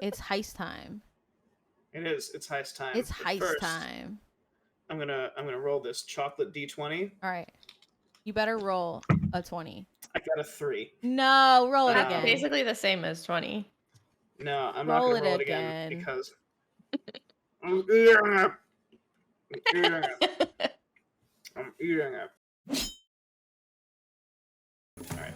It's heist time. It is. It's heist time. It's But heist first, time. I'm gonna roll this chocolate D20. All right. You better roll a 20. I got a 3. No, roll it That's again. basically the same as 20. No, I'm Roll not gonna it roll it again. again because I'm eating it. I'm eating it. I'm eating it. Alright.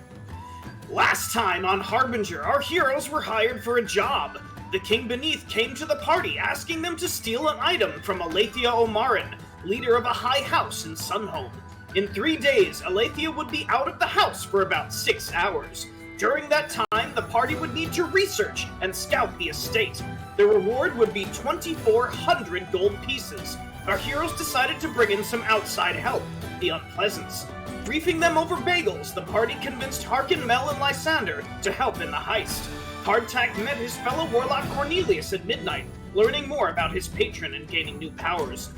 Last time on Harbinger, our heroes were hired for a job. The king beneath came to the party asking them to steal an item from Alethea Omarin, leader of a high house in Sunhome. In 3 days, Alethea would be out of the house for about 6 hours. During that time, the party would need to research and scout the estate. The reward would be 2,400 gold pieces. Our heroes decided to bring in some outside help, the Unpleasants. Briefing them over bagels, the party convinced Harkin, Mel, and Lysander to help in the heist. Hardtack met his fellow warlock Cornelius at midnight, learning more about his patron and gaining new powers.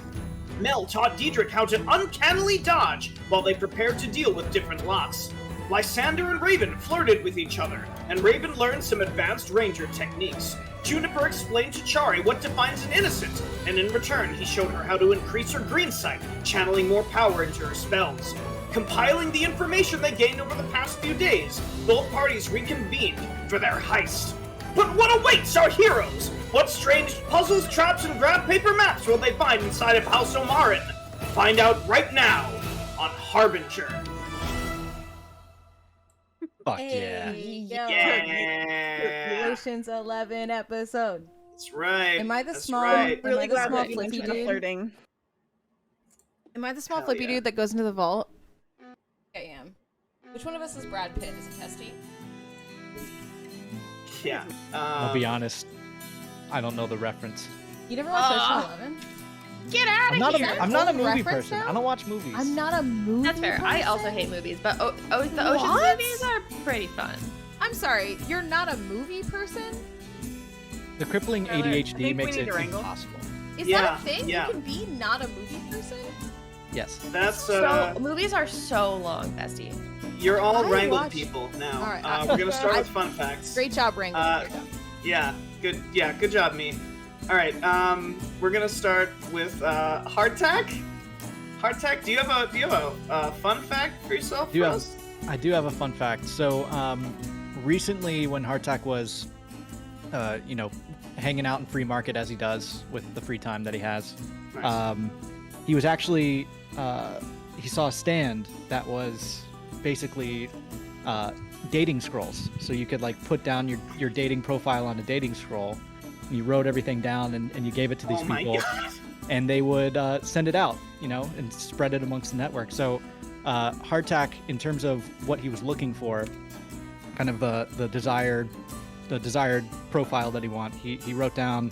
Mel taught Diedrich how to uncannily dodge while they prepared to deal with different lots. Lysander and Raven flirted with each other, and Raven learned some advanced ranger techniques. Juniper explained to Chari what defines an innocent, and in return he showed her how to increase her green sight, channeling more power into her spells. Compiling the information they gained over the past few days, both parties reconvened for their heist. But what awaits our heroes? What strange puzzles, traps, and grab paper maps will they find inside of House Omarin? Find out right now on Harbinger. Fuck yeah. Yeah. Congratulations, 11 episode. That's right. Am I the That's small? right. Am I Really the glad small that you flippy mentioned the dude? flirting. Am I the small Hell flippy yeah. dude that goes into the vault? I am. Which one of us is Brad Pitt? Is it Testy? Yeah. I'll be honest. I don't know the reference. You never watched Ocean 11? Get out of here! I'm not a Old movie reference person. now? I don't watch movies. I'm not a movie. That's fair. I also person? hate movies, but the Ocean What? movies are pretty fun. I'm sorry, you're not a movie person? The crippling I think ADHD we makes need it to wrangle. impossible. Is Yeah, that a thing? yeah. You can be not a movie person? Yes. That's So movies are so long, bestie. you're all I wrangled watch- people now. All right, We're gonna start with fun facts. Great job, Ringo. Yeah, good job, me. All right, we're gonna start with Hardtack. Hardtack, do you have a fun fact for yourself? I do have a fun fact. So, recently when Hardtack was, hanging out in free market as he does with the free time that he has, Nice. he was actually he saw a stand that was basically dating scrolls. So you could like put down your dating profile on a dating scroll. And you wrote everything down and you gave it to these Oh my people, God. and they would send it out, and spread it amongst the network. So Hardtack, in terms of what he was looking for, kind of the desired profile that he wrote down.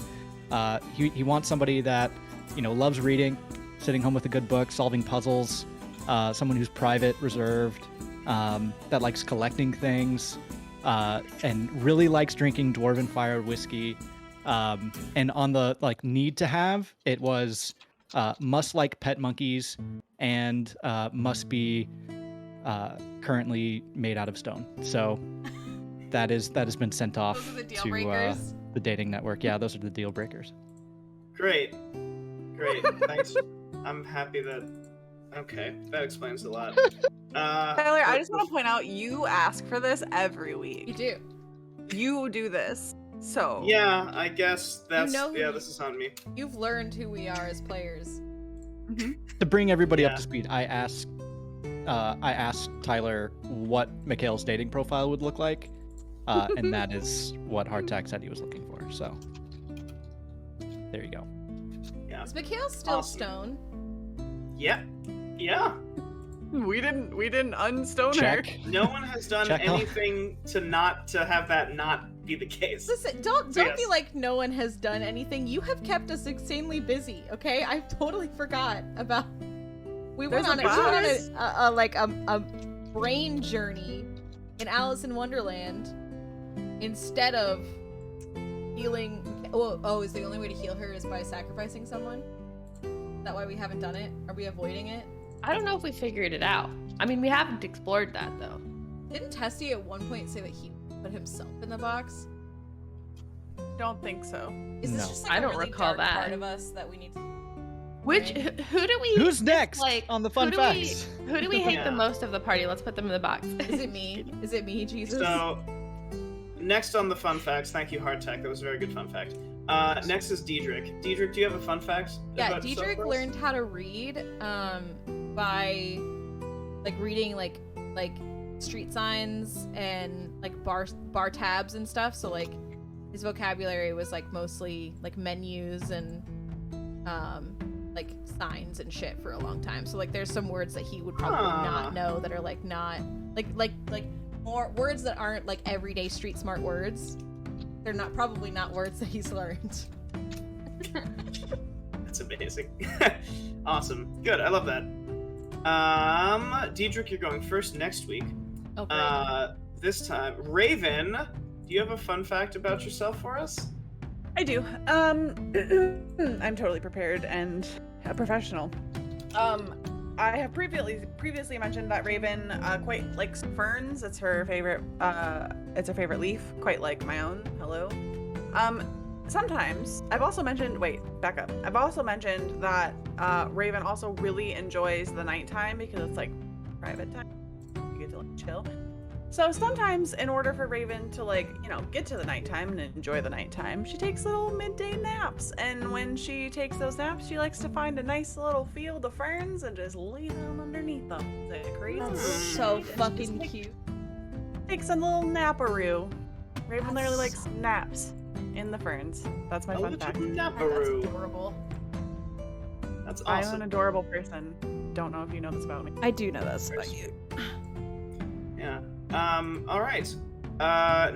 He wants somebody that loves reading, sitting home with a good book, solving puzzles, someone who's private, reserved, that likes collecting things, and really likes drinking dwarven fire whiskey. And on the need to have, it was must like pet monkeys and must be currently made out of stone. So that has been sent off Those are the deal to breakers? the dating network. Yeah, those are the deal breakers. Great. Thanks. I'm happy that. Okay, that explains a lot. Tyler, I just want to point out you ask for this every You week. do. You do this. So Yeah, I guess that's know who yeah. you- This is on me. You've learned who we are as players. To bring everybody up Yeah. to speed, I asked Tyler what Mikhail's dating profile would look like, and that is what Hardtack said he was looking for. So there you go. Yeah. Is Mikhail still Awesome. stone? Yeah. we didn't unstone her. Check. No one has done Check off. anything to have that not be the case. Listen, don't Yes. be like no one has done anything. You have kept us insanely busy, okay? I totally forgot about. We went There's on a a brain journey in Alice in Wonderland instead of healing. Oh, is the only way to heal her is by sacrificing someone? Is that why we haven't done it? Are we avoiding it? I don't know if we figured it out. I mean, we haven't explored that though. Didn't Testy at one point say that he put himself in the box? Don't think so. Is this No. just like I a don't really recall dark part that. of us that we need to... Which Right. who do we? Who's next like, on the fun who do facts? Who do we hate Yeah. the most of the party? Let's put them in the box. Is it me? Is it me, Jesus? So, next on the fun facts, thank you, Hardtech. That was a very good fun fact. Next is Diedrich. Diedrich, do you have a fun fact? Yeah, about yourself Diedrich for us? learned how to read by like reading like street signs and like bar tabs and stuff. So like his vocabulary was like mostly like menus and like signs and shit for a long time. So like there's some words that he would probably not know that are like not like more words that aren't like everyday street smart words. They're not probably not words that he's learned. That's amazing. Awesome. Good. I love that. Diedrich, you're going first next week. Oh, great. This time, Raven, do you have a fun fact about yourself for us? I do. I'm totally prepared and a professional. I have previously mentioned that Raven quite likes ferns. It's her favorite. It's her favorite leaf, quite like my own. Hello. Sometimes I've also mentioned. Wait, back up. I've also mentioned that Raven also really enjoys the nighttime because it's like private time. You get to like chill. So sometimes, in order for Raven to like, get to the nighttime and enjoy the nighttime, she takes little midday naps. And when she takes those naps, she likes to find a nice little field of ferns and just lay down underneath them. Is that crazy? That's Mm. so And she fucking just cute. takes a little naparoo. Raven That's literally likes naps in the ferns. That's my A fun little fact. That's Naparoo. adorable. That's I'm an awesome. adorable person. Don't know if you know this about me. I do know that's about you. Yeah. All right.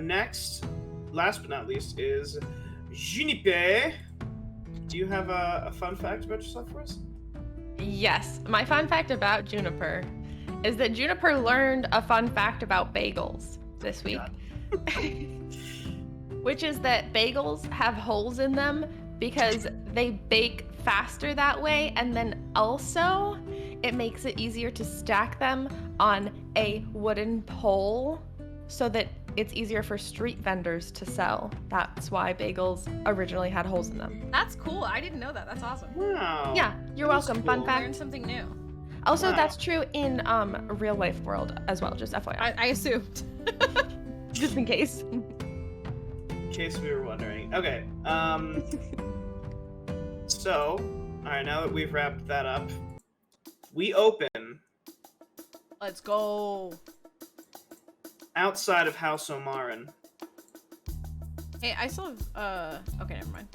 Next, last but not least, is Juniper. Do you have a fun fact about yourself for us? Yes, my fun fact about Juniper is that Juniper learned a fun fact about bagels this week. Which is that bagels have holes in them because they bake faster that way, and then also it makes it easier to stack them on a wooden pole so that it's easier for street vendors to sell. That's why bagels originally had holes in them. That's cool. I didn't know that. That's awesome. Wow. Yeah, you're That's welcome. cool. Fun Learn fact. something new. Also, Wow. that's true in real life world as well, just FYI. I assumed. Just in case. In case we were wondering. Okay. So, all right. Now that we've wrapped that up, we open Let's go. outside of House Omarin. Hey, I still have, okay, never mind.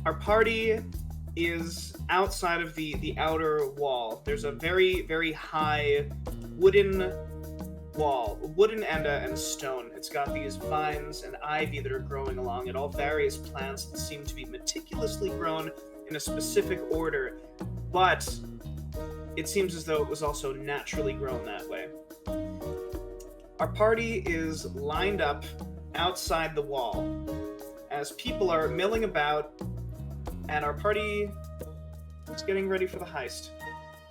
Our party is outside of the outer wall. There's a very, very high wooden wall, wooden and stone. It's got these vines and ivy that are growing along it, all various plants that seem to be meticulously grown in a specific order, but it seems as though it was also naturally grown that way. Our party is lined up outside the wall as people are milling about, and our party is getting ready for the heist.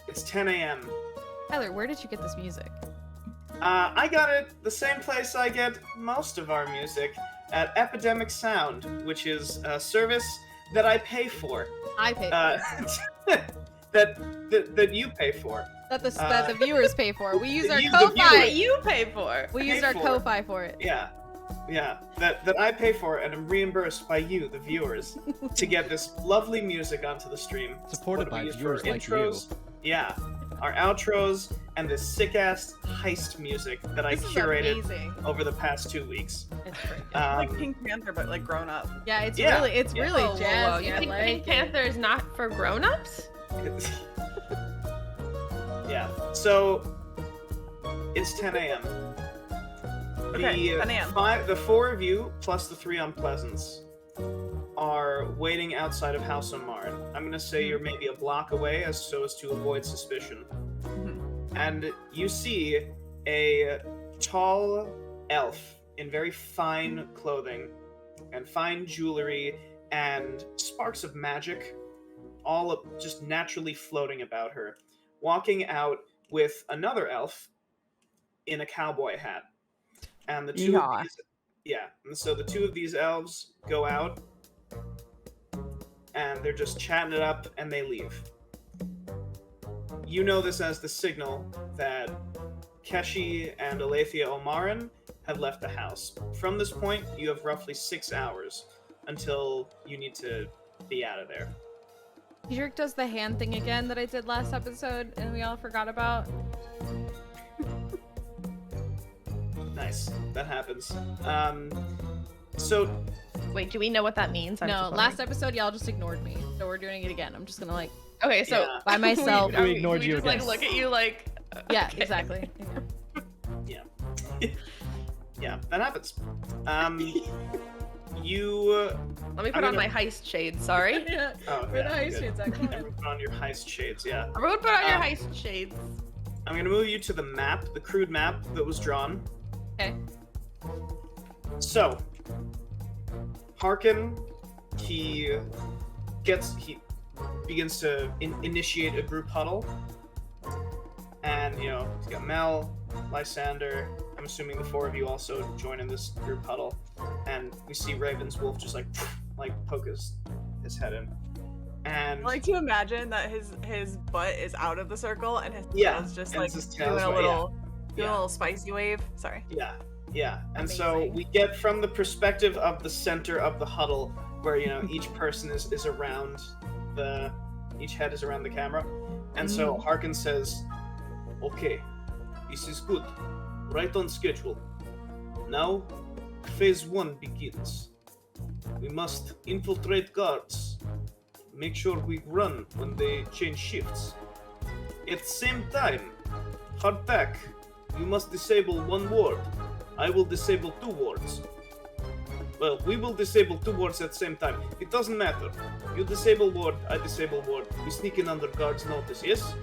It's 10 a.m. Tyler, where did you get this music? I got it the same place I get most of our music, at Epidemic Sound, which is a service that I pay for. I pay for it. That you pay for. That the viewers pay for. We use our You, the Ko-Fi. viewers. You pay for. We used Pay our for. Ko-Fi for it. Yeah. That I pay for and am reimbursed by you, the viewers, to get this lovely music onto the stream. Supported What we by use for viewers our like intros, yeah, our outros, and this sick-ass heist music that I This is curated amazing. over the past 2 weeks. It's great. Like Pink Panther, but like grown up. Yeah, it's yeah, really yeah. really Whoa, whoa, whoa. jazzy. You I think like Pink it. Panther is not for grown-ups? Yeah, so it's 10 a.m. Okay, 10 a.m. The four of you, plus the three unpleasants, are waiting outside of House Omarin. I'm gonna say you're maybe a block away, so as to avoid suspicion. And you see a tall elf in very fine clothing and fine jewelry and sparks of magic, all just naturally floating about her, walking out with another elf in a cowboy hat. And the two Yeehaw. of these, Yeah, and so the two of these elves go out, and they're just chatting it up, and they leave. You know this as the signal that Keshi and Alethea Omarin have left the house. From this point, you have roughly 6 hours until you need to be out of there. Jerk does the hand thing again that I did last episode, and we all forgot about. Nice. That happens. So Wait, do we know what that means? No, last episode y'all just ignored me, so we're doing it again. I'm just gonna like Okay, so Yeah. by myself. We ignored you just like again. look at you like. Yeah, okay. exactly. yeah, yeah, that happens. You. Let me put on my heist shades. Sorry. Yeah. Oh, We're the yeah, heist good. shades, actually. Everyone put on your heist shades. Yeah. Everyone put on your Um, heist shades. I'm gonna move you to the map, the crude map that was drawn. Okay. So, Harkin, he begins to initiate a group huddle, and he's got Mel, Lysander. I'm assuming the 4 of you also join in this group huddle, and we see Raven's wolf just like poke his head in, and I like to imagine that his butt is out of the circle and his Yeah, tail's just and like his doing tail's a right, little yeah. spicy wave. Sorry. Yeah, and so Amazing. we get from the perspective of the center of the huddle, where each person is around each head is around the camera, and so Harkin says, "Okay, this is good, right on schedule. Now, phase 1 begins. We must infiltrate guards, make sure we run when they change shifts. At the same time, hardback, you must disable 1 ward. I will disable 2 wards. Well, we will disable 2 wards at the same time. It doesn't matter. You disable ward, I disable ward. We sneak in under guards' notice, yes?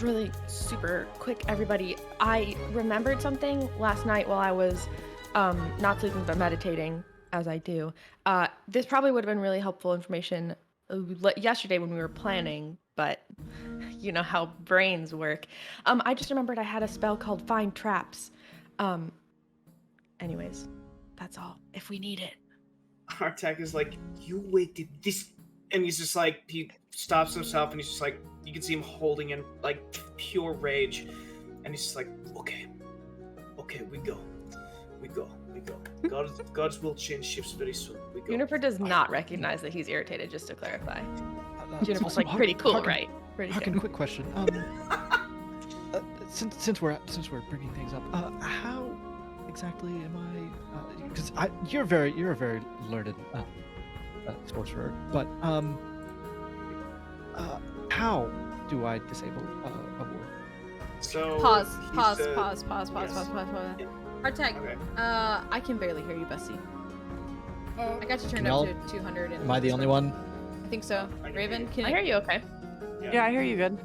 Really super quick, everybody. I remembered something last night while I was not sleeping but meditating, as I do. This probably would have been really helpful information yesterday when we were planning, but you know how brains work. I just remembered I had a spell called Find Traps. Anyways, that's all. If we need it. Artak is like, you waited this, and he's just like, he stops himself, and he's just like, you can see him holding in like pure rage, and he's just like, okay, we go. Gods will change shifts very soon. We go. Juniper does not recognize that he's irritated, just to clarify. Juniper's so like pretty cool, Harkin, right? Pretty Harkin, cool. quick question. Since we're bringing things up, how exactly am I? Because you're a very learned sorcerer, but how do I disable a ward? So Pause. he Pause. said- Pause. yes. Yeah. Hardtag. Okay. I can barely hear you, Bessie. I got you turned up Mel, to 200. Am I the only one? I think so. I can Raven, can I hear you okay? Yeah, I hear you good.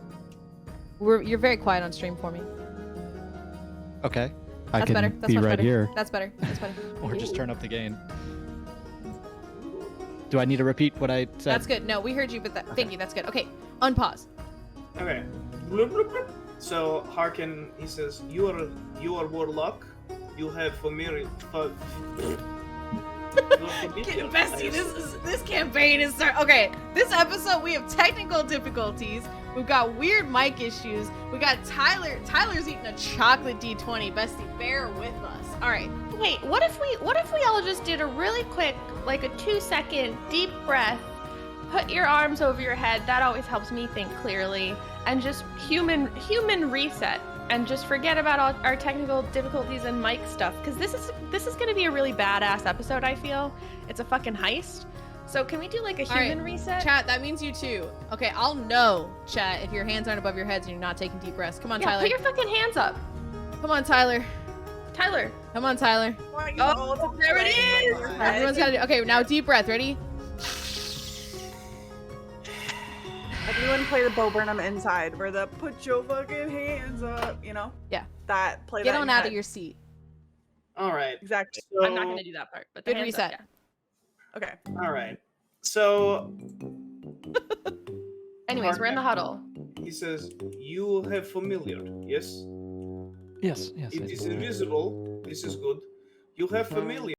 You're very quiet on stream for me. Okay. That's I can better. That's be much right better. here, That's better. That's better. or just turn up the gain. Do I need to repeat what I said? That's good. No, we heard you, but thank you. That's good. Okay, unpause. Okay. So Harkin, he says, you are warlock. You have familiar. Bessie, this campaign is okay. This episode we have technical difficulties. We've got weird mic issues. We got Tyler's eating a chocolate D20. Bessie, bear with us. All right. Wait, what if we all just did a really quick, like a 2-second deep breath, put your arms over your head, that always helps me think clearly, and just human reset, and just forget about all our technical difficulties and mic stuff, because this is gonna be a really badass episode, I feel. It's a fucking heist. So can we do like a All right, human reset? Chat, that means you too. Okay, I'll know, chat, if your hands aren't above your heads and you're not taking deep breaths. Come on, Yeah, Tyler. put your fucking hands up. Come on, Tyler. Tyler. Come on, Tyler. Oh, there it is! Everyone's got to do. Okay, now deep breath. Ready? Everyone play the Bo Burnham Inside, where the put your fucking hands up, Yeah. That play Get that on in out head. of your seat. All right. Exactly. So, I'm not gonna do that part, but the Good hands up, reset. yeah. Okay. All right. So Anyways, we're in the huddle. he says, you have familiar, yes? Yes. It is invisible. This is good. You have familiar.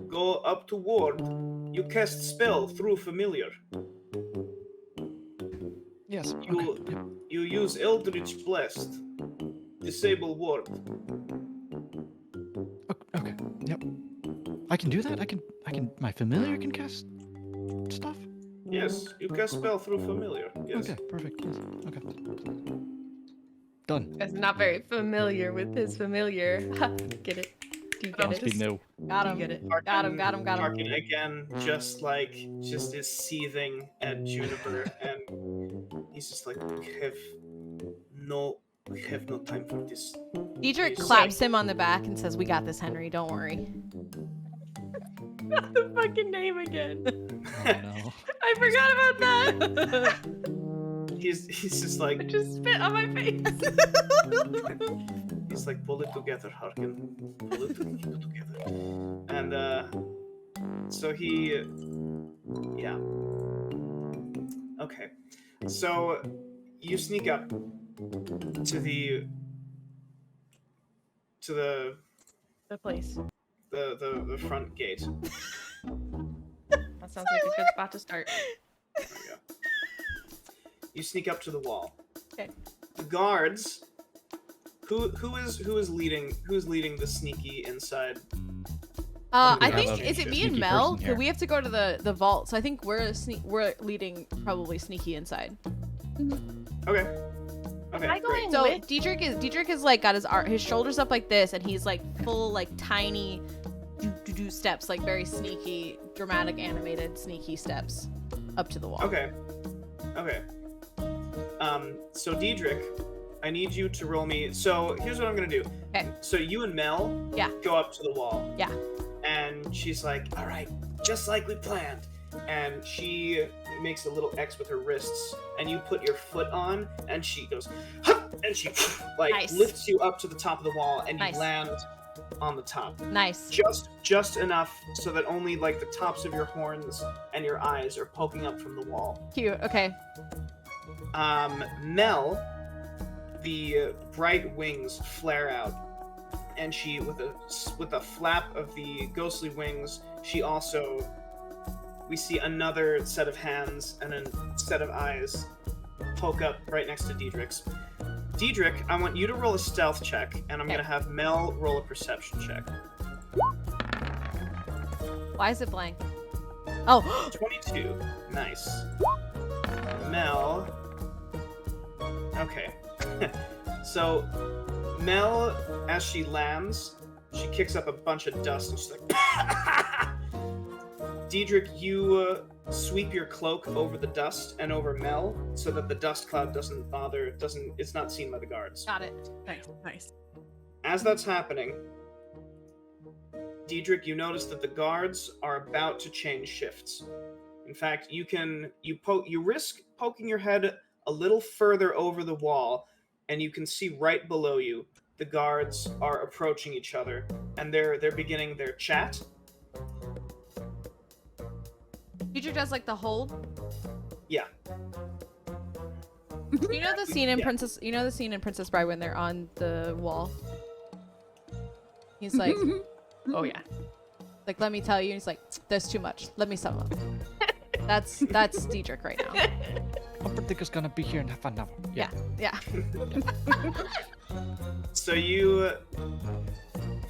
Go up to ward. You cast spell through familiar. Yes. You Okay. Yep. you use Eldritch Blast. Disable ward. Okay. Yep. I can do that. I can. My familiar can cast stuff. Yes, you cast spell through familiar. Yes. Okay. Perfect. Yes. Okay. Done. Is not very familiar with his familiar. Get it? Do you get Must it? be new. Got You him. get it? Got him. Harkin again, just is seething at Juniper, and he's just like, we have no time for this. Diedrich He's claps him on the back and says, "We got this, Henry. Don't worry." The fucking name again. Oh no. I forgot about that. He's just like, I just spit on my face. he's like, pull it together, Harkin. Pull it together. And so he, yeah. Okay. So you sneak up to the place. the front gate. That sounds like a good spot to start. There we go. You sneak up to the wall. Okay. The guards. Who is leading the sneaky inside? I have think a is it me sneaky and Mel? person here. We have to go to the vault, so I think we're leading probably sneaky inside. Okay. Okay. Am I Great. going So with? Diedrich is like got his shoulders up like this, and he's like full like tiny do steps, like very sneaky, dramatic, animated, sneaky steps up to the wall. Okay. Okay. So Diedrich, I need you to roll me. So here's what I'm gonna do. Okay. So you and Mel Yeah. go up to the wall. Yeah. And she's like, all right, just like we planned. And she makes a little X with her wrists, and you put your foot on, and she goes, hup, and she like Nice. lifts you up to the top of the wall, and Nice. you land on the top. Nice. Just enough so that only like the tops of your horns and your eyes are poking up from the wall. Cute. Okay. Mel, the bright wings flare out, and she, with a flap of the ghostly wings, she also, we see another set of hands and a set of eyes poke up right next to Diedrich's. Diedrich, I want you to roll a stealth check, and I'm Okay. gonna have Mel roll a perception check. Why is it blank? Oh. 22. Nice. Mel. Okay. So, Mel, as she lands, she kicks up a bunch of dust and she's like, Diedrich, you sweep your cloak over the dust and over Mel so that the dust cloud it's not seen by the guards. Got it. Nice. As that's happening, Diedrich, you notice that the guards are about to change shifts. In fact, you risk poking your head a little further over the wall, and you can see right below you the guards are approaching each other, and they're beginning their chat. Diedrich does like the hold. Yeah. You know the scene in Yeah. Princess. You know the scene in Princess Bride when they're on the wall. He's like, Oh yeah. like let me tell you. And he's like, there's too much. Let me sum up. That's Diedrich right now. Umberdick gonna be here in half an hour. Yeah. Yeah.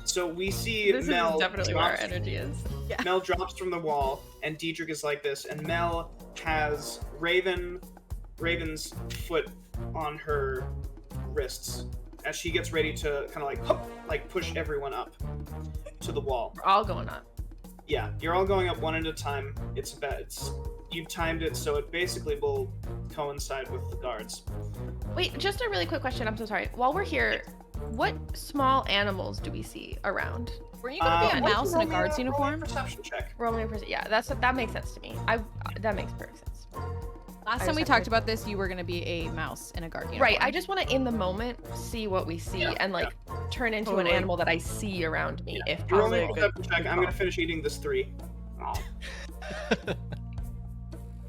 So we see This Mel is definitely where our drops- energy is. Mel drops from the wall, and Diedrich is like this, and Mel has Raven's foot on her wrists as she gets ready to kind of like hop, like push everyone up to the wall. We're all going up. Yeah, you're all going up one at a time. You've timed it so it basically will coincide with the guards. Wait, just a really quick question. I'm so sorry. While we're here, what small animals do we see around? Were you gonna be a why don't mouse you in a roll me guard's roll me uniform? Perception check. Roll me a percent. Yeah, that makes sense to me. That makes perfect sense. Last I time we just talked had about this, you were gonna be a mouse in a guard uniform. Right. I just want to, in the moment, see what we see and like turn into Totally. an animal that I see around me, if You roll me a possible. perception check. I'm gonna finish eating this 3.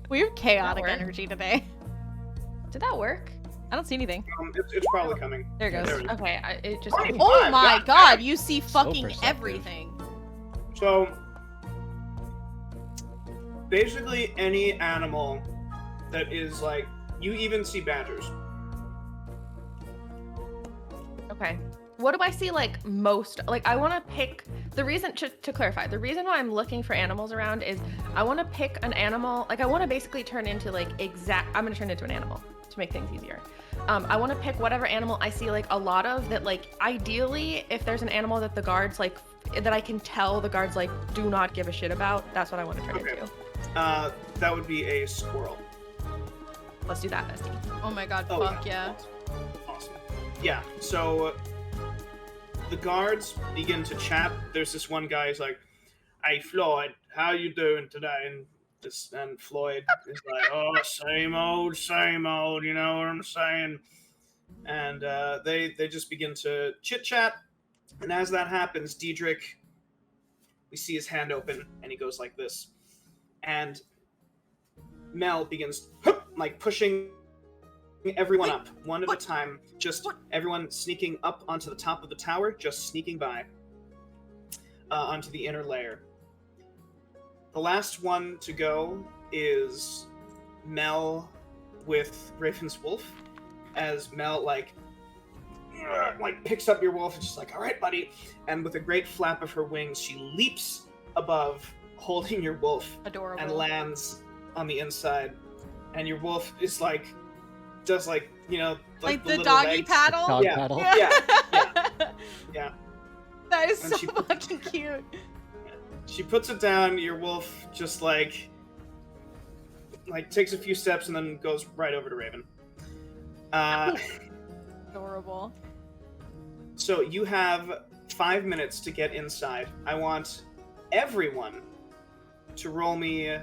We have chaotic work? energy today. Did that work? I don't see anything. It's probably coming. There it goes. There it is. Okay, it just. Right. Oh Five, my God god, damn. you see fucking perceptive. everything. So, basically any animal that is like, you even see badgers. Okay. What do I see like most? Like I want to pick the reason to clarify. The reason why I'm looking for animals around is I want to pick an animal. Like I want to basically turn into like I'm gonna turn into an animal to make things easier. I want to pick whatever animal I see like a lot of that. Like ideally, if there's an animal that the guards like that I can tell the guards like do not give a shit about, that's what I want to turn Okay. into. That would be a squirrel. Let's do that, bestie. Oh my god, Oh, fuck yeah. Awesome. Yeah, so the guards begin to chat. There's this one guy who's like, "Hey Floyd, how you doing today?" And Floyd is like, "Oh, same old, you know what I'm saying?" And they just begin to chit chat. And as that happens, Diedrich, we see his hand open, and he goes like this. And Mel begins like pushing everyone up one at a time, just everyone sneaking up onto the top of the tower, just sneaking by onto the inner layer. The last one to go is Mel with Raven's wolf, as Mel like picks up your wolf and she's like, "All right, buddy," and with a great flap of her wings, she leaps above, holding your wolf, Adorable. and lands on the inside, and your wolf is like, does like, you know, Like the the little doggy legs. paddle? Dog Yeah. paddle. Yeah. That is And so she- fucking cute. She puts it down. Your wolf just like takes a few steps and then goes right over to Raven. Adorable. So you have 5 minutes to get inside. I want everyone to roll me.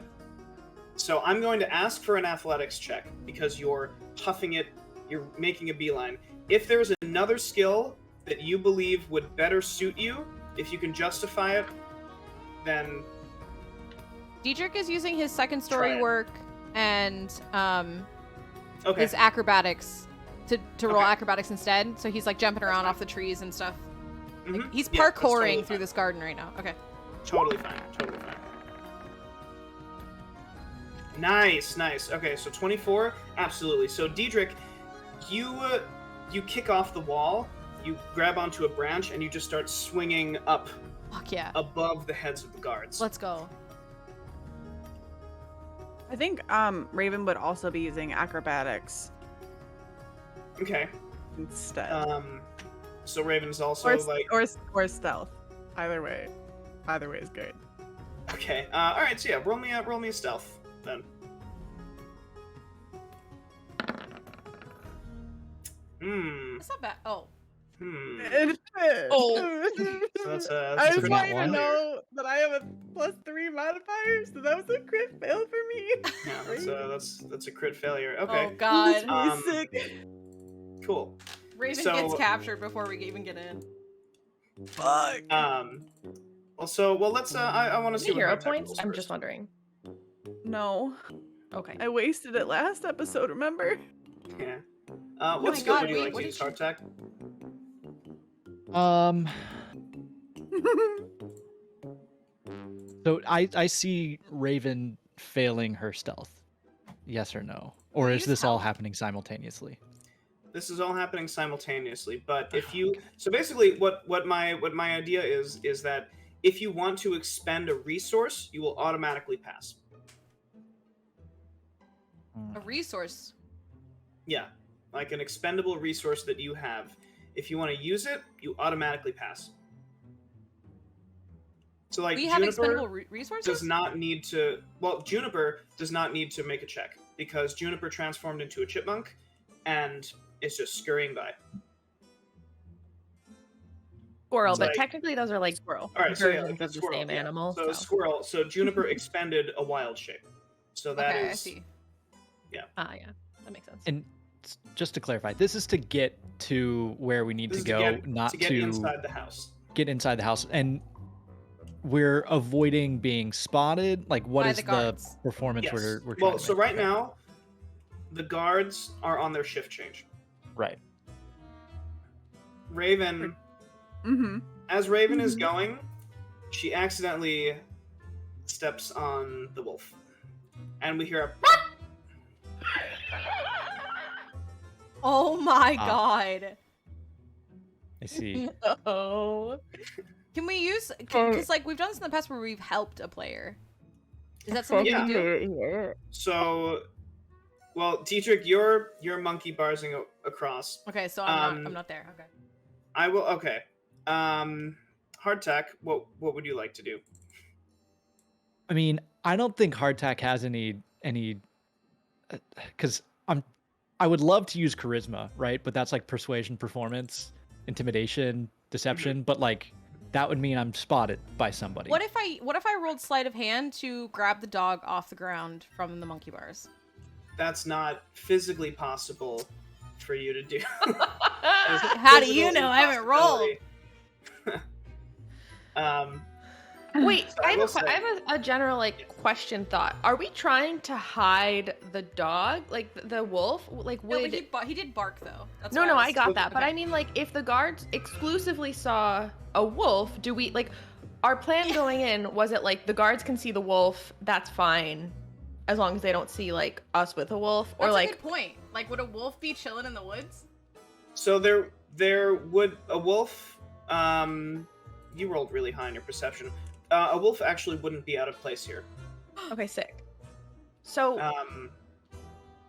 So I'm going to ask for an athletics check because you're huffing it, you're making a beeline. If there's another skill that you believe would better suit you, if you can justify it, then Diedrich is using his second Try story it. work and okay. his acrobatics to roll Okay. acrobatics instead. So he's like jumping around off the trees and stuff. Like, Mhm. he's Yeah, that's parkouring totally through fine. this garden right now. Okay. Totally fine. Totally fine. Nice. Okay, so 24, absolutely. So Diedrich, you kick off the wall, you grab onto a branch, and you just start swinging up Fuck yeah. above the heads of the guards. Let's go. I think Raven would also be using acrobatics Okay. instead. So Raven's also or, like, or stealth. Either way is good. okay. All right. So yeah, roll me a stealth then. It's not bad. Oh. Oh. So that's I that's just a want nat you to one. know that I have a +3 modifier, so that was a crit fail for me. Yeah, that's a crit failure. Okay. Oh god. Um, Sick. Cool. Raven so- gets captured before we even get in. Fuck. Well, let's. I want to see Any what hero hard tech points? rolls I'm first. just wondering. No, Okay. I wasted it last episode. Remember? Yeah. Oh What my skill God, would you wait, like what to did use, you- hardtack? So I see Raven failing her stealth. Yes or no? Or is Use this all health. happening simultaneously? This is all happening simultaneously, but if you so basically what my idea is that if you want to expend a resource, you will automatically pass. A resource. Yeah, like an expendable resource that you have. If you want to use it, you automatically pass. So like We have expendable Juniper resources? does not need to. Well, Juniper does not need to make a check because Juniper transformed into a chipmunk, and is just scurrying by. Squirrel, It's but like- technically those are like Squirrel. All right, so yeah, versions like of the squirrel, same yeah. animal. So squirrel. So Juniper expended a wild shape. So that is. Okay, I see. Yeah, that makes sense. And just to clarify, this is to get to where we need This to is go, to not get to inside the house. get inside the house. And we're avoiding being spotted. Like, what By is the the guards. performance Yes. we're trying Well, to so make? right Okay. now, the guards are on their shift change. Right. Raven, Mm-hmm. as Raven is going, she accidentally steps on the wolf. And we hear a Oh my Ah. god. I see. Oh. Can we use, because like we've done this in the past where we've helped a player. Is that something Yeah. we do? So, well, Dietrich, you're monkey barsing across. Okay, so I'm not there. Okay. I will. Okay. Hardtack, what would you like to do? I mean, I don't think hardtack has any because I would love to use charisma, right? But that's like persuasion, performance, intimidation, deception. But like that would mean I'm spotted by somebody. What if I rolled sleight of hand to grab the dog off the ground from the monkey bars? That's not physically possible for you to do. How do you know? I haven't rolled. Wait, So I will have a general like question thought. Are we trying to hide the dog, like the wolf? Like No, would but he did bark though. That's no, why no, was- I got that. But okay. I mean, like, if the guards exclusively saw a wolf, do we like? Our plan going in was it like the guards can see the wolf? That's fine, as long as they don't see like us with a wolf, or That's like a good point. Like, would a wolf be chilling in the woods? So there would a wolf. You rolled really high in your perception. A wolf actually wouldn't be out of place here. okay, sick. So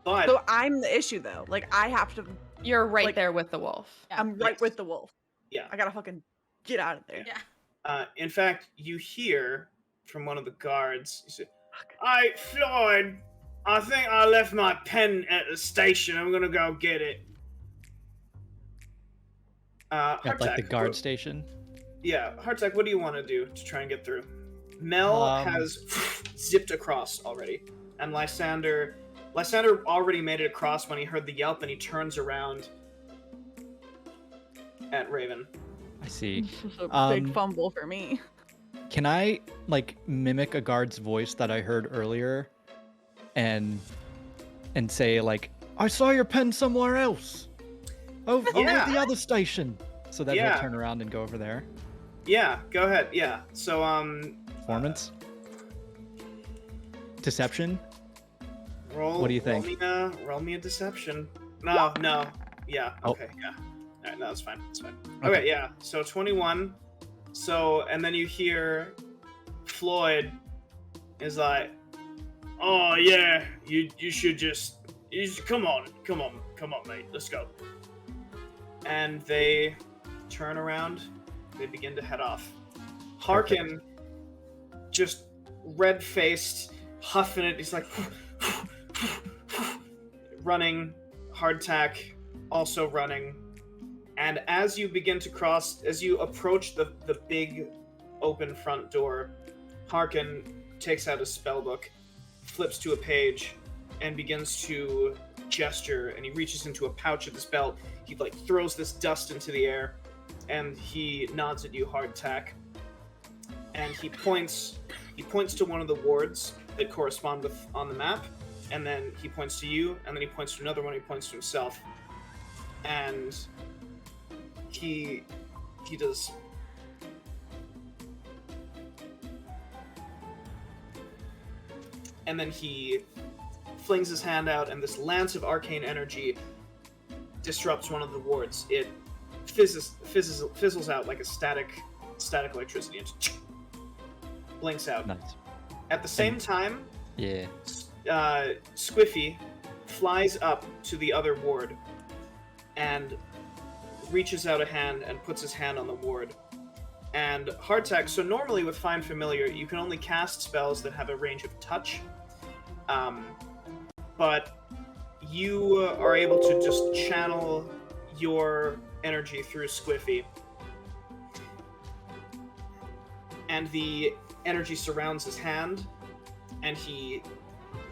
But So I'm the issue though. Like I have to. you're right like- there with the wolf. Yeah. I'm right Yes. with the wolf. yeah. I gotta fucking get out of there. Yeah. In fact, you hear from one of the guards. You say, "Hey, Floyd, I think I left my pen at the station. I'm gonna go get it." At like the Hardtack, guard what- station? Yeah, Hardtack, what do you want to do to try and get through? Mel has zipped across already, and Lysander already made it across when he heard the yelp, and he turns around at Raven. I see. A big fumble for me. Can I like mimic a guard's voice that I heard earlier and say like, I saw your pen somewhere else. Over Yeah. the other station. So that Yeah. he'll turn around and go over there. Yeah, go ahead. Yeah. So Performance? Deception? roll. What do you think? Roll me a deception. No. Yeah. Oh. Okay. Yeah. All right, no, that's fine. That's fine. Okay. Yeah. So 21. So and then you hear Floyd is like, "Oh yeah, you should just come on, mate, let's go." And they turn around. They begin to head off. Harkin, just red-faced, huffing it. He's like running. Hardtack also running. And as you begin to cross, as you approach the big open front door, Harkin takes out his spellbook, flips to a page, and begins to gesture. And he reaches into a pouch of his belt. He like throws this dust into the air, and he nods at you, Hardtack. And he points to one of the wards that correspond with on the map, and then he points to you, and then he points to another one. He points to himself, and he does. And then he flings his hand out, and this lance of arcane energy disrupts one of the wards. It fizzles out like a static electricity, and blinks out. Nice. At the same time, Yeah. Squiffy flies up to the other ward and reaches out a hand and puts his hand on the ward. And Hardtack, so normally with Find Familiar, you can only cast spells that have a range of touch. But you are able to just channel your energy through Squiffy. And the energy surrounds his hand, and he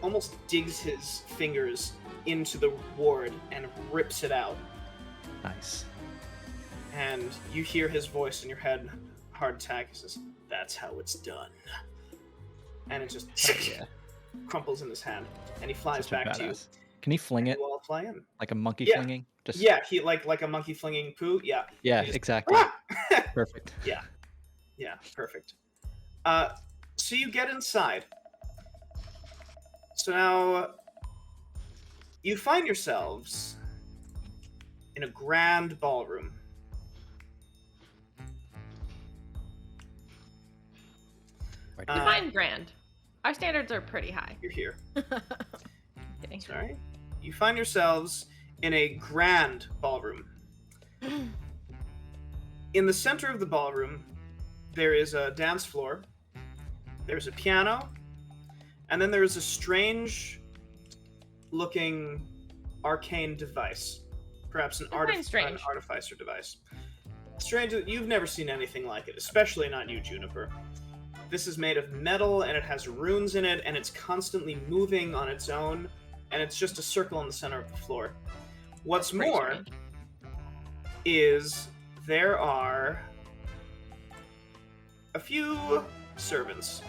almost digs his fingers into the ward and rips it out. Nice. And you hear his voice in your head, Hardtack. He says, "That's how it's done." And it just Yeah. crumples in his hand, and he flies Such a back to you. badass. Can he fling it? You all fly in. Like a monkey Yeah. flinging? Just Yeah, he like a monkey flinging poo. Yeah. Yeah, He just- exactly. Perfect. Yeah, perfect. So you get inside. So now you find yourselves in a grand ballroom. Right. Define grand. Our standards are pretty high. You're here. Kidding. Sorry. You find yourselves in a grand ballroom. In the center of the ballroom, there is a dance floor, there's a piano, and then there is a strange looking arcane device. Perhaps an Define strange. an artificer device. Strange, you've never seen anything like it, especially not you, Juniper. This is made of metal, and it has runes in it, and it's constantly moving on its own, and it's just a circle in the center of the floor. What's Pretty more strange. is there are a few servants.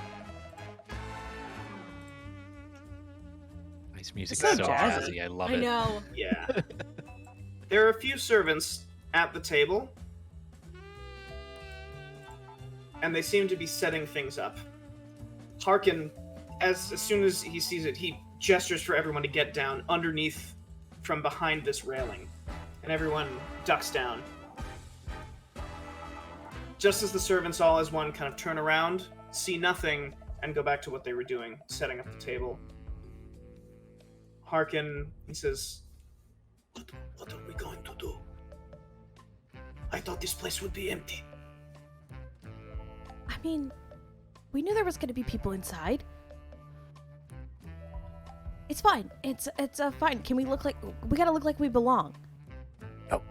Nice music. So So jazzy. jazzy. I love I it. know. Yeah. There are a few servants at the table, and they seem to be setting things up. Harkin, as soon as he sees it, he gestures for everyone to get down underneath from behind this railing, and everyone ducks down. Just as the servants all as one kind of turn around, see nothing, and go back to what they were doing, setting up the table. Harkin, he says, What are we going to do? I thought this place would be empty. I mean, we knew there was going to be people inside. It's fine. It's fine. Can we look like we gotta look like we belong? No.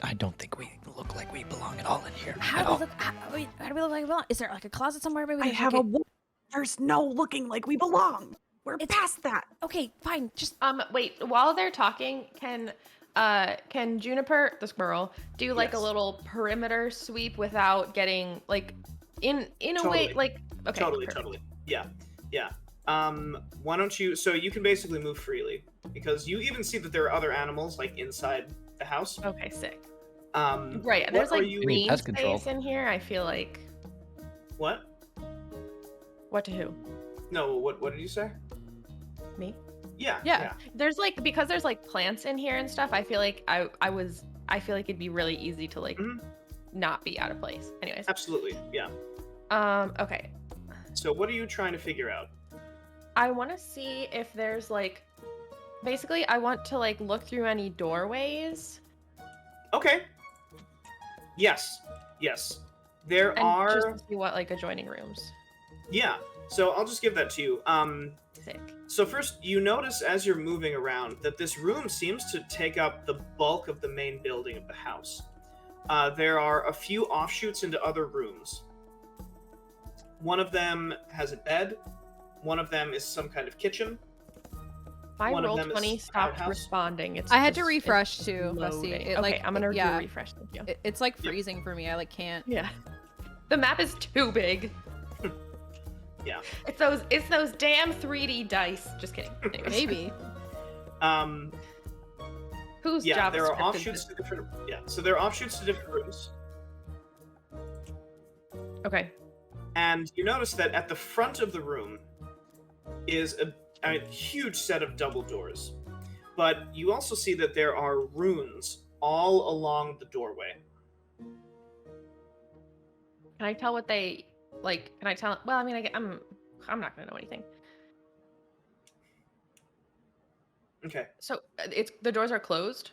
I don't think we look like we belong at all in here. How do we look? How do we look like we belong? Is there like a closet somewhere? Maybe we I can have look a wall. There's no looking like we belong. We're It's- past that. Okay, fine. Just Wait, while they're talking, can Juniper, the squirrel, do like Yes. a little perimeter sweep without getting like in a way Totally. like okay. Totally. perfect. Yeah. Why don't you, so you can basically move freely, because you even see that there are other animals, like, inside the house. Okay, sick. Right, Right, there's like You need green pest control. space in here. I feel like What? what to who? No, what did you say? Me? Yeah. There's like because there's like plants in here and stuff. I feel like I feel like it'd be really easy to like Mhm. not be out of place. Anyways, Absolutely, yeah. okay. So what are you trying to figure out? I want to see if there's like basically I want to like look through any doorways Okay. Yes. There and are, just see what like adjoining rooms. yeah. So I'll just give that to you. Sick. So first, you notice as you're moving around that this room seems to take up the bulk of the main building of the house. There are a few offshoots into other rooms. One of them has a bed. One of them is some kind of kitchen. If I One of roll them is 20 stopped outhouse. responding, it's I had to just- it's refresh too, Bestie. loading. It, Okay, like, I'm gonna yeah. do a refresh. Thank you. It's like Yeah. freezing for me. I like can't. Yeah. The map is too big. Yeah. It's those damn 3D dice. Just kidding. Anyways. Maybe. Whose Yeah, job there are is offshoots to different. Yeah, so there are offshoots to different rooms, Okay. and you notice that at the front of the room is a huge set of double doors, but you also see that there are runes all along the doorway. Can I tell what they like? Can I tell? Well, I mean, I'm not gonna know anything. Okay. So it's the doors are closed.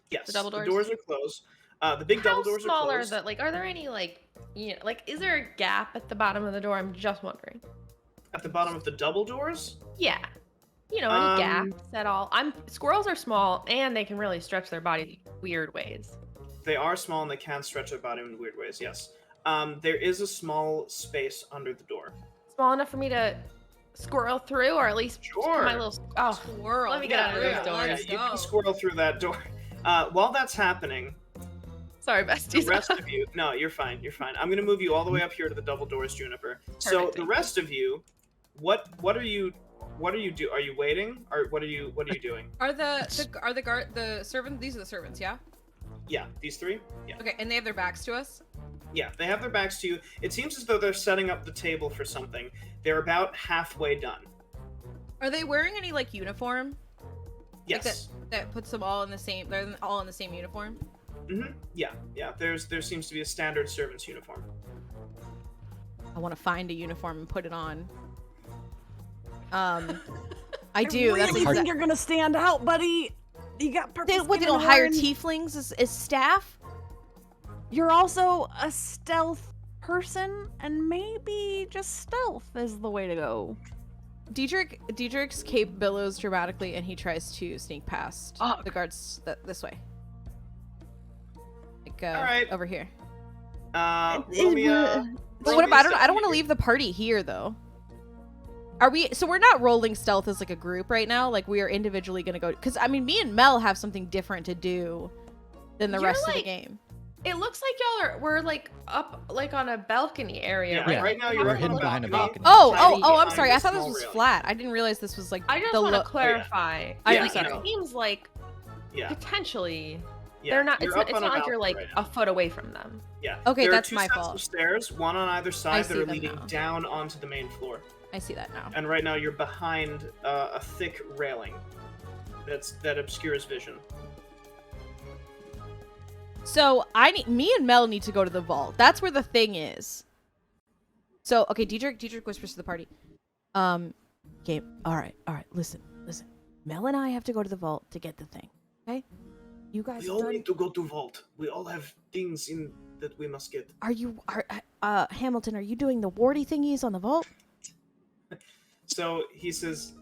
Yes. The double doors? The doors are closed. The big double doors How small are are closed. the like? Are there any like? Like is there a gap at the bottom of the door? I'm just wondering. At the bottom of the double doors? Yeah. Any gaps at all? Squirrels are small and they can really stretch their body weird ways. They are small and they can stretch their body in weird ways, yes. There is a small space under the door. Small enough for me to squirrel through, or at least put my Sure. little. Oh, Swirl. Let me get out of those doors. let's You can go. squirrel through that door. While that's happening, sorry, the besties. rest of you, no, you're fine. I'm gonna move you all the way up here to the double doors, Juniper. So Perfect, the thank rest of you, what are you what are you do? Are you waiting, or what are you doing? Are the servants? These are the servants, yeah. Yeah, these three. Yeah. Okay, and they have their backs to us. Yeah, they have their backs to you. It seems as though they're setting up the table for something. They're about halfway done. Are they wearing any like uniform? Yes. Like that puts them all in the same. They're all in the same uniform. Yeah. There seems to be a standard servant's uniform. I want to find a uniform and put it on. I I do. That's really exact- think you're gonna stand out, buddy. You got purple. They skin don't and hire horns. tieflings as staff? You're also a stealth person, and maybe just stealth is the way to go. Diedrich's cape billows dramatically, and he tries to sneak past the guards this way. Like, All right. over here. Roll me a- But roll what me a about? I don't want to stealth leave the party here, though. Are we? So we're not rolling stealth as like a group right now. Like we are individually gonna go. Because I mean, me and Mel have something different to do than the You're rest of the like- game. It looks like we're like up like on a balcony area. Yeah, Like, right now we you're have up to on a look behind a balcony. balcony. Oh, I'm behind sorry. a I thought this small was railing. flat. I didn't realize this was like I just the want to lo- clarify. I'm like, sorry. It seems like Yeah. potentially Yeah. they're not. You're It's up not on a like you're balcony like right now. a foot away from them. Yeah. Okay, There that's are two my sets fault. of stairs, one on either side, that see are them leading now. down onto the main floor. I see that now. And right now you're behind a thick railing that obscures vision. So me and Mel need to go to the vault. That's where the thing is. So okay, Diedrich whispers to the party. Okay, all right. Listen. Mel and I have to go to the vault to get the thing. Okay, you guys We are all done. need to go to vault. We all have things in that we must get. Are Hamilton? Are you doing the warty thingies on the vault? So he says,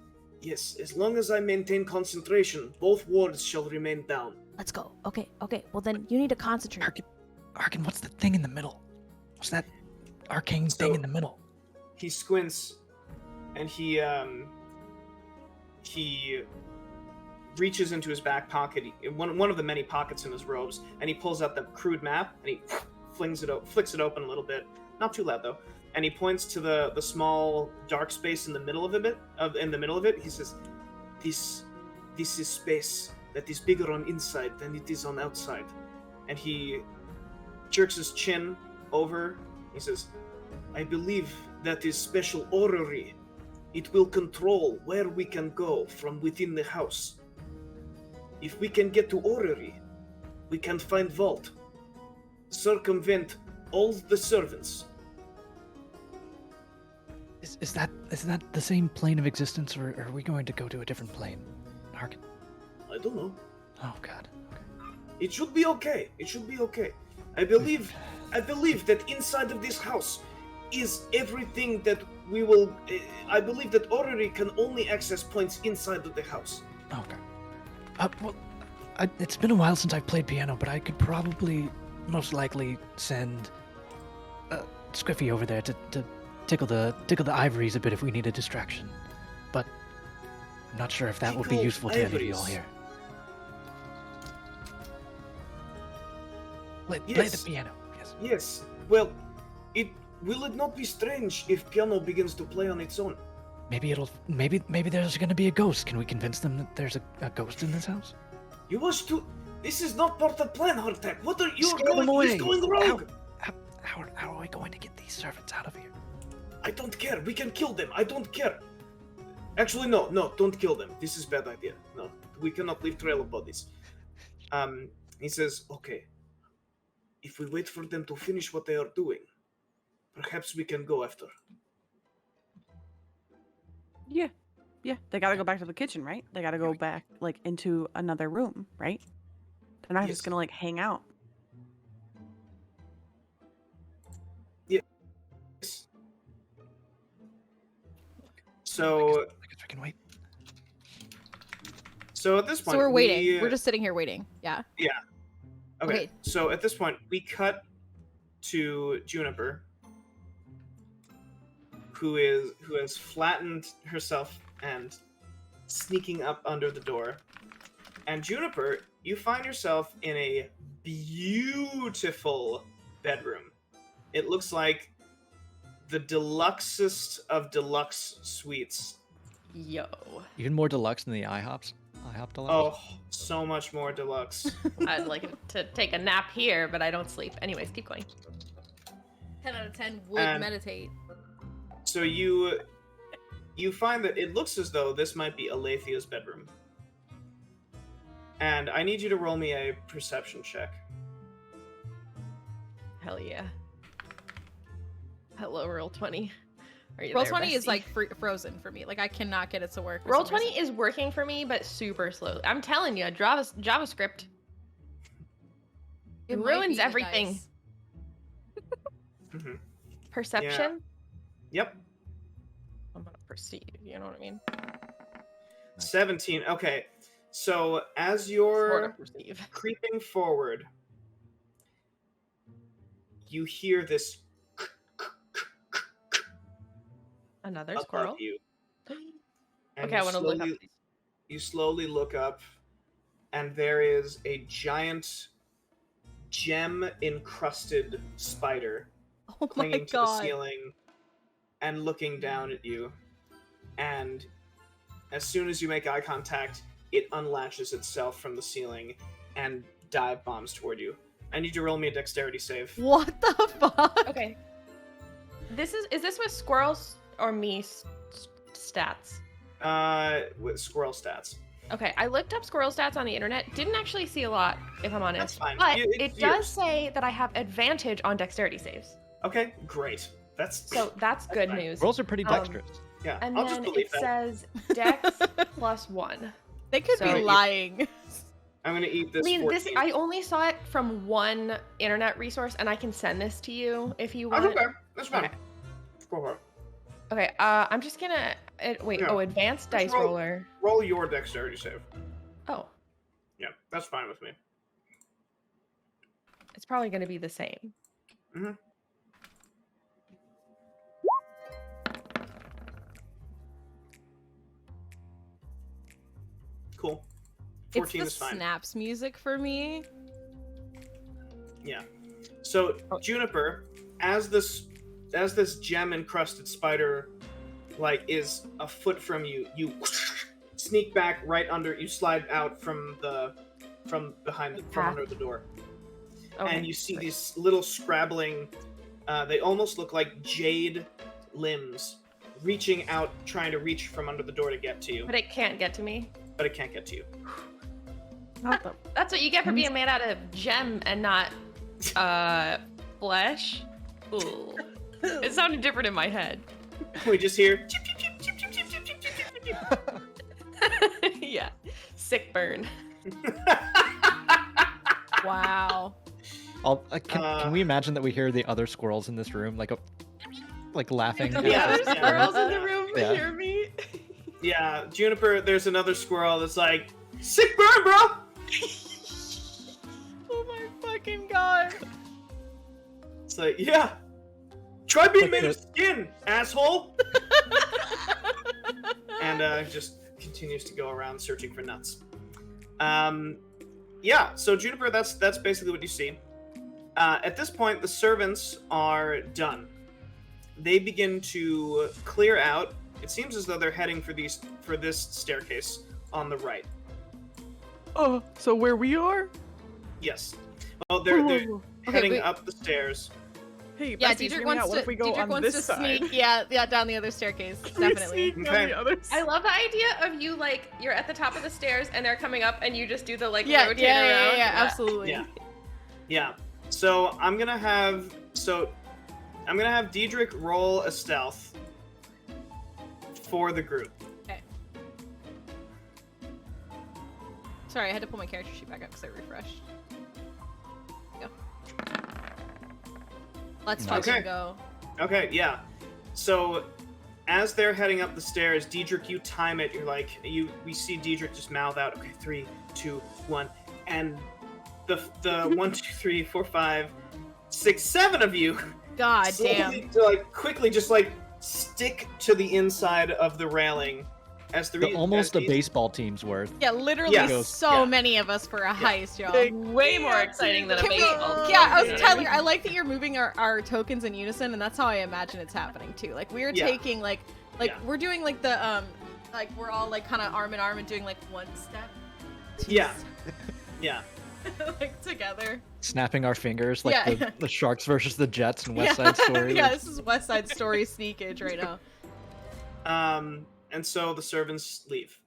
yes, as long as I maintain concentration, both wards shall remain down. Let's go. Okay. Well, then you need to concentrate. Arkin, what's the thing in the middle? What's that arcane thing in the middle? He squints, and he reaches into his back pocket, one of the many pockets in his robes, and he pulls out the crude map, and he flicks it open a little bit, not too loud though, and he points to the small dark space in the middle of it. He says, "This is space that is bigger on inside than it is on outside," and he jerks his chin over. He says, "I believe that is special orrery. It will control where we can go from within the house. If we can get to orrery, we can find vault, circumvent all the servants." Is that the same plane of existence, or are we going to go to a different plane? Arkin. I don't know. Oh God. It should be okay. I believe that inside of this house is everything that we will. I believe that orrery can only access points inside of the house. Okay. Well, it's been a while since I've played piano, but I could probably, most likely, send Squiffy over there to tickle the ivories a bit if we need a distraction. But I'm not sure if that would be Tickle useful to any of you all ivories. here. Play the Yes. piano. Yes. Yes. Well, will it not be strange if piano begins to play on its own? Maybe there's going to be a ghost. Can we convince them that there's a ghost in this house? You wish to? This is not part of the plan, Hardtack. What are you Scare going? them away. He's going rogue. How are we going to get these servants out of here? I don't care. We can kill them. I don't care. Actually, no, don't kill them. This is a bad idea. No, we cannot leave trail of bodies. He says, okay, if we wait for them to finish what they are doing, perhaps we can go after. Yeah, they gotta go back to the kitchen, right? They gotta go back, like, into another room, right? They're not Yes. just gonna, like, hang out. Yes. So, I guess we can wait. so at this point, So we're waiting. we, We're just sitting here waiting. Yeah. Okay, Okay. so at this point, we cut to Juniper, who has flattened herself and sneaking up under the door. And Juniper, you find yourself in a beautiful bedroom. It looks like the deluxest of deluxe suites Yo. Even more deluxe than the IHOP deluxe. Oh, so much more deluxe. I'd like to take a nap here, but I don't sleep. Anyways, keep going. 10 out of 10 would And- meditate. So you find that it looks as though this might be Alethia's bedroom. And I need you to roll me a perception check. Hell yeah. Hello, roll 20. Are you Roll there, 20 is bestie? like frozen for me. Like I cannot get it to work. for Roll some 20 reason. is working for me, but super slowly. I'm telling you, JavaScript It might ruins be the everything. dice. Mhm. Perception. Yep. I'm gonna perceive. You know what I mean? 17. Okay. So as Sort you're of perceive. creeping forward, you hear this Another above squirrel. you. And Okay, I want to look up. slowly- You slowly look up, and there is a giant gem-encrusted spider Oh my clinging to the god. ceiling and looking down at you. And as soon as you make eye contact, it unlatches itself from the ceiling and dive bombs toward you. I need you to roll me a dexterity save. What the fuck? Okay. Is this with squirrels or me stats? With squirrel stats. Okay, I looked up squirrel stats on the internet. Didn't actually see a lot, if I'm honest. That's fine. But It's it yours. does say that I have advantage on dexterity saves. Okay, great. That's So that's good fine. news. Girls are pretty Um, dexterous. yeah. And I'll just then believe it that. says dex plus 1. They could So- be lying. I'm gonna eat this. I mean, 14. I only saw it from one internet resource, and I can send this to you if you want. Okay, that's fine. Okay. Go for it. Okay, I'm just gonna wait. Yeah. Oh, advanced Just dice roll. roller. Roll your dexterity save. Oh, Yeah, that's fine with me. it's probably gonna be the same. Mhm. Cool. It's 14 the is fine. snaps music for me. Yeah. So Oh. Juniper, as this gem encrusted spider like is a foot from you, you sneak back right under. You slide out from behind from Path. under the door, Okay. and you see these little scrabbling. They almost look like jade limbs reaching out, trying to reach from under the door to get to you, But it can't get to me. but it can't get to you. That's what you get for being made out of gem and not flesh. Ooh. It sounded different in my head. We just hear. Chip, chip, chip, chip, chip, chip, chip, chip, chip, chip, chip. Yeah. Sick burn. Wow. Can we imagine that we hear the other squirrels in this room like laughing? at Yeah, There's yeah. squirrels in the room to Yeah. hear me. Yeah, Juniper, there's another squirrel that's like, sick burn, bro! Oh my fucking god. It's like, yeah. Try being Like made the- of skin, asshole! And just continues to go around searching for nuts. Yeah, so Juniper, that's basically what you see. At this point, the servants are done. They begin to clear out. It seems as though they're heading for this staircase on the right. Oh, so where we are? Yes. Well, they're Ooh. heading wait. up the stairs. Hey, Yeah, Bessie's Diedrich hear me wants out. What to. if we go Diedrich on wants this to side? sneak. Yeah, down the other staircase. We Definitely. sneak Okay. on the other I side. love the idea of you you're at the top of the stairs and they're coming up and you just do the Yeah, rotate yeah, around. yeah, absolutely. Yeah. Yeah. So I'm gonna have Diedrich roll a stealth for the group. Sorry, I had to pull my character sheet back up because I refreshed. Go. Let's fucking Okay. go. Okay, yeah. So as they're heading up the stairs, Diedrich, you time it. You're like, we see Diedrich just mouth out, okay, 3, 2, 1, and the 1, 2, 3, 4, 5, 6, 7 of you God slowly, damn. quickly just stick to the inside of the railing as Almost a these- baseball team's worth. Yeah, literally Yeah. so Yeah. many of us for a heist, y'all. Big Way more exciting than a Can we, baseball. yeah, game. Tyler, I like that you're moving our tokens in unison, and that's how I imagine it's happening too. Like we're Yeah. taking like Yeah. we're doing like the Like we're all like kind of arm in arm and doing like one step. Two Yeah. step, Yeah. like together. Snapping our fingers like Yeah. the Sharks versus the Jets in West Side Story. Yeah, this is West Side Story sneakage right now. And so the servants leave.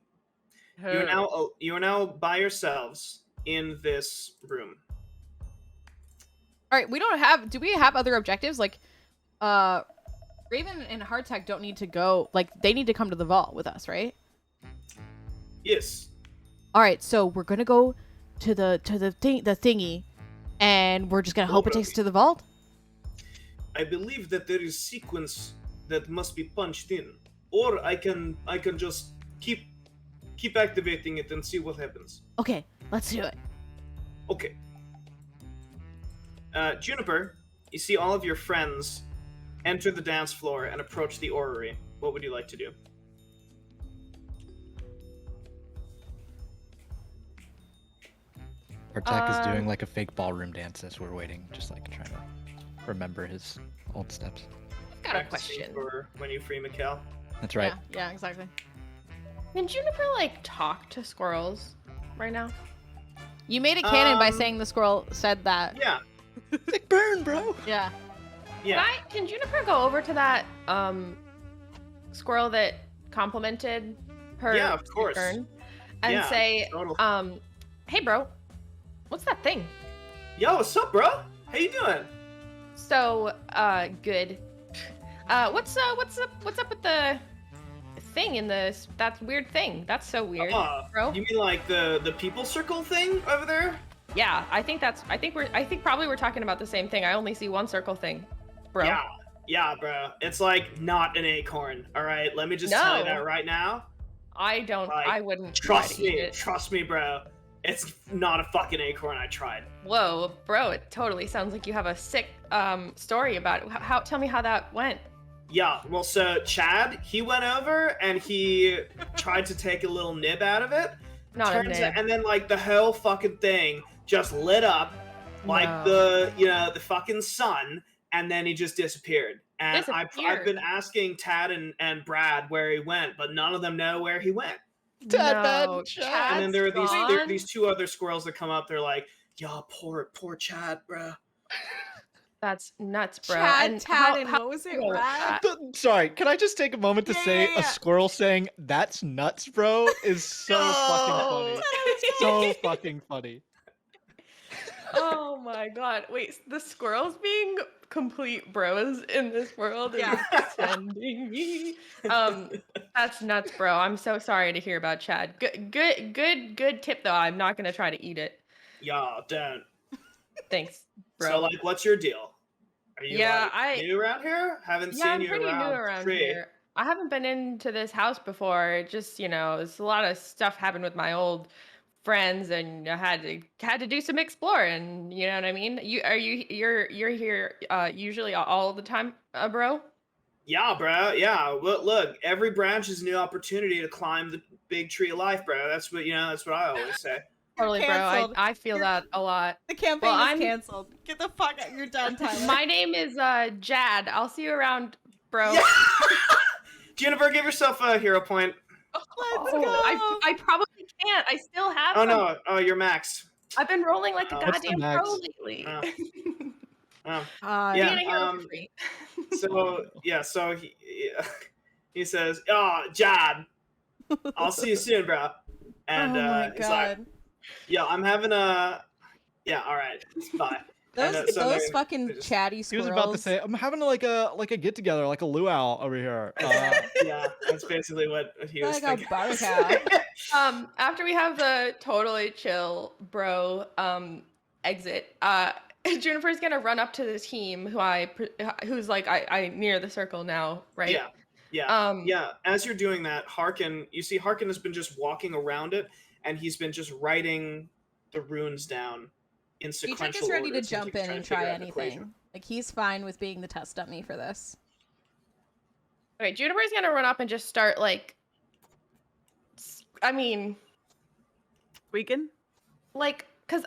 You are now by yourselves in this room. All right, we don't have. Do we have other objectives? Like, Raven and Hardtack don't need to go. Like, they need to come to the vault with us, right? Yes. All right, so we're gonna go to the thingy, and we're just gonna hope it takes us to the vault. I believe that there is sequence that must be punched in, or I can just keep activating it and see what happens. Okay, let's do it. Okay. Juniper, you see all of your friends enter the dance floor and approach the orrery. What would you like to do? Hardtack is doing like a fake ballroom dance as we're waiting, just like trying to remember his old steps. Got a Practicing question. for when you free Mikkel. That's right. Yeah, exactly. Can Juniper like talk to squirrels right now? You made it canon by Um, saying the squirrel said that. Yeah. Sick burn, bro. Yeah. Yeah. Can Juniper go over to that squirrel that complimented her Yeah, of course. turn and Yeah, say, totally. hey bro, what's that thing? Yo, what's up, bro? How you doing? So, good. What's up with the thing in this? That weird thing. That's so weird, bro. You mean like the people circle thing over there? Yeah, I think probably we're talking about the same thing. I only see one circle thing, bro. Yeah, bro. It's like not an acorn. All right, let me just tell you No. that right now. I Like, wouldn't try to eat it. Trust me, bro. It's not a fucking acorn. I tried. Whoa, bro! It totally sounds like you have a sick story about it. Tell me how that went. Yeah, well, so Chad, he went over and he tried to take a little nib out of it. Not a nib. And then like the whole fucking thing just lit up like No. the fucking sun, and then he just disappeared. And I've Disappeared. been asking Tad and Brad where he went, but none of them know where he went. No, And then there are gone? these two other squirrels that come up. They're like, "Yo, poor Chad, bro." That's nuts, bro. Chad, And Tad, and how- what was it, how- Brad? Sorry, can I just take a moment to Yeah, say yeah, yeah. a squirrel saying "that's nuts, bro" is so fucking funny. So fucking funny. Oh my god! Wait, the squirrels being complete bros in this world Yeah. is sending me. That's nuts, bro. I'm so sorry to hear about Chad. Good tip though. I'm not gonna try to eat it. Yeah, don't. Thanks, bro. So like, what's your deal? Are you Yeah, like, new around here? Haven't Yeah, seen I'm you pretty new around. around Tree. here. I haven't been into this house before. It just, there's a lot of stuff happened with my old friends, and I had to do some exploring. You know what I mean? You're here usually all the time, bro. Yeah, bro. Yeah. Look, every branch is a new opportunity to climb the big tree of life, bro. That's what That's what I always say. Totally, bro. Canceled. I feel that a lot. The campaign Well, is I'm- canceled. Get the fuck out. You're done, Tyler. My name is Jad. I'll see you around, bro. Yeah. Jennifer, give yourself a hero point. Let's Oh, go. I probably can't. I still have Oh some. no. Oh, you're maxed. I've been rolling like a What's the goddamn max? pro lately. Oh. Oh. Being a hero Yeah, for free. So he says, "Oh, Jad, I'll see you soon, bro." And oh my he's like, god. "Yeah, I'm having a all right, bye." Those And, so those they fucking just- chatty He squirrels. was about to say, "I'm having like a get together, like a luau over here." Yeah, that's basically what he was Like a thinking. barca. After we have the totally chill bro exit, Juniper's gonna run up to the team who's like I near the circle now, right? Yeah. Yeah. As you're doing that, Harkin has been just walking around it, and he's been just writing the runes down in sequential Dietrich is ready order. to It seems jump like he's in trying and to figure try out the equation. anything. Like he's fine with being the test dummy for this. Okay, Juniper's gonna run up and just start Weekend? because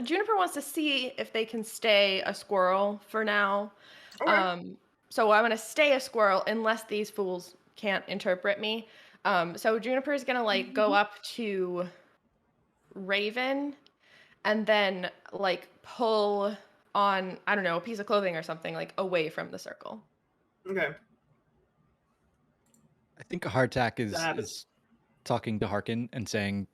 Juniper wants to see if they can stay a squirrel for now. Okay. So I'm gonna stay a squirrel unless these fools can't interpret me. So Juniper's gonna like go up to Raven and then like pull on, I don't know, a piece of clothing or something like away from the circle. Okay. I think Hardtack That happens. is talking to Harkin and saying,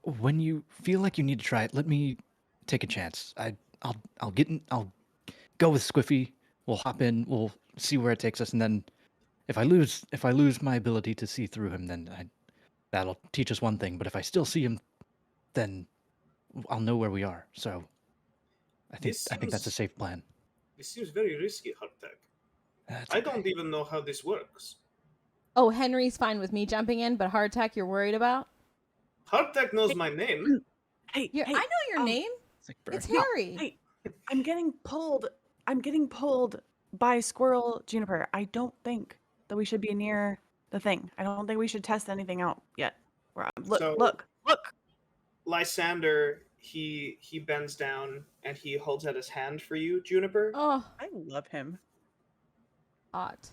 "When you feel like you need to try it, let me take a chance. I'll go with Squiffy. We'll hop in. We'll see where it takes us, and then if I lose my ability to see through him, then that'll teach us one thing. But if I still see him, then I'll know where we are. So I think that's a safe plan." This seems very risky, Hardtack. That's I okay. don't even know how this works. Oh, Henry's fine with me jumping in, but hardtack you're worried about? Hardtack knows my name. Hey, I know your name. It's like It's Bert. Harry. Hey, I'm getting pulled by Squirrel Juniper. I don't think that we should be near the thing. I don't think we should test anything out yet. Look, So- look. Lysander, he bends down and he holds out his hand for you, Juniper. Oh, I love him. hot.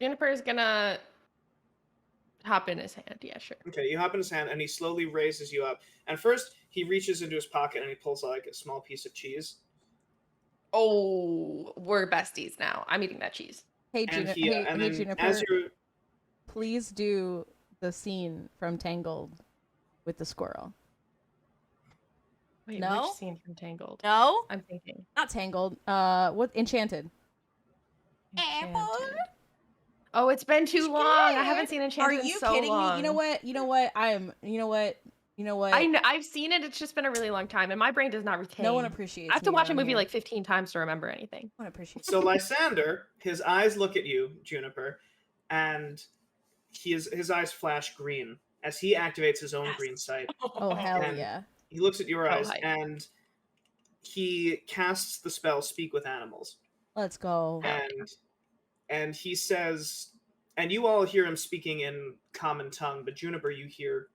Juniper's gonna hop in his hand. Yeah, sure. Okay, you hop in his hand and he slowly raises you up. And first, he reaches into his pocket and he pulls like a small piece of cheese. Oh, we're besties now. I'm eating that cheese. Hey, And Juniper. he, and then Juniper. as you're Please do the scene from Tangled with the squirrel. Wait, No? which scene from Tangled? No, I'm thinking. not Tangled. What? Enchanted. Enchanted. Oh, it's been too long. I haven't seen Enchanted Are you in so kidding long. me? You know what? You know what? I know, I've seen it. It's just been a really long time, and my brain does not retain. No one appreciates. I have to me watch a around movie here. like 15 times to remember anything. No one appreciates. so Lysander, his eyes look at you, Juniper, and his eyes flash green as he activates his own Yes. green sight. Oh hell And- yeah! He looks at your Oh, eyes hi. and he casts the spell Speak with Animals. Let's go. And he says, and you all hear him speaking in common tongue, but Juniper, you hear,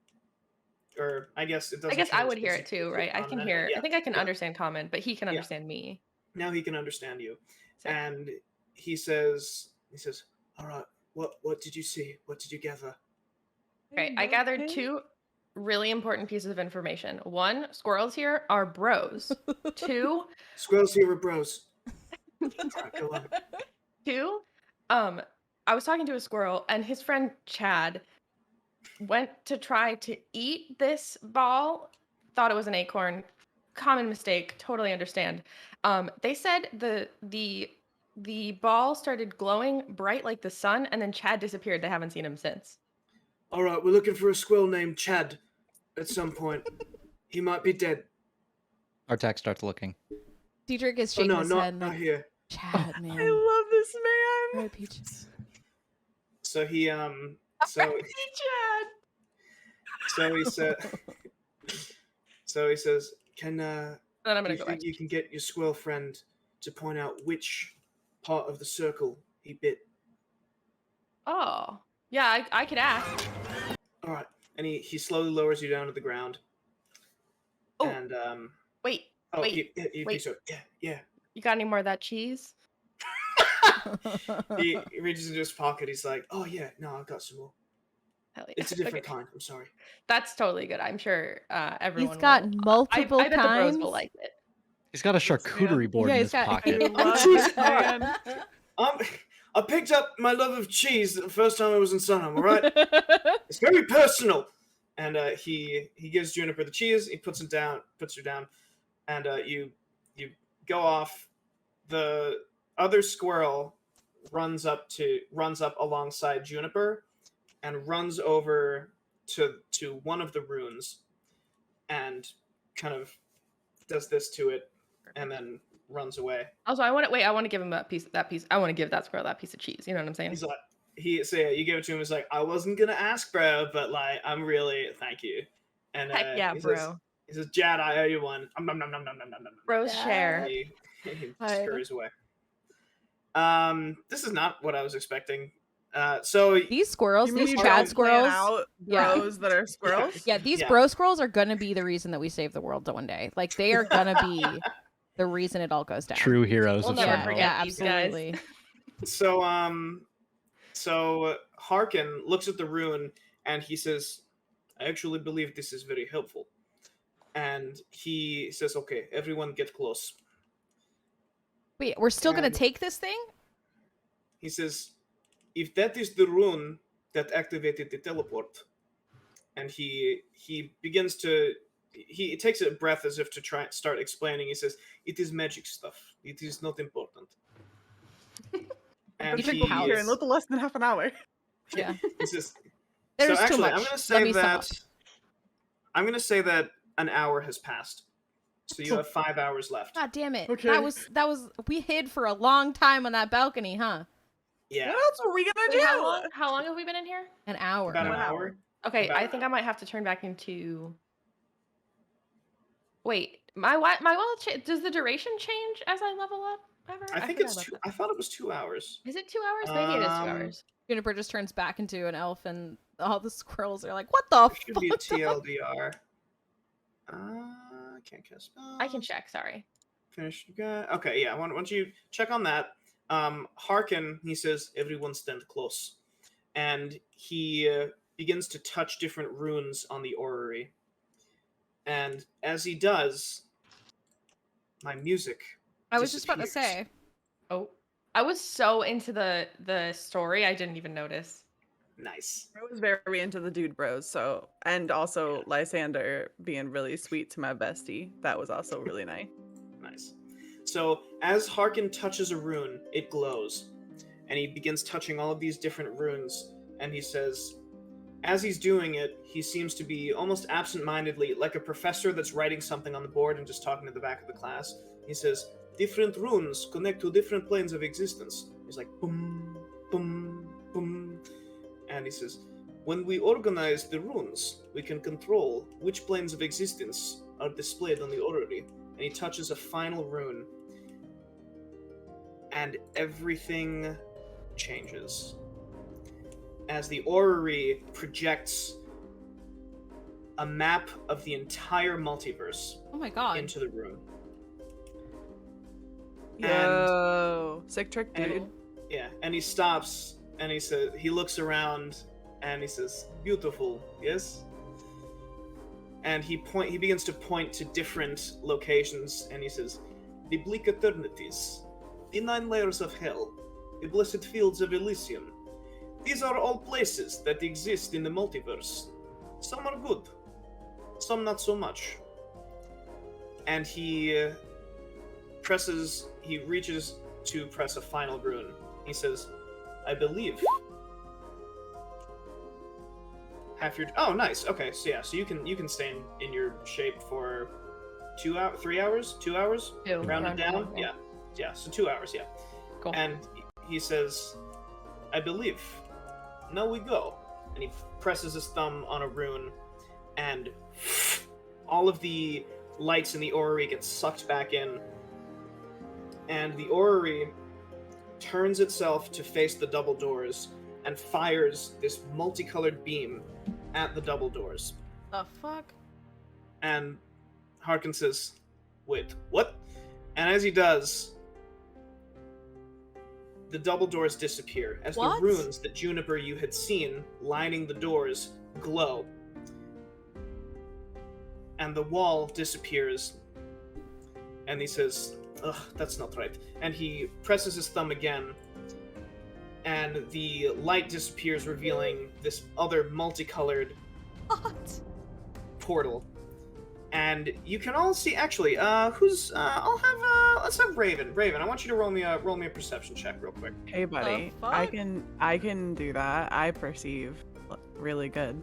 or I guess it doesn't. I guess I change would hear because it too, right? I can common hear. anyway. I think I can yeah. understand common, but he can Yeah. understand me. Now he can understand you, So, and he says, "All right, what did you see? What did you gather?" okay, I gathered two really important pieces of information. One, squirrels here are bros. Two, Squirrels here are bros. All right, go on. Two, I was talking to a squirrel and his friend Chad went to try to eat this ball, thought it was an acorn. Common mistake, totally understand. They said the ball started glowing bright like the sun, and then Chad disappeared. They haven't seen him since. All right, we're looking for a squirrel named Chad. At some point, he might be dead. Hardtack starts looking. Diedrich is Oh shaking no, his not head not like, here. Chad, I man. love this man. Right, Peaches. So he so Chad. so he said so he says, "Can Then I'm gonna you go think back. you can get your squirrel friend to point out which part of the circle he bit?" Oh, yeah, I could ask. All right, and he slowly lowers you down to the ground. Oh. And Wait, oh, wait, he wait. so, yeah. you got any more of that cheese? He reaches into his pocket. He's like, "Oh yeah, no, I've got some more. Hell yeah. It's a different Okay. kind. I'm sorry." That's totally good. I'm sure everyone. He's got will. multiple I bet the bros kinds. will like it. He's got a charcuterie board Yeah, in he's his got. pocket. I love Jesus, this man. I picked up my love of cheese the first time I was in Sunham. All right, it's very personal. And he gives Juniper the cheese. He puts her down, and you go off. The other squirrel runs up alongside Juniper, and runs over to one of the runes, and kind of does this to it, and then runs away. Also, I want to give him that piece. I want to give that squirrel that piece of cheese. You know what I'm saying? He's like, you give it to him. He's like, "I wasn't gonna ask, bro, but like, I'm really thank you." And Heck yeah, he bro. Says, he says, "Jad, I owe you one." Nom, nom, nom, nom, nom, nom, nom. Bros Yeah. share. He Hi. scurries away. This is not what I was expecting. So These squirrels, You mean these you Chad don't squirrels. plan out Yeah. bros that are squirrels? Yeah, these Yeah. bro squirrels are gonna be the reason that we save the world one day. Like they are gonna be the reason it all goes down. True heroes We'll of never Yeah, Sunham. forget yeah, these guys. absolutely. so Harkin looks at the rune and he says, I actually believe this is very helpful. And he says, okay, everyone get close. Wait, we're still gonna And- take this thing? He says, if that is the rune that activated the teleport, and he begins to, he takes a breath as if to try and start explaining. He says, it is magic stuff. It is not important. And You took he, the house. Here in little less than half an hour. Yeah. he says, There's so actually, too much. I'm gonna Let say me sum up. that I'm gonna say that an hour has passed. So you have 5 hours left. God damn it. Okay. That was we hid for a long time on that balcony, huh? Yeah, What else were we gonna Wait, do? how long have we been in here? An hour. about an 1 hour. hour. Okay, About I an think hour. I might have to turn back into. Wait, my wallet does the duration change as I level up? Ever? I think forgot it's about two. that. I thought it was 2 hours. Is it 2 hours? Maybe it is 2 Um, hours. Juniper just turns back into an elf and all the squirrels are like, what the It should be a fuck? TLDR. I can't cast spells. I can check. Sorry. Finish. Okay, yeah. Why don't you check on that? Harkin, he says, everyone stand close, and he begins to touch different runes on the orrery. And as he does, my music. I was just about to disappears. say. Oh, I was so into the story, I didn't even notice. Nice. I was very into the dude bros, so and also Lysander being really sweet to my bestie. That was also really nice. Nice. So as Harkin touches a rune, it glows, and he begins touching all of these different runes. And he says, as he's doing it, he seems to be almost absent-mindedly, like a professor that's writing something on the board and just talking to the back of the class. He says, different runes connect to different planes of existence. He's like, boom, boom, boom. And he says, when we organize the runes, we can control which planes of existence are displayed on the orrery. And he touches a final rune. And everything changes. As the orrery projects a map of the entire multiverse Oh my god. into the room. Yo, sick trick, And- dude. Yeah, and he stops and he says, he looks around and he says, beautiful, yes? And he begins to point to different locations and he says, the bleak eternities, the 9 layers of hell, the blessed fields of Elysium. These are all places that exist in the multiverse. Some are good, some not so much. And he reaches to press a final rune. He says, I believe. Half your. Oh, nice. Okay, so yeah, so you can stay in your shape for 3 hours, 2 hours, Two. rounded Rounded down. down, Yeah, yeah. So 2 hours. Yeah. Cool. And he says, I believe. Now we go. And he presses his thumb on a rune, and all of the lights in the orrery get sucked back in. And the orrery turns itself to face the double doors and fires this multicolored beam at the double doors. The fuck? And Harkin says, wait, what? And as he does, the double doors disappear as What? the runes that Juniper you had seen lining the doors glow. And the wall disappears. And he says, ugh, that's not right. And he presses his thumb again, and the light disappears, revealing this other multicolored What? portal. And you can all see, actually, let's have Raven. Raven, I want you to roll me a perception check real quick. Hey, buddy. fuck? I can do that. I perceive really good.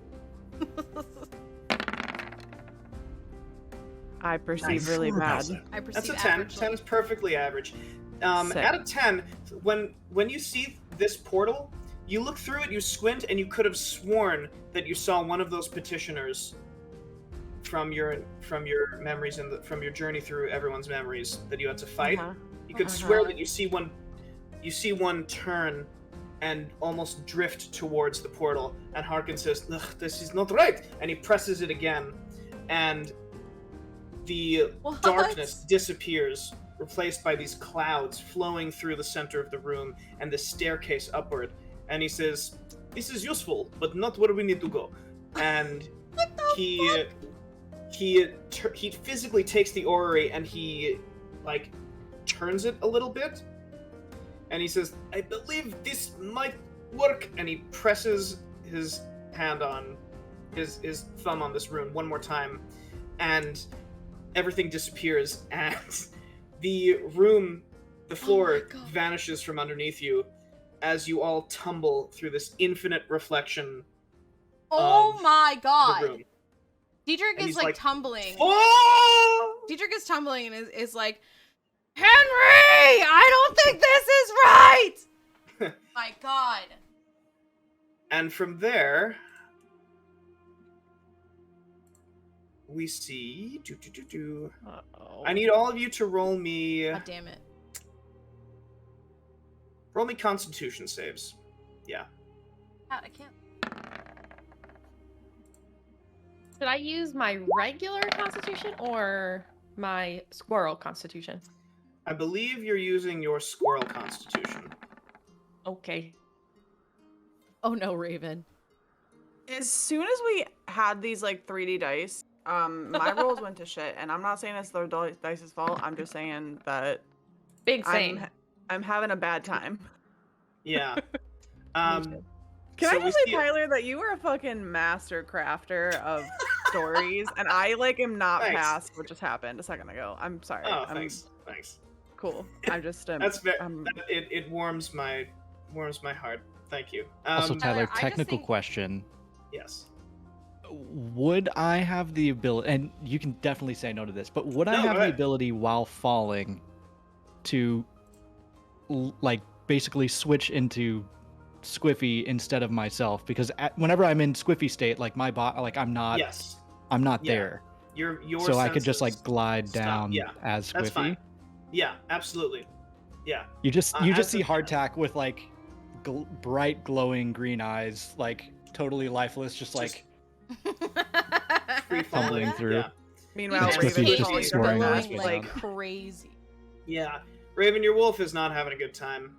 I perceive Nice. really bad. I perceive That's a 10. average 10 is perfectly average. Sick. Out of 10, when you see this portal, you look through it, you squint, and you could have sworn that you saw one of those petitioners from your memories and from your journey through everyone's memories that you had to fight. Uh-huh. You could swear that you see one turn and almost drift towards the portal, and Harkin says, ugh, this is not right, and he presses it again, and the What? darkness disappears, replaced by these clouds flowing through the center of the room and the staircase upward. And he says, this is useful, but not where we need to go. And he physically takes the orrery and he like turns it a little bit, and he says, "I believe this might work." And he presses his hand on his thumb on this rune one more time, and everything disappears, and the room, the floor vanishes from underneath you as you all tumble through this infinite reflection. Oh my The god. room. Diedrich And is he's like like, tumbling. Oh! Diedrich is tumbling and is like, Henry, I don't think this is right. My god. And from there, we see. I need all of you to roll me. God damn it. Roll me Constitution saves. Yeah. I can't. Should I use my regular constitution or my squirrel constitution? I believe you're using your squirrel Constitution. Okay. Oh no, Raven. As soon as we had these like 3D dice, my rolls went to shit, and I'm not saying it's the dice's fault. I'm just saying that Big same. I'm having a bad time. Yeah. Can So I we just say, see- Tyler, that you are a fucking master crafter of stories, and I like am not Thanks. past what just happened a second ago. I'm sorry. Oh, I'm thanks. cool. I'm just That's very. It warms my heart. Thank you. Also, Tyler, Tyler, I just technical think- question. Yes. Would I have the ability, and you can definitely say no to this, but would I No, have go the ahead. ability while falling to, like, basically switch into Squiffy instead of myself? Because whenever I'm in Squiffy state, like, my body, like, I'm not Yes. Yeah. Yeah. Your So I could just, like, senses glide stop. down Yeah, as that's Squiffy. fine. Yeah, absolutely. Yeah. You just as see a- Hardtack with, like, bright glowing green eyes, like, totally lifeless, just like Free tumbling falling. through. Yeah. Meanwhile, Squiffy Raven was is just calling soaring her past back, me like down. crazy. Yeah. Raven, your wolf is not having a good time.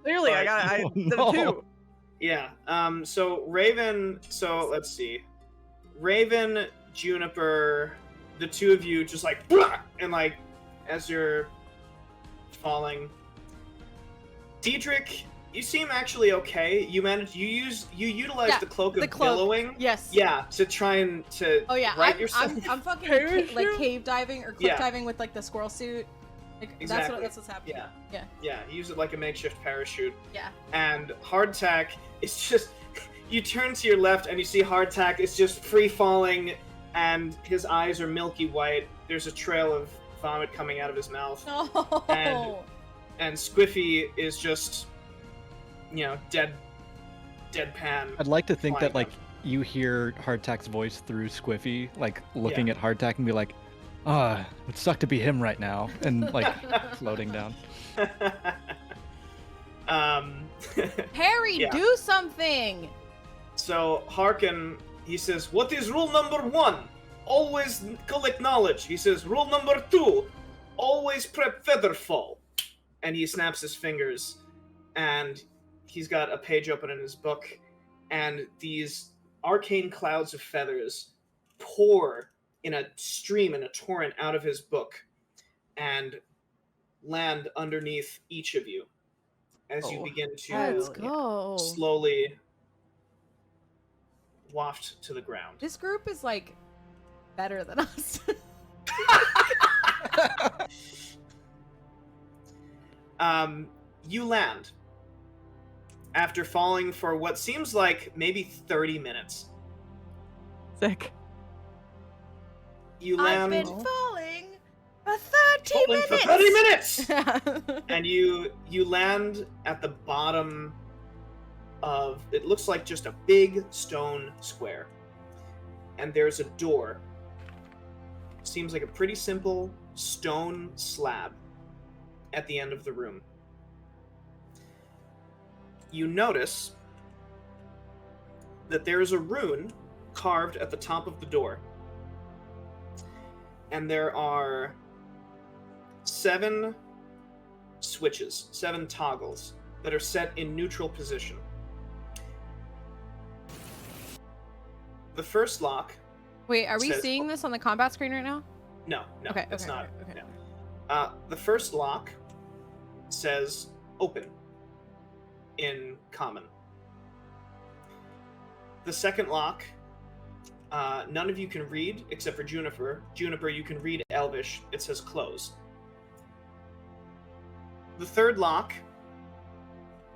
clearly I but- got I Oh, did no. it too. Yeah. So Raven. So let's see. Raven, Juniper, the two of you just like, "Blah!" And like, as you're falling. Diedrich, you seem actually okay. You utilize Yeah, the cloak the of cloak. billowing. Yes. Yeah, to try and to Oh yeah, right yourself. I'm fucking Parachute? like cave diving or cliff Yeah. diving with like the squirrel suit. Like, Exactly. that's what's happening. Yeah. Yeah. Yeah, use it like a makeshift parachute. Yeah. And Hardtack is just you turn to your left and you see Hardtack is just free falling and his eyes are milky white. There's a trail of vomit coming out of his mouth. No. And Squiffy is just deadpan. I'd like to think that, flying like, you hear Hardtack's voice through Squiffy, like, looking at Hardtack and be like, ah, it would suck to be him right now, and, like, floating down. Harry, Yeah. do something. So Harkin, he says, "What is rule number 1? Always collect knowledge." He says, "Rule number 2, always prep featherfall." And he snaps his fingers, and he's got a page open in his book, and these arcane clouds of feathers pour in a stream, in a torrent out of his book, and land underneath each of you as you begin to Let's go. slowly waft to the ground. This group is like better than us. You land after falling for what seems like maybe 30 minutes. Sick. You I've land been falling for 30 falling minutes. for 30 minutes, and you land at the bottom of, it looks like just a big stone square, and there's a door. Seems like a pretty simple stone slab at the end of the room. You notice that there is a rune carved at the top of the door. And there are 7 switches, 7 toggles that are set in neutral position. The first lock. Wait, are we Says- seeing this on the combat screen right now? No, Okay, it's okay, not. okay. No. The first lock says open in common. The second lock, none of you can read except for Juniper. Juniper, you can read Elvish. It says close. The third lock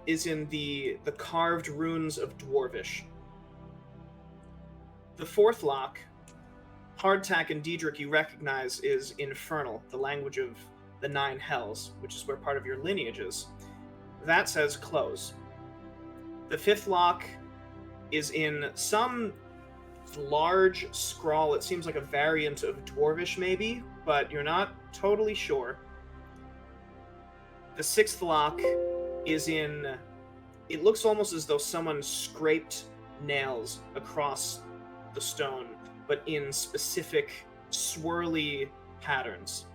is in the carved runes of Dwarvish. The fourth lock, Hardtack and Diedrich you recognize is Infernal, the language of the Nine Hells, which is where part of your lineage is. That says close. The fifth lock is in some large scrawl. It seems like a variant of Dwarvish, maybe, but you're not totally sure. The sixth lock is in... It looks almost as though someone scraped nails across the stone, but in specific swirly patterns.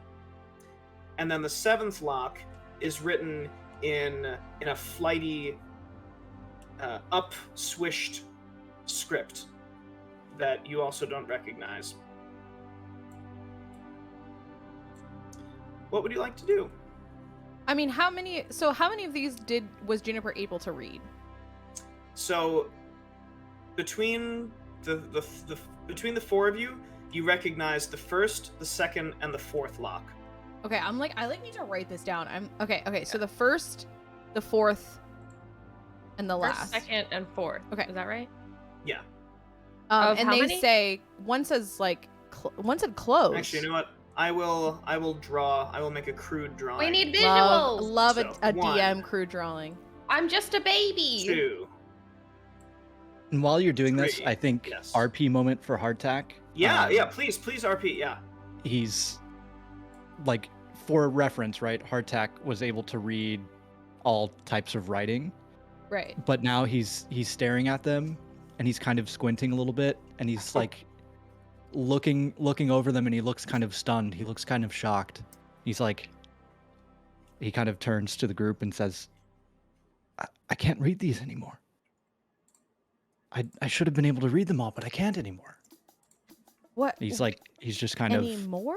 And then the seventh lock is written in a flighty, up-swished script that you also don't recognize. What would you like to do? I mean, how many of these was Juniper able to read? So, between between the four of you, you recognize the first, the second, and the fourth lock. Okay, I need to write this down. Okay, so the first, the fourth, and the First, last. second, and fourth. Okay. Is that right? Yeah. Of And how they many? say one says like one said close. Actually, you know what? I will make a crude drawing. We need visuals. Love So, a one. DM crew drawing. I'm just a baby. 2. And while you're doing this, 3. I think Yes. RP moment for Hardtack. Yeah, yeah, please RP, yeah. He's like, for reference, right? Hardtack was able to read all types of writing, Right. but now he's staring at them and he's kind of squinting a little bit and he's like looking over them and he looks kind of stunned. He looks kind of shocked. He's like, he kind of turns to the group and says, I can't read these anymore. I should have been able to read them all, but I can't anymore. What? He's just kind any of, more?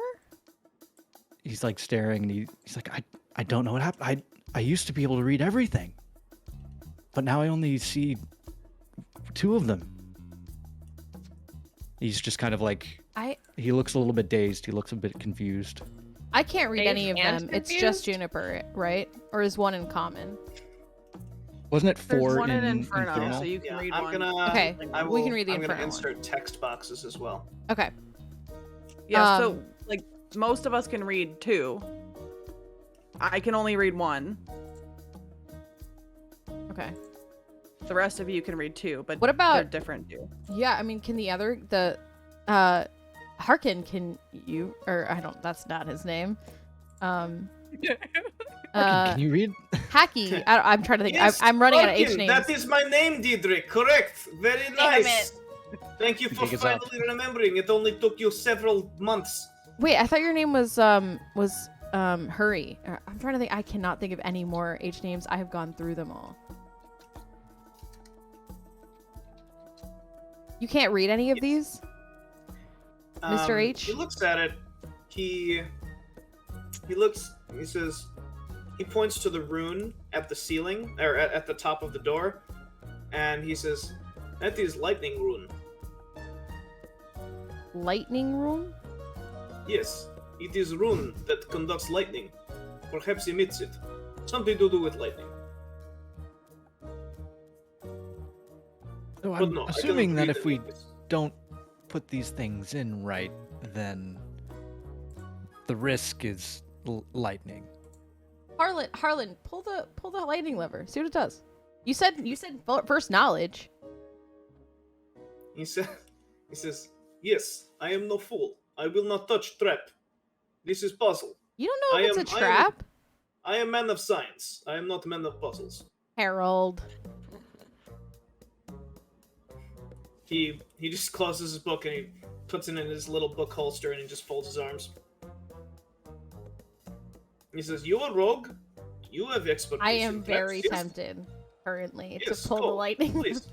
he's like staring and he's like, I don't know what happened. I used to be able to read everything, but now I only see 2 of them. He's just kind of like, he looks a little bit dazed. He looks a bit confused. I can't read any of Dazed and them. It's just confused? Juniper, right? Or is one in common? Wasn't it There's 4 one in in Inferno, Infernal? so you can Yeah, read I'm one. gonna. Okay, I we can will- read the I'm gonna Inferno one. insert text boxes as well. Okay. Yeah, so Um, like most of us can read 2. I can only read 1. Okay. The rest of you can read 2, but What about- they're different too. Yeah, I mean, can Harkin, can you, or I don't, that's not his name. Can you read? Hacky. I'm trying to think. Yes, I'm running out of H Larkin, names. That is my name, Diedrich. Correct. Very Damn nice. Thank you for Dig us up. finally remembering. It only took you several months. Wait, I thought your name was Hurry. I'm trying to think. I cannot think of any more H names. I have gone through them all. You can't read any of these? Mr. H? He looks at it. He looks. He says. He points to the rune at the ceiling, or at the top of the door, and he says, "That is lightning rune." Lightning room? Yes, it is rune that conducts lightning. Perhaps emits it. Something to do with lightning. So But I'm no, I cannot assuming that read if we any of this. don't put these things in right, then the risk is lightning. Harlan, pull the lightning lever. See what it does. You said first knowledge. He says, "Yes, I am no fool. I will not touch trap. This is puzzle. You don't know if I it's a am- trap, I am man of science. I am not man of puzzles." Harold. He just closes his book and he puts it in his little book holster and he just folds his arms. He says, "You are rogue. You have expertise. I in am traps, very yes? tempted currently Yes, to pull the go, lightning. Please.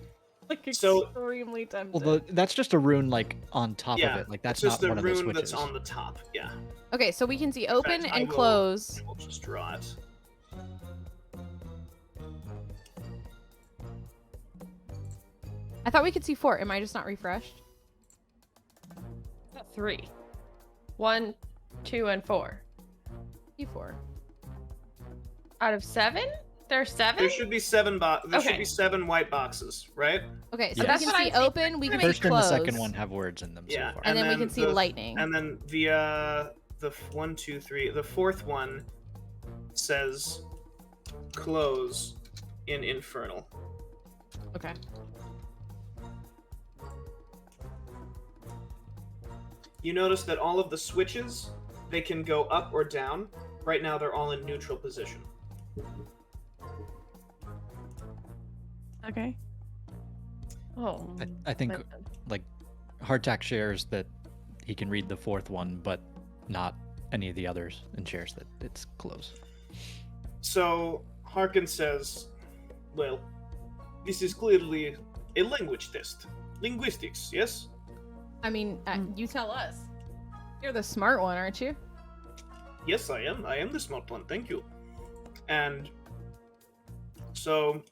Like So- extremely tempted. Well, that's just a rune like on top Yeah, of it. Like that's it's just not the one of the rune switches. that's on the top. Yeah. Okay, so we can see In open fact, I and will- close. I will just draw it. I thought we could see 4. Am I just not refreshed? 3. 1, 2, and 4. See 4. Out of 7? There's 7? There should be 7 There should Okay. be 7 white boxes, right? Okay, so Yes. we That's what can I see think. open, we can see First and the close. second one have words in them Yeah, so far. And then we then can see the- lightning. And then the 1, 2, 3. The fourth one says close in infernal. Okay. You notice that all of the switches, they can go up or down. Right now, they're all in neutral position. Okay. Oh. I think listen. like Hardtack shares that he can read the fourth one, but not any of the others, and shares that it's close. So Harkin says, "Well, this is clearly a language test. Linguistics, yes? I mean, you tell us. You're the smart one, aren't you? Yes, I am. I am the smart one. Thank you." And so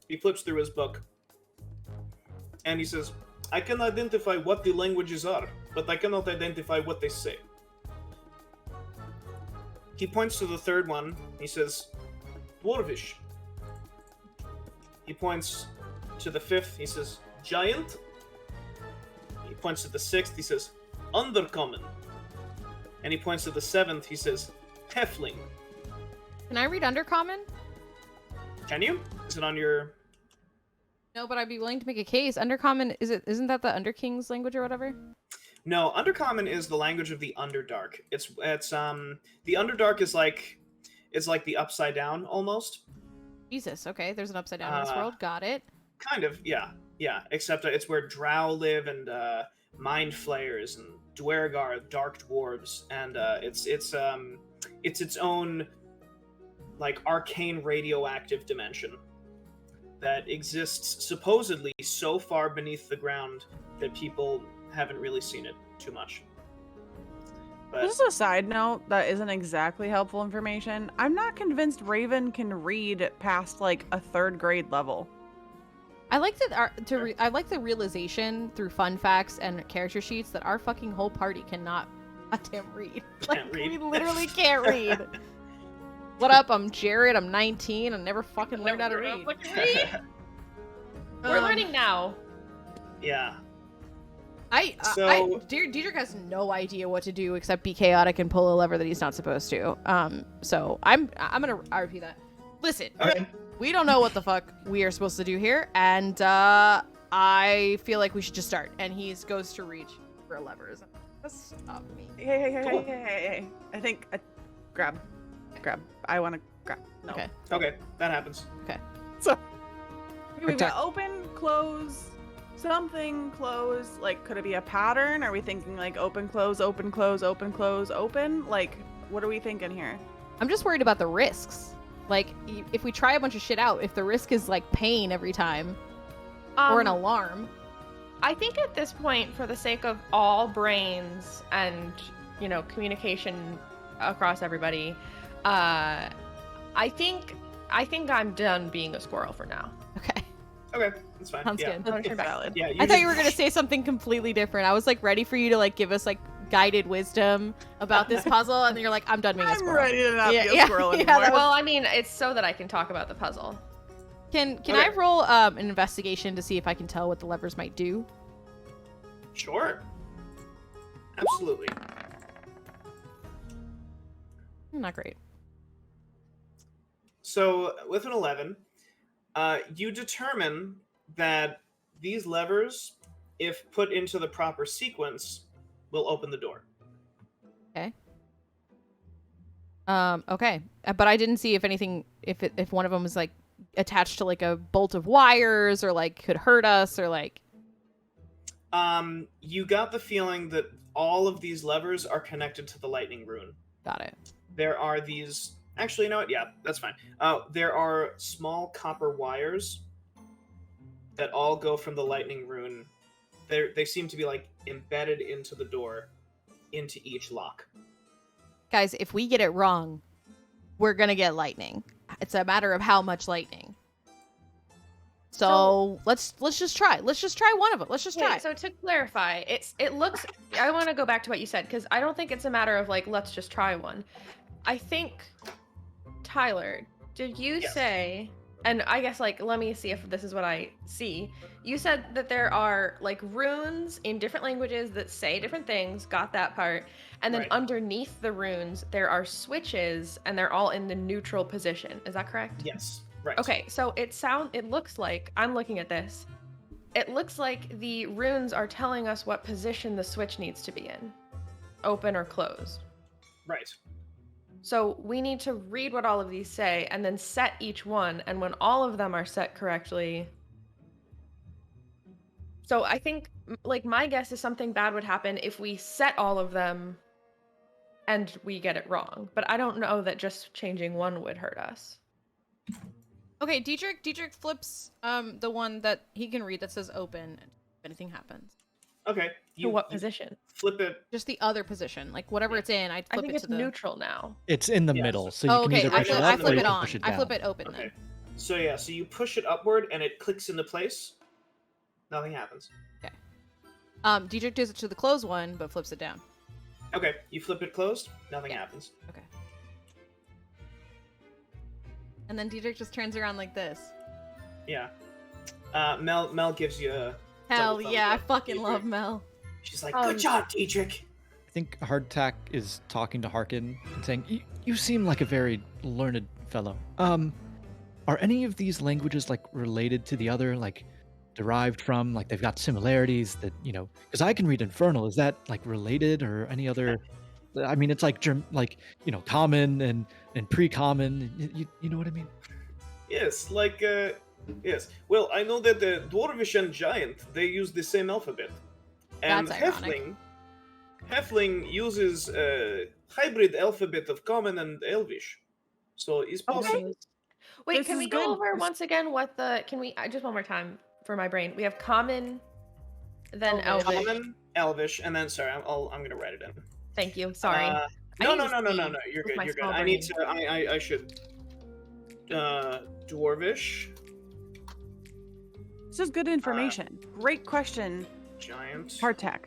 he flips through his book and he says, "I can identify what the languages are, but I cannot identify what they say." He points to the third one. He says, "Dwarvish." He points to the fifth. He says, "Giant." He points to the sixth. He says, "Undercommon." And he points to the seventh. He says, "Hefling." Can I read Undercommon? Can you? Is it on your? No, but I'd be willing to make a case. Undercommon isn't that the Underking's language or whatever? No, Undercommon is the language of the Underdark. It's the Underdark is like the Upside Down almost. Jesus, okay. There's an upside down in this world. Got it. Kind of, yeah. Except it's where Drow live and Mind Flayers and Dwergar, Dark Dwarves, and it's its own like arcane radioactive dimension that exists supposedly so far beneath the ground that people haven't really seen it too much. But Just a side note that isn't exactly helpful information. I'm not convinced Raven can read past like a 3rd grade level. I like that. I like the realization through fun facts and character sheets that our fucking whole party cannot goddamn read. Like Can't read. we literally can't read. What up? I'm Jared. I'm 19. I never fucking learned how to read. We're learning now. yeah. Diedrich has no idea what to do except be chaotic and pull a lever that he's not supposed to. So I'm gonna repeat that. Listen, Okay. we don't know what the fuck we are supposed to do here, and I feel like we should just start. And he goes to reach for levers. Stop me. Hey. I think grab. I want to grab. No. Okay. Okay, that happens. So okay, we've got Attack. open, close, something, close. Like, could it be a pattern? Are we thinking like open, close, open, close, open, close, open? Like, what are we thinking here? I'm just worried about the risks. Like, if we try a bunch of shit out, if the risk is like pain every time or an alarm. I think at this point, for the sake of all brains and, communication across everybody, I think I'm done being a squirrel for now. Okay. Okay, that's fine. Sounds yeah. good. That's valid. Yeah, I thought you were gonna say something completely different. I was like ready for you to like give us like guided wisdom about this puzzle, and then you're like, I'm done being a I'm squirrel. ready to not be a Yeah, squirrel yeah, anymore. that Well, I mean, it's so that I can talk about the puzzle. Can Okay. I roll an investigation to see if I can tell what the levers might do? Sure. Absolutely. Not great. So with an 11, you determine that these levers, if put into the proper sequence, will open the door. Okay. But I didn't see if anything, if one of them was like attached to like a bolt of wires or like could hurt us or like. You got the feeling that all of these levers are connected to the lightning rune. Got it. There are these. Actually, you know what? Yeah, that's fine. There are small copper wires that all go from the lightning rune. They seem to be like embedded into the door, into each lock. Guys, if we get it wrong, we're gonna get lightning. It's a matter of how much lightning. So let's just try. Let's just try one of them. Let's just try. Wait, so to clarify, it looks. I want to go back to what you said because I don't think it's a matter of like let's just try one. I think, Tyler, did you say? And I guess like let me see if this is what I see. You said that there are like runes in different languages that say different things. Got that part. And then underneath the runes there are switches, and they're all in the neutral position. Is that correct? Yes. Right. Okay, so it looks like, I'm looking at this, it looks like the runes are telling us what position the switch needs to be in. Open or closed. Right. So we need to read what all of these say and then set each one, and when all of them are set correctly... So I think, like, my guess is something bad would happen if we set all of them and we get it wrong. But I don't know that just changing one would hurt us. Okay, Dietrich flips the one that he can read that says open if anything happens. Okay. To what position? Flip it. Just the other position, like whatever it's in. I flip I think it it's to the neutral now. It's in the Yes. middle, so you Oh, can okay. either push it I up or flip you it can on. push it I down. flip it open Okay. then. So yeah, so you push it upward and it clicks into place. Nothing happens. Dietrich does it to the closed one, but flips it down. Okay, you flip it closed. Nothing happens. Okay. And then Dietrich just turns around like this. Yeah. Mel gives you a Hell double thumbs yeah, I up. fucking love Mel. She's like, "Good job, Dietrich." I think Hardtack is talking to Harkin and saying, "You seem like a very learned fellow. Are any of these languages like related to the other, like derived from, like they've got similarities that, you know, because I can read Infernal. Is that like related or any other? I mean, it's like common and pre-common. You know what I mean? Yes, like yes. Well, I know that the Dwarvish and Giant, they use the same alphabet, and That's ironic. Halfling uses a hybrid alphabet of Common and Elvish, so it's possible. Wait, This can is we go good. over once again what the... Can we... just one more time for my brain. We have common, then Elvish. Elvish. Common, Elvish, and then sorry, I'm gonna write it in. Thank you. Sorry. No, need no, to no, no, see no, no. You're with good. my You're good. small I need brain. to. I should. Dwarvish, This is good information. Great question, Giant. Hardtack.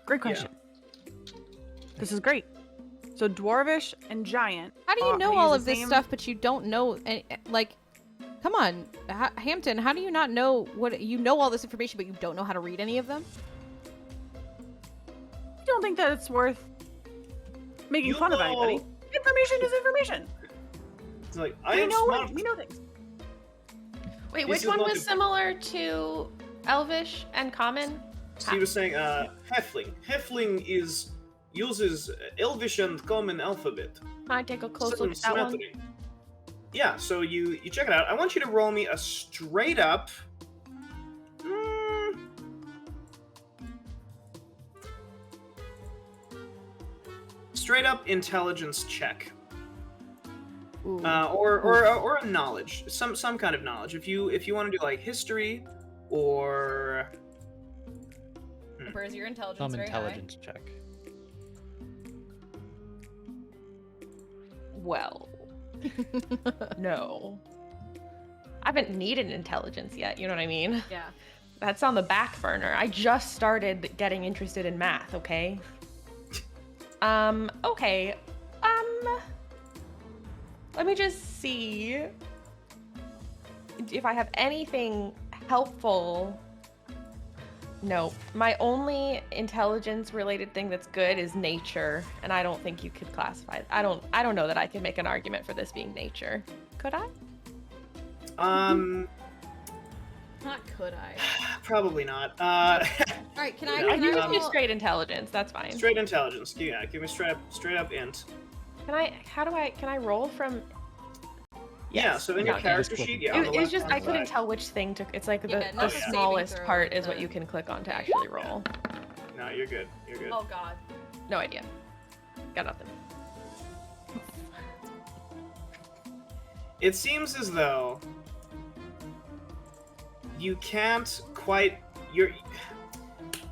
Great question. This is great. So Dwarvish and Giant. How do you they know use all the of this same- stuff, but you don't know, like, come on, Hampton, how do you not know what, you know all this information, but you don't know how to read any of them? I don't think that it's worth making fun of anybody. Information is information. It's like I We am know smart. we know things. Wait, This which is one not was a- similar to Elvish and Common? He was saying, Halfling. Halfling uses Elvish and Common alphabet. Can I take a close Certain look at that one? smattering. Yeah, so you check it out. I want you to roll me a straight up. Straight up intelligence check. Ooh. Or a knowledge, some kind of knowledge. If you want to do like history, or Where's your intelligence? Some very intelligence check. Well, high? no. I haven't needed intelligence yet, you know what I mean? Yeah. That's on the back burner. I just started getting interested in math, okay? Okay. Let me just see if I have anything helpful. No, my only intelligence related thing that's good is nature, and I don't think you could classify it. I don't know that I can make an argument for this being nature. Could I? Not could I. probably not. All right, can I? Yeah, I Can can I just do roll- straight intelligence. That's fine. straight intelligence. Yeah, give me straight up int. Can I roll from? Yeah, so in your okay. character Just sheet, click. yeah. on the It's just I left-hand couldn't side. tell which thing to. It's like Yeah, the not the saving smallest throw, part but is what the- you can click on to actually roll. No, you're good. You're good. Oh God. No idea. Got nothing. It seems as though you can't quite.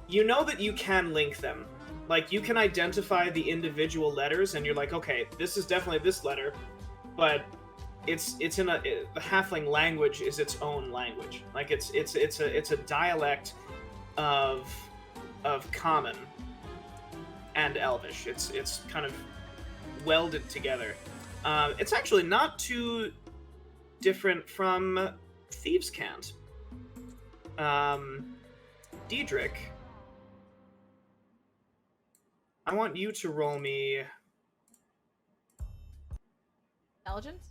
You know that you can link them. Like, you can identify the individual letters, and you're like, okay, this is definitely this letter, but it's in the halfling language is its own language. Like, it's a dialect of common and elvish. It's kind of welded together. It's actually not too different from Thieves' Cant. Diedrich, I want you to roll me Intelligence?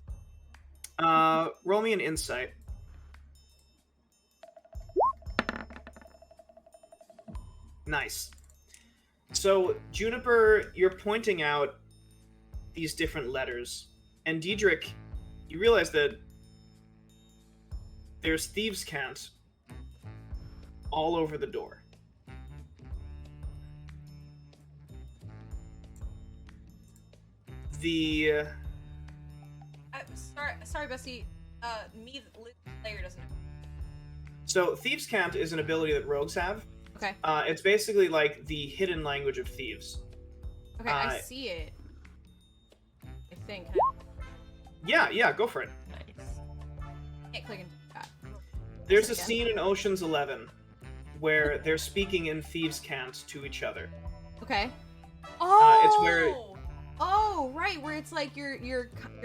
roll me an insight. Nice. So, Juniper, you're pointing out these different letters, and Diedrich, you realize that there's Thieves' Cant all over the door. The Sorry, Bessie. Me, the player doesn't know. So, Thieves' Cant is an ability that rogues have. Okay. It's basically like the hidden language of thieves. Okay, I see it. I think. Yeah, go for it. Nice. Can't click into that. There's a Again? scene in Ocean's 11 where they're speaking in Thieves' Cant to each other. Okay. Oh. It's where- Oh, right, where it's like you're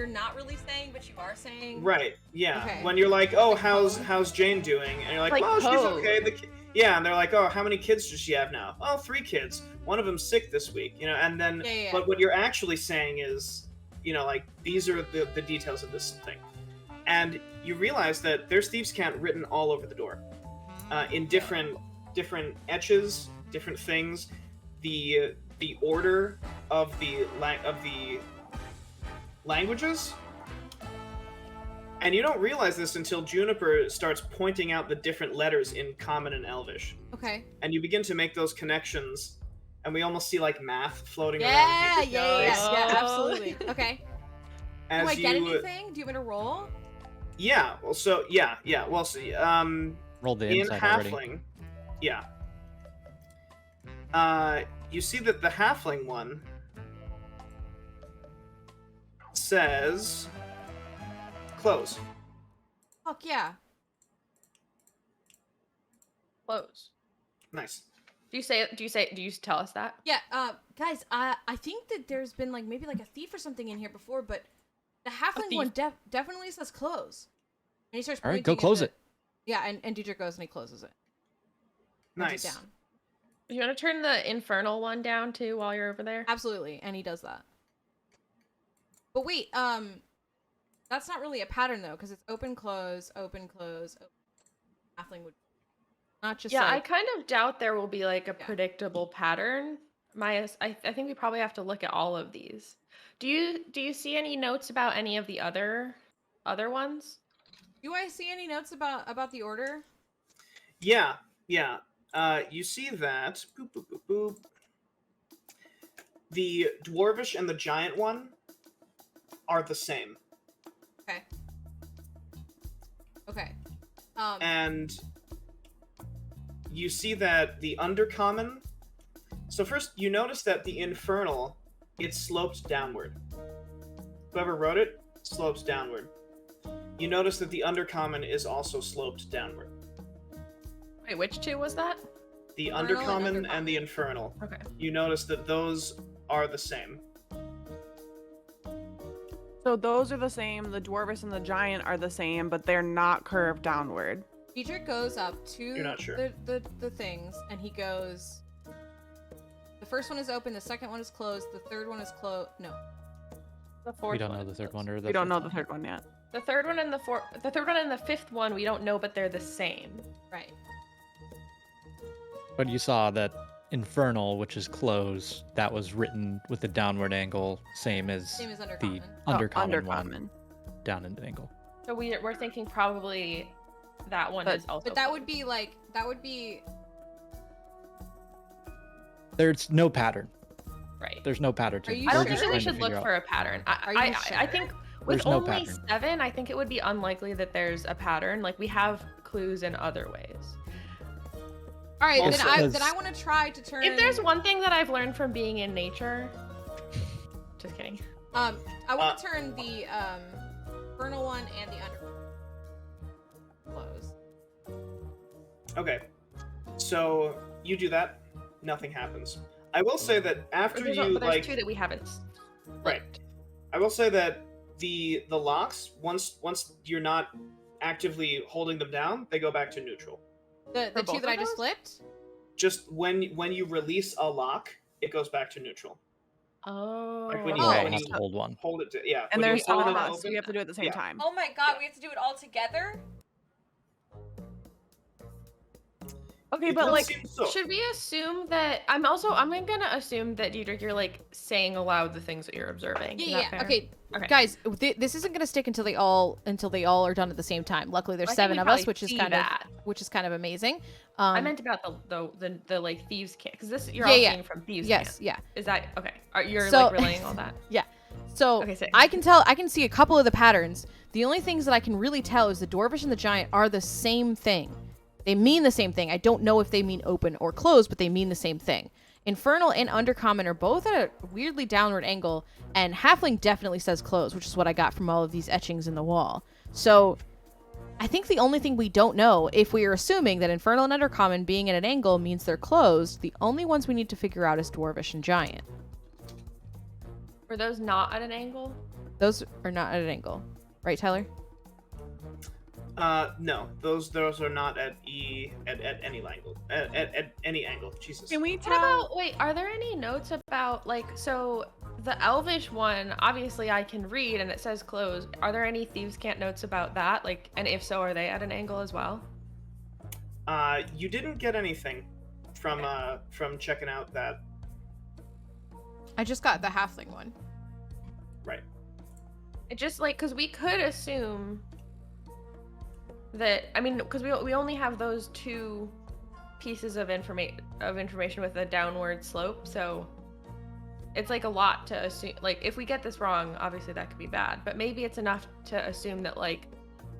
not really saying, but you are saying. Right, yeah. Okay. When you're like, oh, how's Jane doing? And you're like, Like well, she's Pose. okay. Yeah, and they're like, oh, how many kids does she have now? Oh, 3 kids. One of them's sick this week, and then, Yeah. but what you're actually saying is, like, these are the details of this thing. And you realize that there's Thieves' Cant written all over the door. In different etches, different things. The order of the languages, and you don't realize this until Juniper starts pointing out the different letters in Common and Elvish, Okay. and you begin to make those connections, and we almost see like math floating Yeah, around. yeah, absolutely. Okay. As Do I get you, anything? Do you want me to roll? yeah. Well, so yeah. Well, so, Rolled the in insight already. halfling, yeah. You see that the halfling one says close. Fuck yeah. Close. Nice. Do you tell us that? Yeah, guys, I think that there's been like maybe like a thief or something in here before, but the halfling one definitely says close. And he starts All right, pointing go close at it. Yeah, and Diedrich goes and he closes it. Points Nice. it down. You want to turn the infernal one down too while you're over there? Absolutely, and he does that. But wait, that's not really a pattern though, because it's open, close, open, close. Open. Halfling would not just Yeah, I like, kind of doubt there will be like a predictable pattern. I think we probably have to look at all of these. Do you see any notes about any of the other ones? Do I see any notes about the order? Yeah. You see that boop, boop, boop, boop. The dwarvish and the giant one are the same. Okay. And you see that the undercommon. So first, you notice that the infernal, it slopes downward. Whoever wrote it slopes downward. You notice that the undercommon is also sloped downward. Wait, which two was that? The Infernal and undercommon undercommon. and the infernal. Okay. You notice that those are the same. So those are the same. The dwarvish and the giant are the same, but they're not curved downward. Diedrich goes up to You're not sure. the things, and he goes. The first one is open. The second one is closed. The third one is closed. No. The fourth. We don't know one the is third close. one or the We don't fifth know one. the third one yet. The third one and the third one and the fifth one we don't know, but they're the same. Right. But you saw that infernal, which is close, that was written with a downward angle, same as Same as the undercommon. undercommon one, Undercommon. down an angle. So we're thinking probably that one But- is also. But that closed. would be like There's no pattern. right. There's no pattern to Are it. you I don't We're think just that we trying to should look figure for a pattern. Are you I sure? think with There's no only pattern. 7, I think it would be unlikely that there's a pattern. Like we have clues in other ways. All right, Also, then I want to try to turn. If there's one thing that I've learned from being in nature, just kidding. I want to turn the infernal one and the under close. Okay, so you do that, nothing happens. I will say that after But you there's two that we haven't. right. I will say that the locks, once you're not actively holding them down, they go back to neutral. The For two both that I of just those? flipped. Just when you release a lock, it goes back to neutral. Oh. Like when You you- all when have you- to hold one. Hold it. Yeah. And when you there's hold seven it of us, so open- we have to do it at the same yeah. time. Oh my god, we have to do it all together. Okay, It but does like, seem so. Should we assume that I'm gonna assume that Diedrich, you're like saying aloud the things that you're observing. Is that Yeah. fair? Okay. Okay. Guys, this isn't gonna stick until they all are done at the same time. Luckily, there's I think 7 we of us, probably which is see kind that. of amazing. I meant about the like thieves' camp, because this you're Yeah, all yeah. seeing from thieves' yes, camp. yeah. Is that okay? You're So- like relaying all that. So Okay, sick. I can see a couple of the patterns. The only things that I can really tell is the Dwarvish and the Giant are the same thing. They mean the same thing. I don't know if they mean open or closed, but they mean the same thing. Infernal and Undercommon are both at a weirdly downward angle, and Halfling definitely says closed, which is what I got from all of these etchings in the wall. So I think the only thing we don't know, if we are assuming that Infernal and Undercommon being at an angle means they're closed, the only ones we need to figure out is Dwarvish and Giant. Were those not at an angle? Those are not at an angle. Right, Tyler? No, those are not at any angle. At any angle. Jesus. can we What tell? about wait? Are there any notes about like so the Elvish one? Obviously, I can read and it says closed. Are there any thieves' camp notes about that? Like, and if so, are they at an angle as well? You didn't get anything from checking out that. I just got the Halfling one. Right. It just like because we could assume that because we only have those two pieces of information with a downward slope, so it's like a lot to assume. Like if we get this wrong, obviously that could be bad, but maybe it's enough to assume that like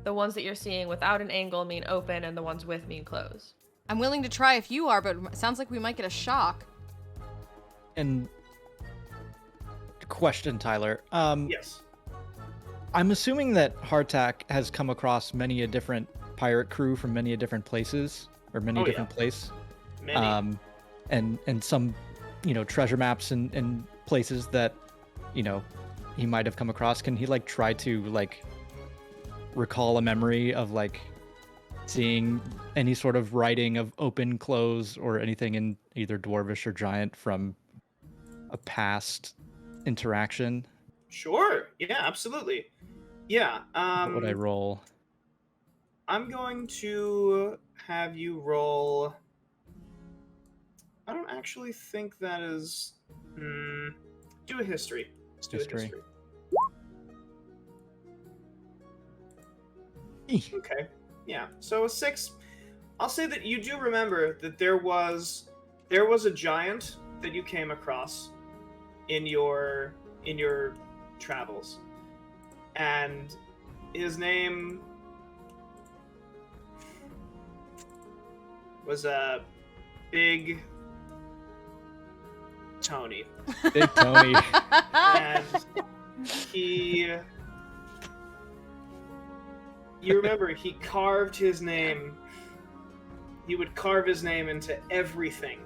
the ones that you're seeing without an angle mean open and the ones with mean close. I'm willing to try if you are, but it sounds like we might get a shock. And question, Tyler. Yes. I'm assuming that hardtack has come across many a different pirate crew from many a different places or many Oh, different places. Many. And some, treasure maps and places that, he might have come across. Can he like try to like recall a memory of like seeing any sort of writing of open, close, or anything in either Dwarvish or Giant from a past interaction? Sure. Yeah. Absolutely. Yeah. What would I roll? I'm going to have you roll. I don't actually think that is. Do a history. Let's do History. a history. Okay. Yeah. So a 6. I'll say that you do remember that there was a giant that you came across in your travels, and his name was Big Tony. Big Tony. And you remember he carved his name. He would carve his name into everything.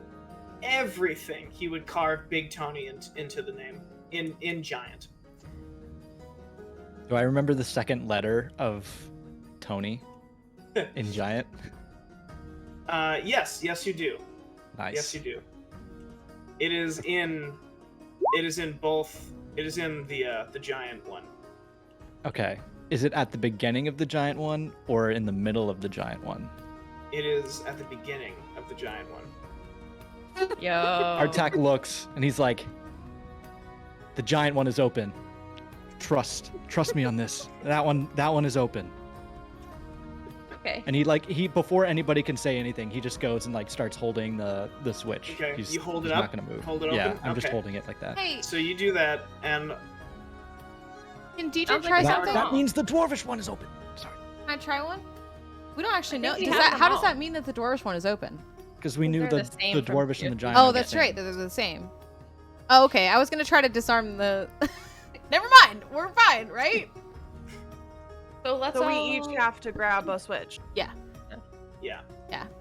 Everything he would carve Big Tony into the name in Giant. Do I remember the second letter of Tony in Giant? Yes you do. Nice. Yes you do. It is in the Giant one. Okay. Is it at the beginning of the Giant one or in the middle of the Giant one? It is at the beginning of the Giant one. Yo. Hardtack looks and he's like, the Giant one is open. Trust me on this. That one is open. Okay. And he before anybody can say anything, he just goes and like starts holding the switch. Okay, He's, you hold it he's up? not gonna move. Hold it yeah, open? I'm just Okay. holding it like that. Hey, So you do that, and can DJ Sounds like try that- something? That means the Dwarvish one is open. Sorry. Can I try one? We don't actually know. think we Does have that? them How does all. that mean that the dwarvish one is open? Because we knew They're the the same the from dwarvish and the PS2. giant. Oh, are that's the right. same. They're the same. Oh, okay. I was gonna try to disarm the. Never mind. We're fine, right? So let's So all... we each have to grab a switch. Yeah. Yeah.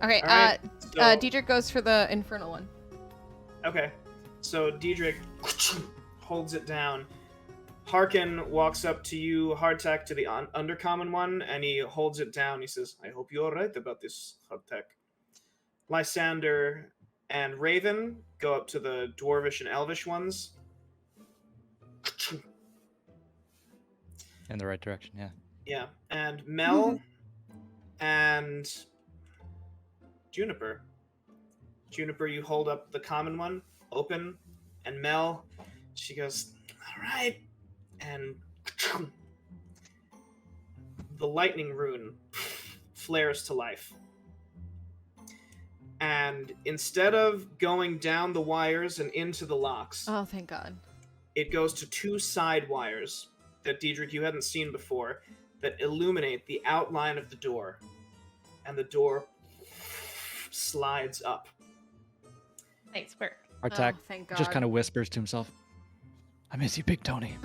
Okay. All right. So, Diedrich goes for the infernal one. okay. So Diedrich holds it down. Harkin walks up to you, hardtack, to the undercommon one, and he holds it down. He says, "I hope you're right about this, hardtack." Lysander and Raven go up to the dwarvish and elvish ones. In the right direction, yeah. Yeah, and Mel and Juniper. Juniper, you hold up the common one, open, and Mel, she goes, "All right," and the lightning rune flares to life. And instead of going down the wires and into the locks, Oh, thank God. it goes to two side wires that Diedrich you hadn't seen before that illuminate the outline of the door. And the door slides up. Nice work. Artak Oh, thank God. just kind of whispers to himself, "I miss you, Big Tony."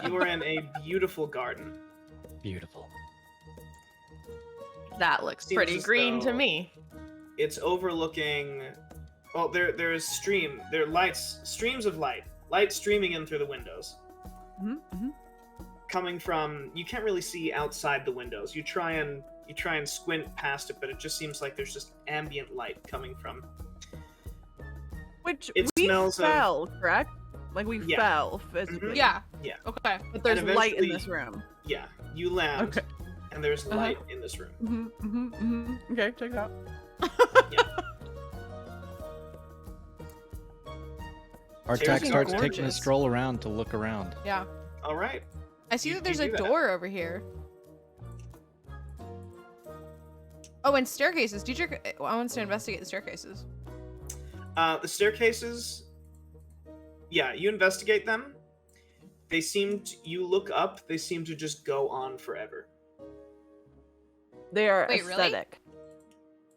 You are in a beautiful garden. Beautiful. That looks Seems pretty as green to though- me. It's overlooking. Well, there is streams of light streaming in through the windows, Mm-hmm. coming from. You can't really see outside the windows. You try and squint past it, but it just seems like there's just ambient light coming from. Which It we smells of- fell, correct? Like we Yeah. fell physically. Yeah. Yeah. Okay. But there's And light in eventually- this room. Yeah, you land, Okay. and there's light in this room. Okay, check it out. Artak Seriously, starts taking a gorgeous. stroll around to look around. Yeah. All right. I see You- that there's you a do that. door over here. Oh, and staircases. Diedrich wants to investigate the staircases. The staircases. Yeah, you investigate them. You look up. They seem to just go on forever. They are Wait, really? aesthetic.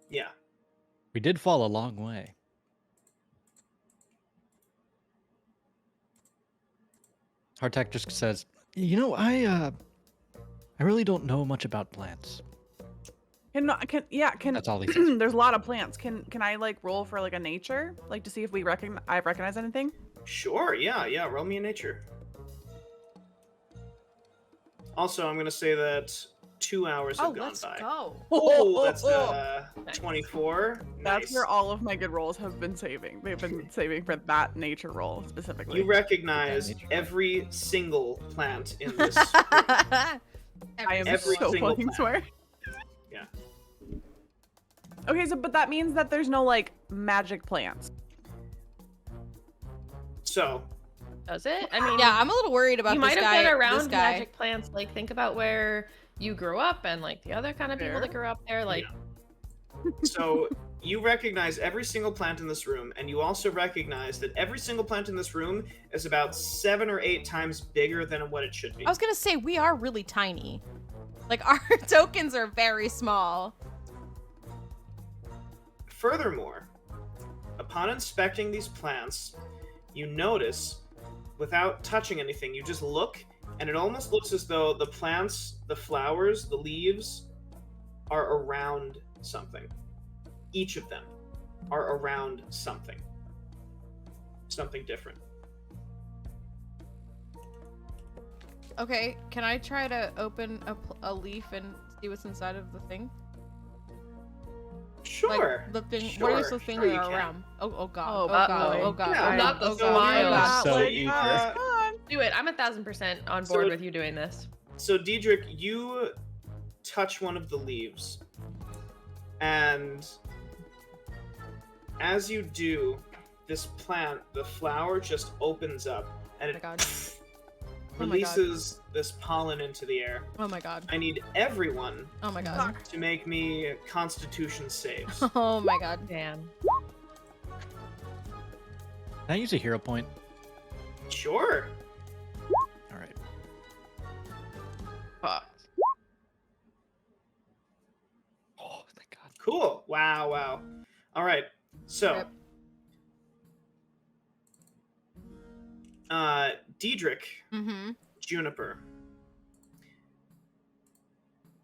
Yeah. We did fall a long way. Artak just says, "You know, I really don't know much about plants." Can That's all he says. there's a lot of plants. Can I like roll for like a nature, like to see if I recognize anything? Sure. Yeah. Roll me a nature. Also, I'm gonna say that 2 hours have gone by. go. Oh, that's 24. That's Nice. where all of my good rolls have been saving. They've been saving for that nature roll specifically. You recognize nature. every single plant in this. I am every so single fucking plant. swear. Yeah. Okay, but that means that there's no like magic plants. So, Does it? I mean, Yeah, I'm a little worried about you this might guy. have been this around guy. magic plants. Like, think about where you grew up and like the other kind of people Fair. that grew up there. Like, so you recognize every single plant in this room, and you also recognize that every single plant in this room is about 7 or 8 times bigger than what it should be. I was gonna say we are really tiny. Like our tokens are very small. Furthermore, upon inspecting these plants, you notice, without touching anything, you just look, and it almost looks as though the plants, the flowers, the leaves are around something. Each of them are around something. Something different. Okay, can I try to open a leaf and see what's inside of the thing? Sure. Like the thing. Sure, what is the thing sure you that are can. around? Oh god. Oh, Oh god. uh-oh. Oh god. Yeah, Oh not god. the Oh god. smile. Oh god. So Like, eager. come on. do it. I'm 1,000% on So board it- with you doing this. So, Diedrich, you touch one of the leaves, and as you do, this plant, the flower just opens up, and Oh my it god. Oh my god. releases this pollen into the air. Oh my god. I need everyone Oh my god. to make me Constitution saves. Oh my god. Damn. Can I use a hero point? Sure. All right. Fuck. Cool. Wow, wow. All right. So, Rip. Diedrich, Mm-hmm. Juniper,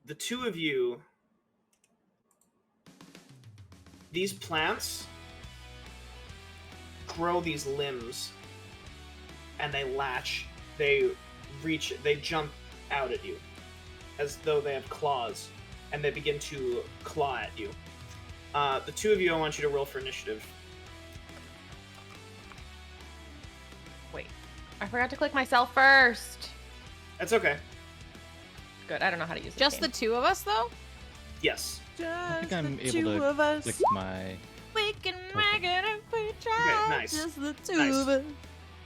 the two of you, these plants grow these limbs, and they latch, they jump out at you, as though they have claws, and they begin to claw at you. The two of you, I want you to roll for initiative. Wait, I forgot to click myself first. That's okay. Good, I don't know how to use this Just the game. two of us, though? Yes. I think I'm the able two to of us. click my. We can make it if we try. nice. Just the two Nice. of us.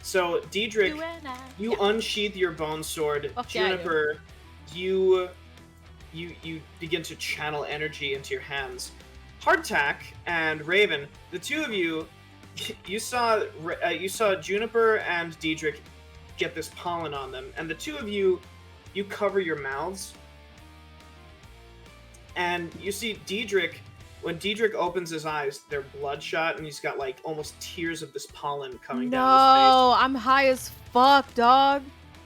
So, Diedrich, You and I. you unsheath your bone sword. Fuck yeah, I do. Juniper, you begin to channel energy into your hands. Hardtack and Raven, the two of you, you saw Juniper and Diedrich get this pollen on them, and the two of you cover your mouths, and you see Diedrich. When Diedrich opens his eyes, they're bloodshot, and he's got like almost tears of this pollen coming down his face. No, I'm high as fuck, dog.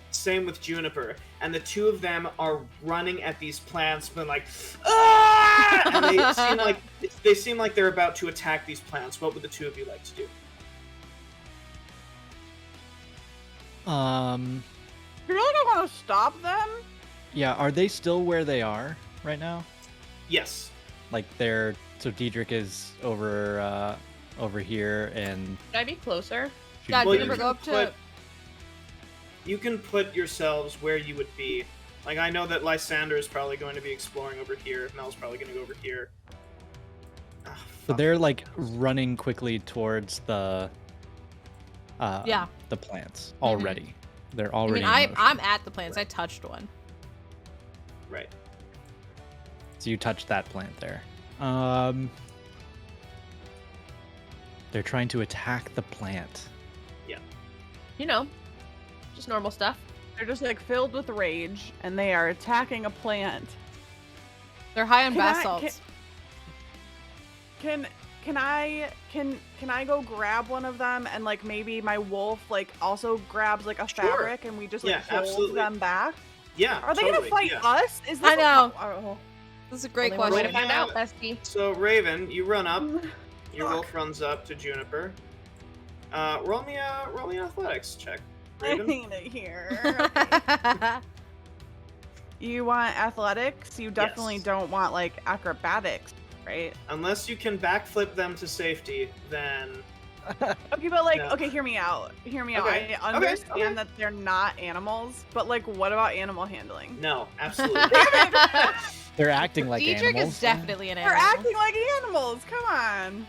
Same with Juniper, and the two of them are running at these plants, but like, ah! And they seem like they're about to attack these plants. What would the two of you like to do? You really don't want to stop them? Yeah, are they still where they are right now? Yes. Like they're so Diedrich is over here and Should I be closer? God, Well, Juniper, you go up to. You can put yourselves where you would be. Like, I know that Lysander is probably going to be exploring over here. Mel's probably going to go over here. Ah, So fuck. they're like running quickly towards the Yeah. the plants already. They're already. I in mean, motion. I'm at the plants. I touched one. Right. So you touched that plant there. They're trying to attack the plant. You know, just normal stuff. They're just like filled with rage, and they are attacking a plant. They're high on Can bath I- salts. Can I go grab one of them, and like maybe my wolf like also grabs like a Sure. fabric, and we just like Yeah, hold absolutely. them back? Yeah. Are they totally, gonna fight yeah. us? Is this I know. Oh. This is a great Only one way to question. find Yeah. out, bestie. So, Raven, you run up. Your Fuck. wolf runs up to Juniper. Roll me an athletics check. I Raven. hate it here. You want athletics? You definitely Yes. don't want like acrobatics, right? Unless you can backflip them to safety, then Okay, but like, No. okay, hear me out. Hear me Okay, out. I okay, understand okay. that they're not animals, but like, what about animal handling? no, absolutely. They're acting like Diedrich animals. is definitely an They're animal. acting like animals. Come on.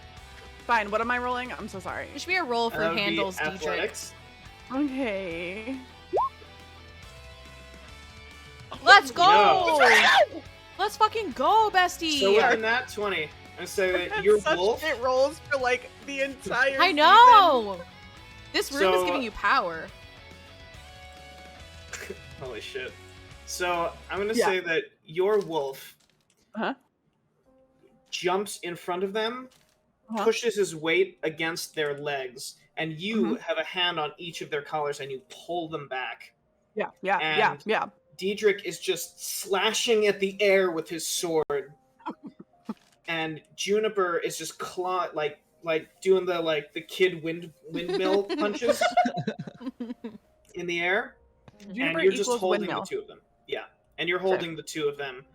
Fine. What am I rolling? I'm so sorry. There should be a roll for That would be handles, Diedrich. athletics. Okay. Let's go! No. Let's fucking go, bestie! So within that 20, I say that your Such wolf. shit rolls for like the entire. I know! This room is So- giving you power. Holy shit! So I'm gonna Yeah. say that your wolf Uh-huh. jumps in front of them, Uh-huh. pushes his weight against their legs, and you Mhm. have a hand on each of their collars, and you pull them back. Yeah. And- Yeah. Diedrich is just slashing at the air with his sword, and Juniper is just like doing the kid windmill punches in the air, Juniper and you're just equals holding windmill. the two of them. Yeah, and you're holding the two of them.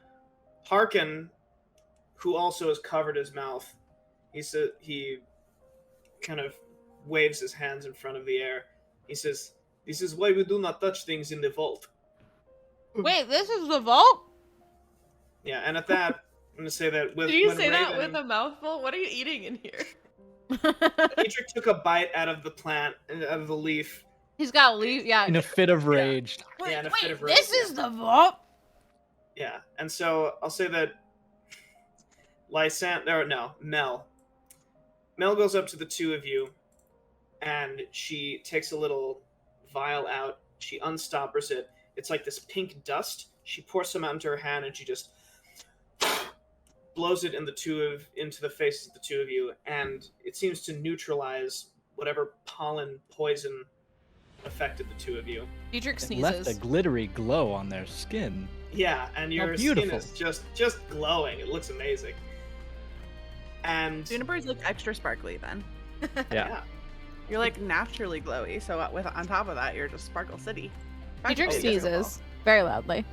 Harkin, who also has covered his mouth, he kind of waves his hands in front of the air. He says, "This is why we do not touch things in the vault." Wait, this is the vault? Yeah, and at that, I'm gonna say that Did you when say that Raven- with a mouthful? What are you eating in here? Diedrich took a bite out of the plant, out of the leaf. He's got leave. Yeah. In a fit of rage. Wait, in a fit of rage, this yeah. is the vault? Yeah, and so I'll say that Mel. Mel goes up to the two of you, and she takes a little vial out. She unstoppers it. It's like this pink dust. She pours some out into her hand, and she just blows it into the faces of the two of you, and it seems to neutralize whatever pollen poison affected the two of you. Diedrich It left a sneezes. glittery glow on their skin. Yeah, and your skin beautiful. is just glowing. It looks amazing. And Juniper's look extra sparkly then. Yeah. You're like naturally glowy, so with on top of that, you're just Sparkle City. Diedrich Oh, yeah. sneezes very loudly.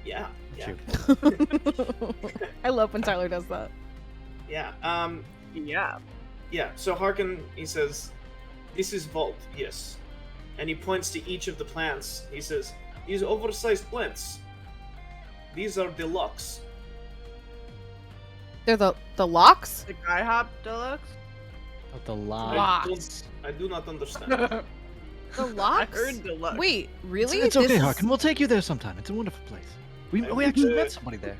yeah. I love when Tyler does that. Yeah. Yeah. Yeah. So Harkin, he says, "This is vault, yes," and he points to each of the plants. He says, "These oversized plants. These are deluxe." They're the locks? The Guy Hop Deluxe. But the Locks. I do not understand. The I locks? heard Deluxe. Wait, really? It's This okay, is- Harkin. We'll take you there sometime. It's a wonderful place. We actually met somebody there.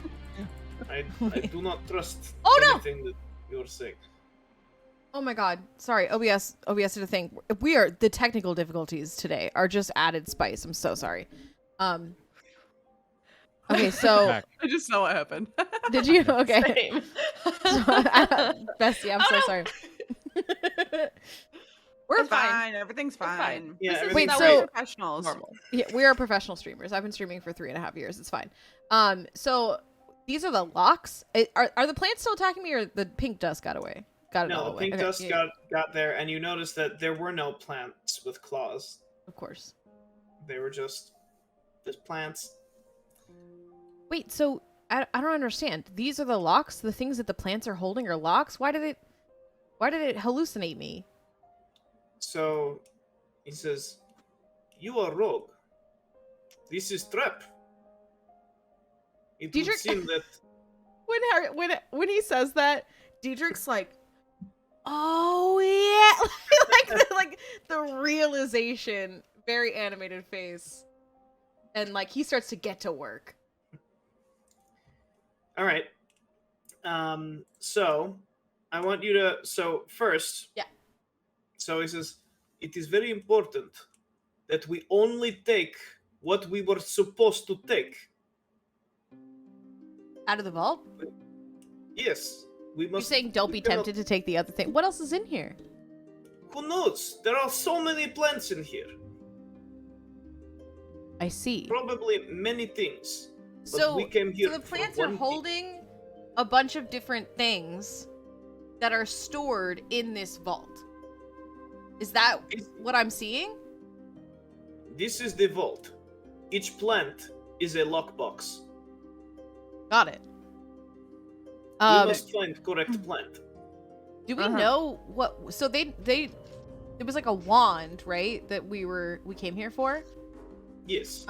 I do not trust Oh, no! anything that you're saying. Oh my god. Sorry, OBS did a thing. The technical difficulties today are just added spice. I'm so sorry. Okay, so Back. I just saw what happened. did you? Okay. Same. Bestie, I'm Oh, so no. sorry. We're It's fine. fine. Everything's We're fine. fine. Yeah, This is Wait, how so- we're Professionals. normal. Yeah, we are professional streamers. I've been streaming for 3.5 years. It's fine. So these are the locks. Are the plants still attacking me, or the pink dust got away? Got it all No, the away. pink Okay, dust yeah, got there, and you noticed that there were no plants with claws. of course. They were just plants. Wait, so I don't understand. These are the locks. The things that the plants are holding are locks. Why did it hallucinate me? So he says, "You are rogue. This is trap." It would Diedrich- seem that When he says that, Diedrich's like, "Oh yeah," like the realization, very animated face, and like he starts to get to work. All right. So I want you to. So first. Yeah. So he says, "It is very important that we only take what we were supposed to take. Out of the vault? Yes, we You're must." saying don't we be cannot- tempted to take the other thing. What else is in here? Who knows? There are so many plants in here. I see. Probably many things. But So, we came here so the for plants are one thing. holding a bunch of different things that are stored in this vault. Is that what I'm seeing? This is the vault. Each plant is a lockbox. Got it. We must find correct plant. Do we Uh-huh. know what? So they it was like a wand, right? That we came here for. Yes.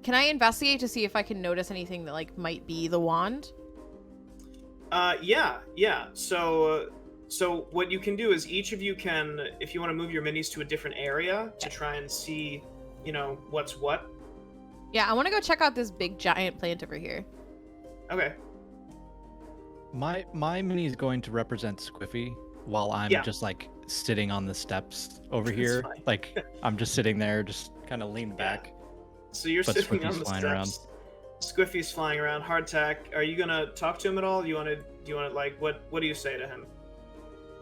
Can I investigate to see if I can notice anything that like might be the wand? Yeah. So what you can do is each of you can, if you want to move your minis to a different area to try and see, what's what. Yeah, I want to go check out this big giant plant over here. Okay. My mini is going to represent Squiffy while I'm Yeah. just like sitting on the steps over That's here. fine. Like I'm just sitting there, just kind of leaned Yeah. back. So you're But sitting Squiffy's on the flying steps. around. Squiffy's flying around. Hardtack, are you gonna talk to him at all? Do you want to like what do you say to him?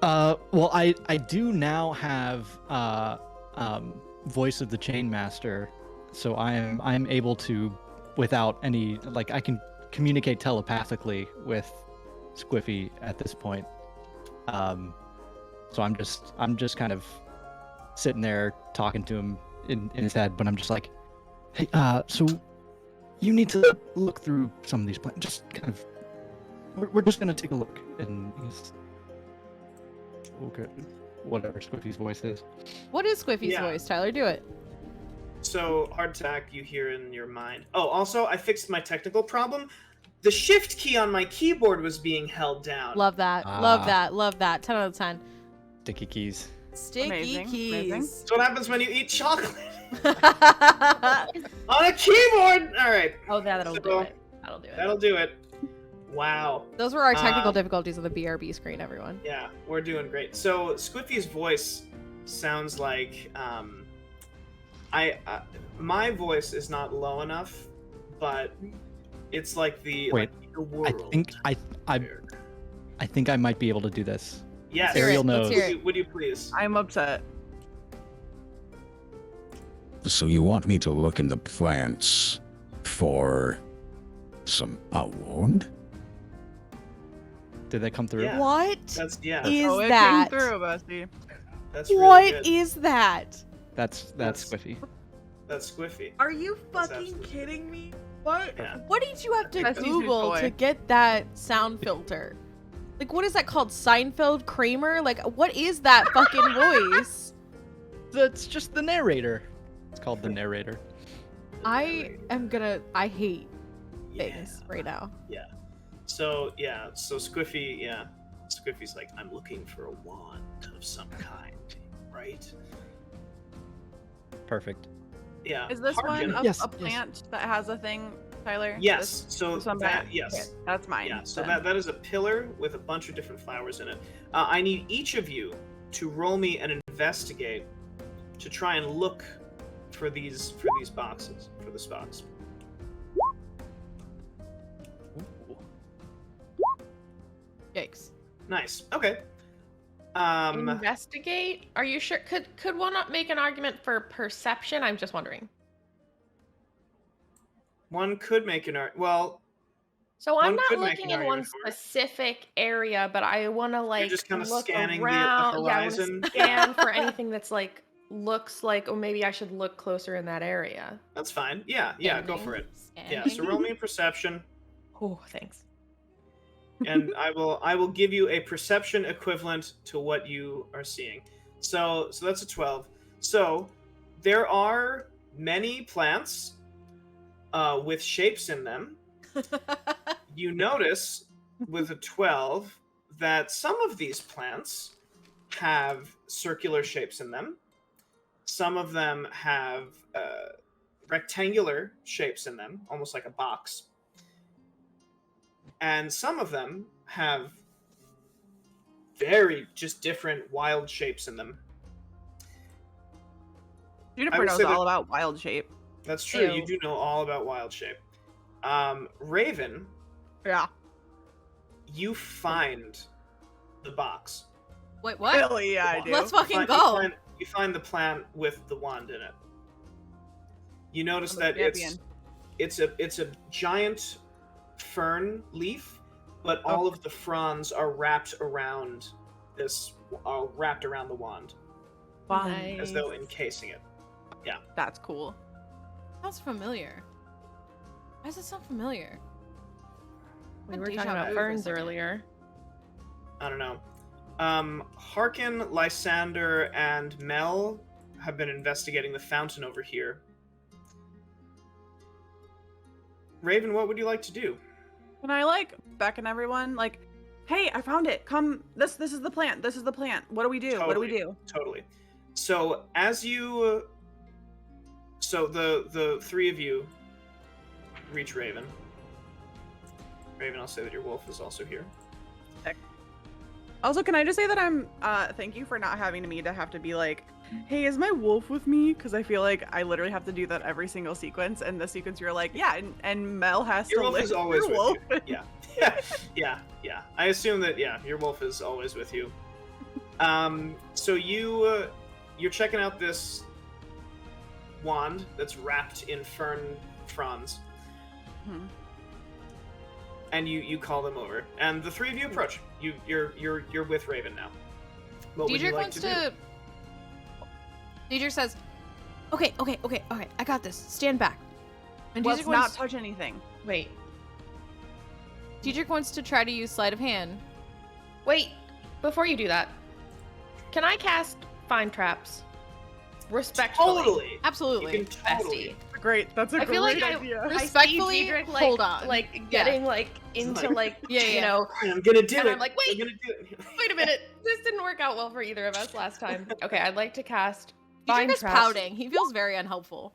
Well, I do now have voice of the chain master, so I'm able to, without any like I can communicate telepathically with Squiffy at this point. So I'm just kind of sitting there talking to him in his head, but I'm just like, hey, so you need to look through some of these plans. Just kind of, we're just gonna take a look, and he's okay. Whatever Squiffy's voice is. What is Squiffy's Yeah. voice, Tyler? Do it. So Hardtack, you hear in your mind. Oh, also I fixed my technical problem. The shift key on my keyboard was being held down. Love that. Love that. Love that. 10 out of 10. Sticky keys. Sticky Amazing, keys. That's what happens when you eat chocolate oh, on a keyboard. All right, that'll So, do it. That'll do it. that'll do it. Wow. those were our technical Um, difficulties on the BRB screen, everyone. Yeah, we're doing great. So Squiffy's voice sounds like my voice is not low enough, but It's like the Wait, like the world. I think I might be able to do this. Yes. Ariel Let's knows. hear it. Would you please? I'm upset. So you want me to look in the plants for some wound? Did that come through? Yeah. What That's yeah. is Oh, it that? came through, Bestie. That's really What good. is that? That's Squiffy. That's Squiffy. Are you That's fucking absolutely- kidding me? What? Yeah. What did you have to That's Bessie's new Google toy. to get that sound filter? Like, what is that called? Seinfeld Kramer? Like, what is that fucking voice? That's just the narrator. It's called the narrator. I hate things Yeah. right now. So Squiffy, Squiffy's like, I'm looking for a wand of some kind, right? Perfect. Yeah. Is this one Harkin- a, Yes, a yes. plant that has a thing, Tyler? Yes. So This one that back? yes. Okay, that's mine. Yeah. So then. that is a pillar with a bunch of different flowers in it. I need each of you to roll me and investigate to try and look for these boxes, for this box. Yikes. Nice. Okay. Investigate? Are you sure? Could one not make an argument for perception? I'm just wondering. One could make an art. Well, So I'm One not could make looking an in one argument for it. specific area, but I want to like just kinda look scanning the around. Yeah, I wanna horizon. scan for anything that's like looks like, oh, maybe I should look closer in that area. that's fine. Yeah. Go for it. Yeah. Scanning. So roll me a perception, Oh, thanks. and I will give you a perception equivalent to what you are seeing. So that's a 12. So there are many plants with shapes in them. You notice with a 12 that some of these plants have circular shapes in them. Some of them have rectangular shapes in them, almost like a box. And some of them have very just different wild shapes in them. Juniper would knows say that- all about wild shape. That's true. You Ew. do know all about wild shape. Raven, Yeah. you find the box. Wait, what? Really? Yeah, I do. Let's fucking You go. you find the plant with the wand in it. You notice I'm a that champion. it's a giant fern leaf, but all of the fronds are wrapped around the wand Fun. as though encasing it. That's cool. Sounds familiar. Why does it sound familiar? We were Deja talking vu about for a ferns second. earlier. I don't know. Harkin, Lysander, and Mel have been investigating the fountain over here. Raven, what would you like to do? Can I like beckon everyone? Like, hey, I found it. Come. This is the plant. This is the plant. What do we do? What do we do? Totally. So as you, so the three of you reach Raven. Raven, I'll say that your wolf is also here. Also, can I just say that I'm thank you for not having me to have to be like, hey, is my wolf with me? Because I feel like I literally have to do that every single sequence. And the sequence you're like, yeah, and Mel has Your to wolf lift is always your with wolf. you. Yeah. I assume that your wolf is always with you. So you're checking out this wand that's wrapped in fern fronds, Mhm. and you call them over, and the three of you approach. You're with Raven now. What would you Diedrich like wants to do? to. Diedrich says, "Okay, I got this. Stand back." And Let's Diedrich not wants, touch anything. Wait, Diedrich wants to try to use sleight of hand. wait. Before you do that, can I cast find traps? Respectfully. Totally. Absolutely. You can totally. Bestie. That's a I feel like idea. I see Respectfully, Diedrich, hold on. like getting like into like Yeah, you yeah. know. I'm gonna do And it. I'm like, I'm wait. gonna do it. Wait a minute, this didn't work out well for either of us last time. Okay, I'd like to cast Diedrich find is traps. pouting. He feels very unhelpful.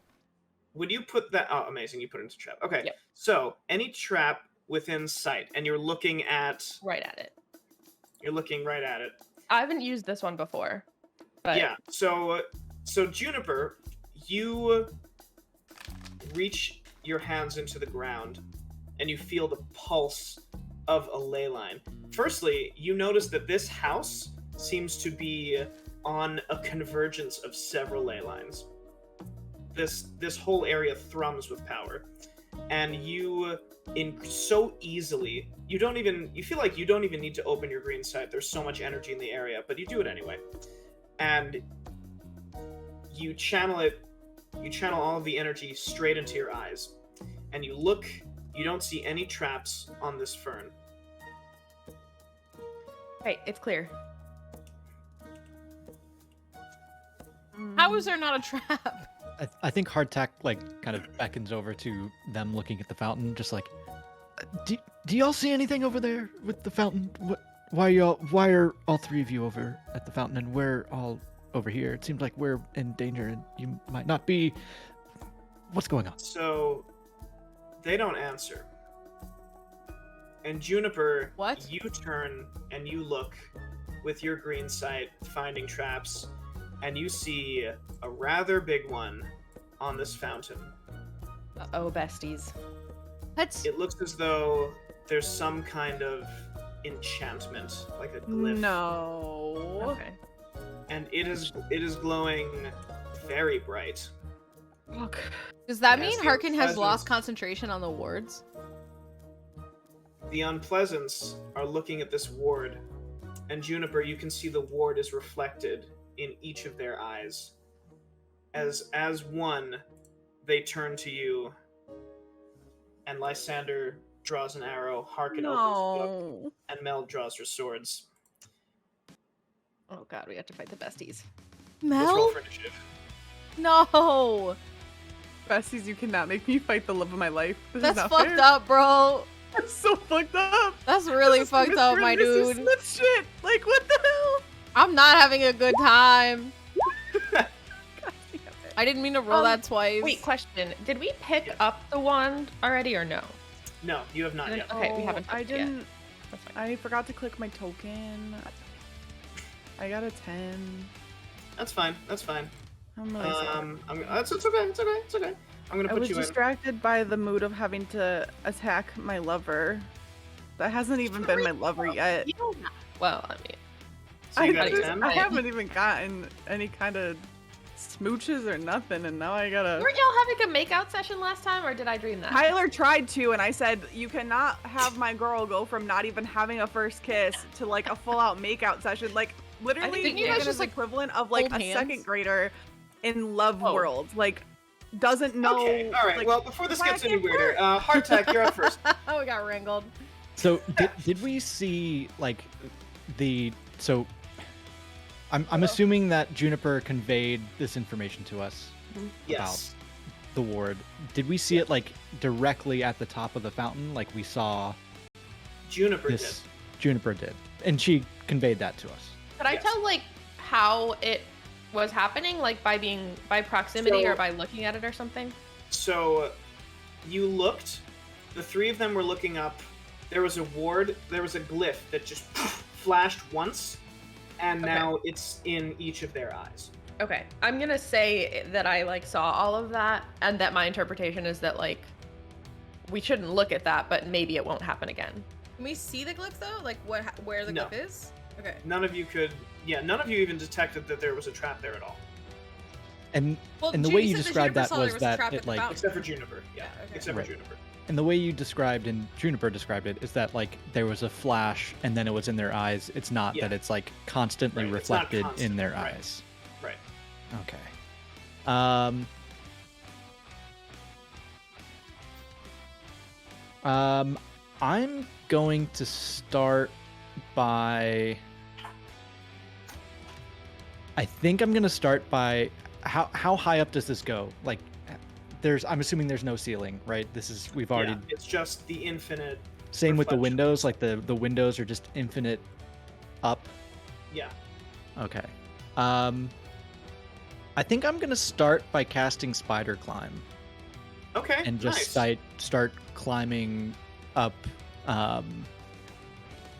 Would you put that? Oh, amazing! You put it into trap. Okay. Yep. So any trap within sight, and you're looking Right at it. right at it. I haven't used this one before, but Yeah. So Juniper, you reach your hands into the ground, and you feel the pulse of a ley line. Firstly, you notice that this house seems to be on a convergence of several ley lines. This whole area thrums with power, and you so easily you feel like you don't even need to open your green sight. There's so much energy in the area, but you do it anyway, and you channel all of the energy straight into your eyes, and you look. You don't see any traps on this fern. Right, it's clear. How is there not a trap? I think Hardtack like kind of beckons over to them looking at the fountain, just like, do y'all see anything over there with the fountain? Why are all three of you over at the fountain and we're all over here? It seems like we're in danger and you might not be. What's going on? So they don't answer. And Juniper, What? you turn and you look with your green sight, finding traps, and you see a rather big one on this fountain. Uh-oh, besties. Let's. It looks as though there's some kind of enchantment, like a glyph. No. Okay. And it is glowing very bright. Fuck. Does that It mean has the Harkin has lost unpleasant- concentration on the wards? The Unpleasants are looking at this ward, and Juniper, you can see the ward is reflected in each of their eyes. As one, they turn to you, and Lysander draws an arrow, Harkin opens the book, No. and Mel draws her swords. Oh god, we have to fight the besties. Let's roll Mel? for initiative. No. Besties, you cannot make me fight the love of my life. This That's is not fucked fair. up, bro. That's so fucked up. That's really This is fucked up, Mr. my and Mrs. dude. Smith shit. Like, what the hell? I'm not having a good time. God damn it. I didn't mean to roll that twice. Wait, question. Did we pick Yes. up the wand already or no? No, you have not yet. Okay, we haven't I picked it yet. didn't. That's fine. I forgot to click my token. I got a 10. That's fine. That's fine. I'm really sorry. It's okay. It's okay. It's okay. I'm gonna I put was you in. distracted by the mood of having to attack my lover. That hasn't even been my lover yet. You know that. Well, I mean, So you got a just- 10? I haven't even gotten any kind of smooches or nothing, and now I gotta. weren't y'all having a makeout session last time, or did I dream that? Tyler tried to, and I said, you cannot have my girl go from not even having a first kiss to like a full out makeout session. Like, literally, didn't you Megan guys is just, like, equivalent of like hold a hands? second grader in Love Oh. World. Like, doesn't know. Okay, all right. like, Well, before this why I gets any can't weirder, flirt. Hardtack, you're up first. Oh, we got wrangled. So did we see like so I'm assuming that Juniper conveyed this information to us Yes. about the ward. Did we see it like directly at the top of the fountain like we saw Juniper this Juniper did, and she conveyed that to us? Could I Yes. tell like how it was happening, like by proximity So- or by looking at it or something? did. So, you looked. The three of them were looking up. There was a ward. There was a glyph that just flashed once, and Okay. now it's in each of their eyes. Okay, I'm gonna say that I like saw all of that, and that my interpretation is that like we shouldn't look at that, but maybe it won't happen again. Can we see the glyph though? Like where the No. glyph is? Okay. None of you could. Yeah, none of you even detected that there was a trap there at all, And Well, and the Judy way you said described Juniper that saw there was a that trap it at the like fountain. except for Juniper. Yeah, okay. except Right. for Juniper. and the way you described and Juniper described it is that like there was a flash and then it was in their eyes. It's not Yeah. that it's like constantly Right, it's not reflected in constant, their right. eyes. Right. Okay. I'm going to start by. I think I'm gonna start by how high up does this go? Like, I'm assuming there's no ceiling, right? We've already Yeah, it's just the infinite. same with the reflection. windows. Like the windows are just infinite up. Yeah. Okay. I think I'm gonna start by casting Spider Climb Okay. and just nice. start climbing up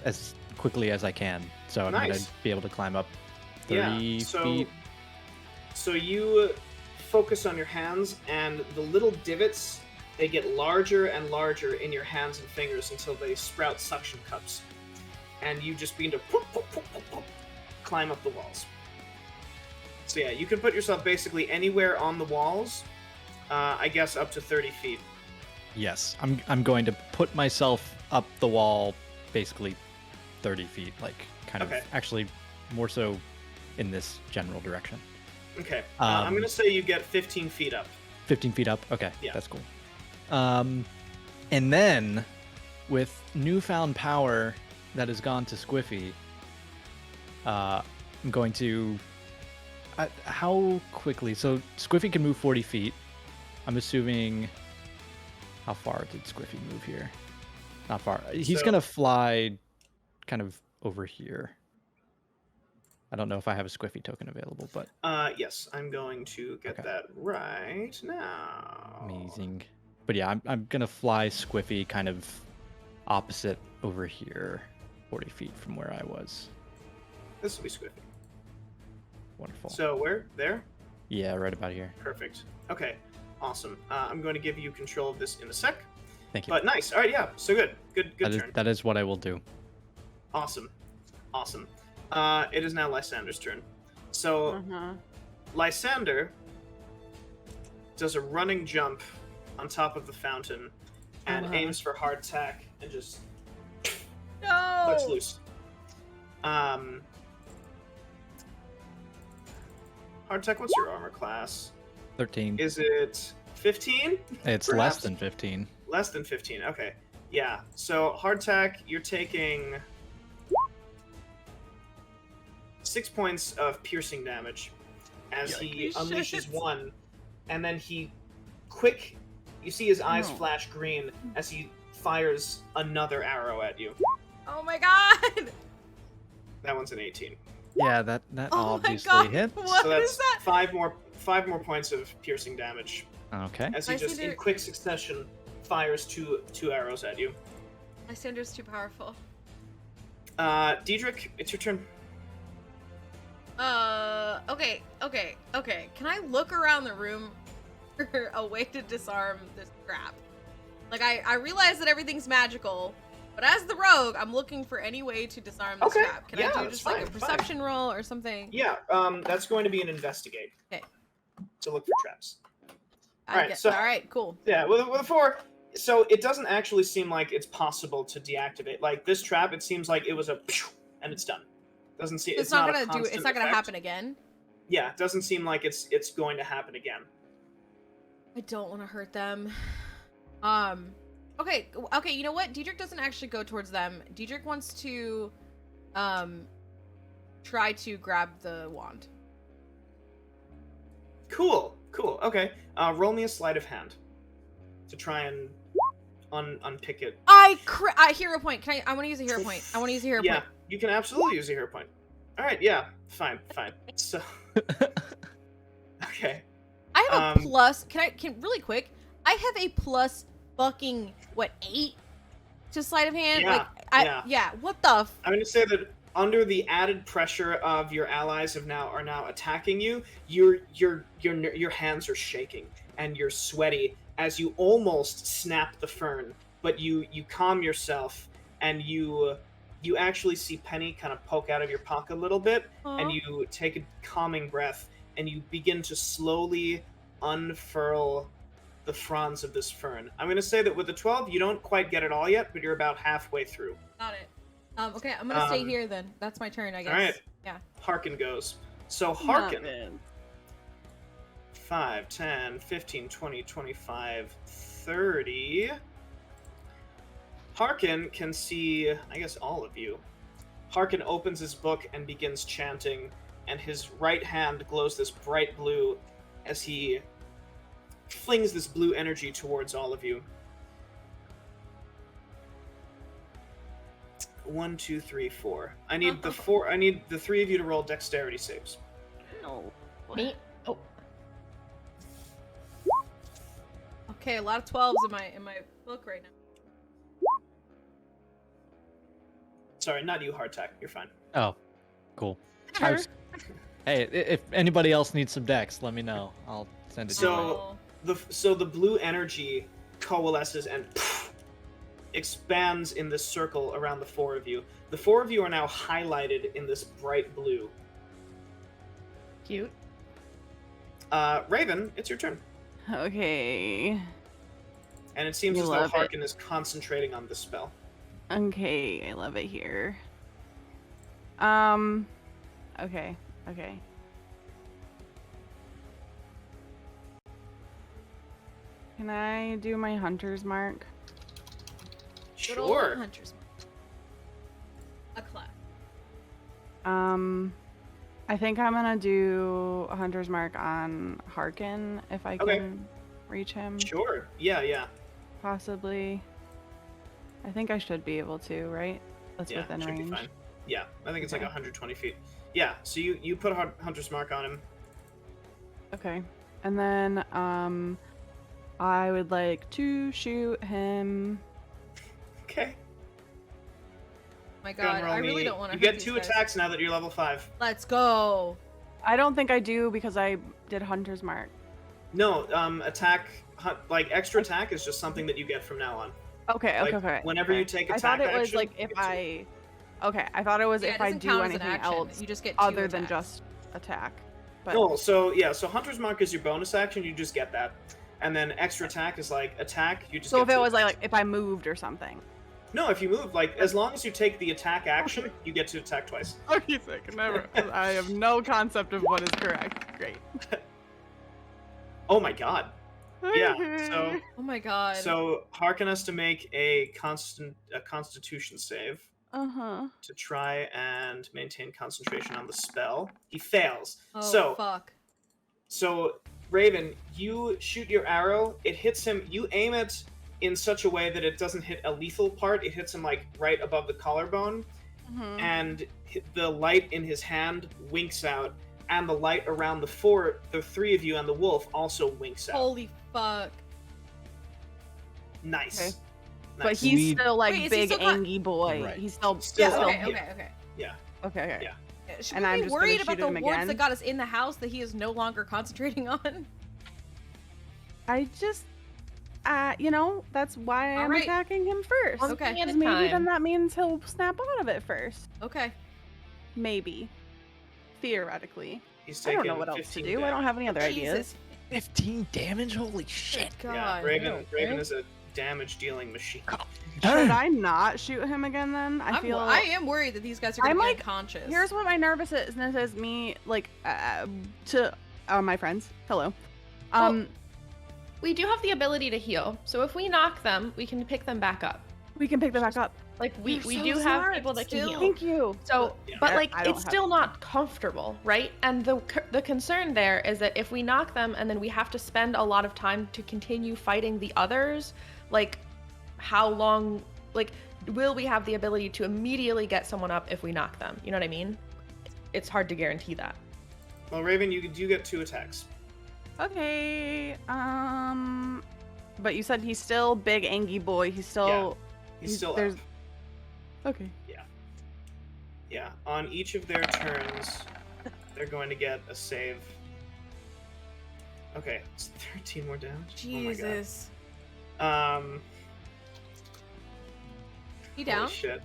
as quickly as I can. So I'm gonna Nice. be able to climb up 30 Yeah, so feet. so you focus on your hands, and the little divots they get larger and larger in your hands and fingers until they sprout suction cups. And you just begin to climb up the walls. So yeah, you can put yourself basically anywhere on the walls, I guess up to 30 feet. Yes, I'm going to put myself up the wall, basically 30 feet, like kind of actually more so in this general direction. Okay, I'm gonna say you get 15 feet up. 15 feet up. Okay, yeah, that's cool. And then with newfound power that has gone to Squiffy, I'm going to. How quickly? So Squiffy can move 40 feet. I'm assuming. How far did Squiffy move here? Not far. He's gonna fly kind of over here. I don't know if I have a Squiffy token available, but yes, I'm going to get that right now. Amazing. But yeah, I'm gonna fly Squiffy kind of opposite over here, 40 feet from where I was. This will be Squiffy. Wonderful. So where? There? Yeah, right about here. Perfect. Okay, awesome. I'm going to give you control of this in a sec. Thank you. But nice. All right, yeah. So good. Good turn. That is what I will do. Awesome. It is now Lysander's turn. So Lysander does a running jump on top of the fountain and aims for hardtack and just lets loose. Hardtack, what's your armor class? 13. Is it 15? It's perhaps? less than 15. Less than 15, okay. Yeah, so hardtack, you're taking 6 points of piercing damage as he unleashes one, and then you see his eyes flash green as he fires another arrow at you. Oh my god! That one's an 18. Yeah, that obviously hits. What so that's is that? five more points of piercing damage. Okay. As he just in quick succession fires two arrows at you. Lysander's too powerful. Diedrich, it's your turn. Okay. Can I look around the room for a way to disarm this crap? Like, I realize that everything's magical, but as the rogue, I'm looking for any way to disarm this crap. Can I do just like a perception roll or something? Yeah, that's going to be an investigate. Okay. To look for traps. Alright, cool. Yeah, with a 4, so it doesn't actually seem like it's possible to deactivate. Like, this trap, it seems like it was a and it's done. Doesn't seem It's not gonna happen again. Yeah, it doesn't seem like it's going to happen again. I don't want to hurt them. Okay, you know what? Diedrich doesn't actually go towards them. Diedrich wants to try to grab the wand. Cool. Okay. Roll me a sleight of hand to try and unpick it. I hero point. I want to use a hero point. Yeah, you can absolutely use a hero point. All right. Yeah. Fine. So. Okay. I have a plus. Can really quick? I have a plus fucking 8 to sleight of hand. Yeah. What the? I'm gonna say that under the added pressure of your allies are now attacking you, your hands are shaking and you're sweaty as you almost snap the fern, but you calm yourself and you actually see Penny kind of poke out of your pocket a little bit, and you take a calming breath and you begin to slowly unfurl the fronds of this fern. I'm gonna say that with the 12, you don't quite get it all yet, but you're about halfway through. Got it. Okay, I'm gonna stay here then. That's my turn, I guess. All right. Yeah. Harkin goes. So Harkin. 5, 10, 15, 20, 25, 30. Harkin can see, I guess, all of you. Harkin opens his book and begins chanting, and his right hand glows this bright blue as he flings this blue energy towards all of you. 1, 2, 3, 4. I need the 3 of you to roll dexterity saves. No. Me? Oh. Okay, a lot of 12s in my book right now. Sorry, not you, Hardtack. You're fine. Oh, cool. Hey, if anybody else needs some dex, let me know. I'll send it to you. So the blue energy coalesces and expands in this circle around the four of you. The four of you are now highlighted in this bright blue. Cute. Raven, it's your turn. Okay. And it seems You as though love it. Harkin is concentrating on this spell. Okay, I love it here. Okay. Can I do my hunter's mark? Good old Sure. Hunter's Mark. A clap. I think I'm gonna do a hunter's mark on Harkin if I Okay. can reach him. Sure. Yeah. Possibly. I think I should be able to, right? That's Yeah, within should be range. fine. Yeah, I think it's like Okay. 120 feet. Yeah, so you put a hunter's mark on him. Okay. And then I would like to shoot him. Okay. My Go and God, roll I really me- don't want to. You get 2 attacks now that you're level 5. Let's go. I don't think I do because I did hunter's mark. No, like extra attack is just something that you get from now on. Okay, Like, okay. whenever you take I thought attack it was action, like you if get to- I. Okay, I thought it was Yeah, it if I doesn't do count as an anything action. else You just get 2 other than attacks. just attack. But No, so hunter's mark is your bonus action. You just get that, and then extra attack is like attack. You just so get if it 2 was attacks. like if I moved or something. No, if you move, like as long as you take the attack action, you get to attack twice. Okay, sick. Never. I have no concept of what is correct. Great. Oh my god. Yeah. So Oh my God. so Harkin has to make a Constitution save Uh-huh. to try and maintain concentration on the spell. He fails. Oh so fuck. So, Raven, you shoot your arrow, it hits him, you aim it in such a way that it doesn't hit a lethal part, it hits him like right above the collarbone, Mhm. and the light in his hand winks out, and the light around the 3 of you and the wolf also winks out. Holy fuck. Nice. Okay. Nice. But he's Need- still like Wait, is he big still got- angy boy. Right. He's still Still Yeah. up, Okay. yeah. Okay. Yeah. Okay. Yeah. Should And we I'm be just gonna worried about shoot the him wards again? that got us in the house that he is no longer concentrating on? I just that's why I'm Alright. attacking him first. One Okay. thing at a Because maybe time. then that means he'll snap out of it first. Okay. Maybe. Theoretically. He's I taking don't know what else to 15 do. I don't have any other ideas. Jesus. 15 damage? Holy shit. God. Yeah, Raven okay. is a damage-dealing machine. Should I not shoot him again then? I am worried that these guys are gonna I'm be like- unconscious. Here's what my nervousness is me to my friends. Hello. We do have the ability to heal, so if we knock them, we can pick them back up. We can pick them back up. Like we You're so do have smart, people that can still. heal. Thank you. So, Yeah. but Yeah, like I don't it's have- still not comfortable, right? And the concern there is that if we knock them and then we have to spend a lot of time to continue fighting the others, like how long, like will we have the ability to immediately get someone up if we knock them? You know what I mean? It's hard to guarantee that. Well, Raven, you do get 2 attacks. Okay. But you said he's still big angy boy. He's still He's still there's up. Okay. Yeah, on each of their turns, they're going to get a save. Okay, it's 13 more damage. Jesus. Oh my god. He Holy down? shit.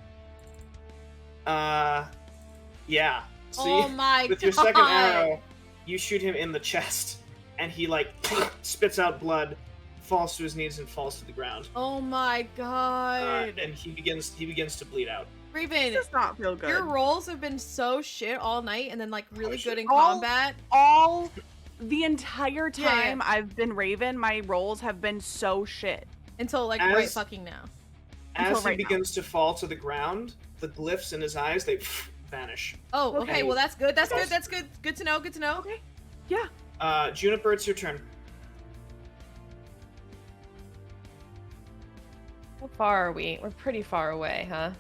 Yeah. So Oh you, my with God. your second arrow, you shoot him in the chest, and he like spits out blood, falls to his knees, and falls to the ground. Oh my God. And he begins to bleed out. It Raven, does not feel good. your rolls have been so shit all night and then like really shit. good in All- combat. All the entire Yeah, yeah. time I've been Raven, my rolls have been so shit. Until like As- right fucking now. Until As he right now. begins to fall to the ground, the glyphs in his eyes they vanish. Oh, okay. Okay. Well, that's good. That's good. Yes. That's good. Good to know. Good to know. Okay. Yeah. Juniper, it's your turn. How far are we? We're pretty far away, huh?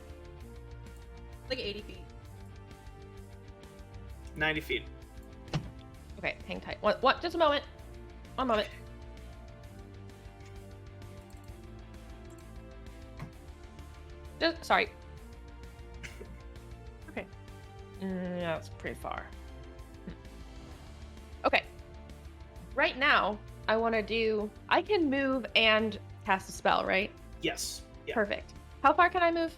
Like 80 feet. 90 feet. Okay, hang tight. What? Just a moment. One moment. Sorry. Okay. Yeah, it's pretty far. Okay. Right now, I want to do. I can move and cast a spell, right? Yes. Yeah. Perfect. How far can I move?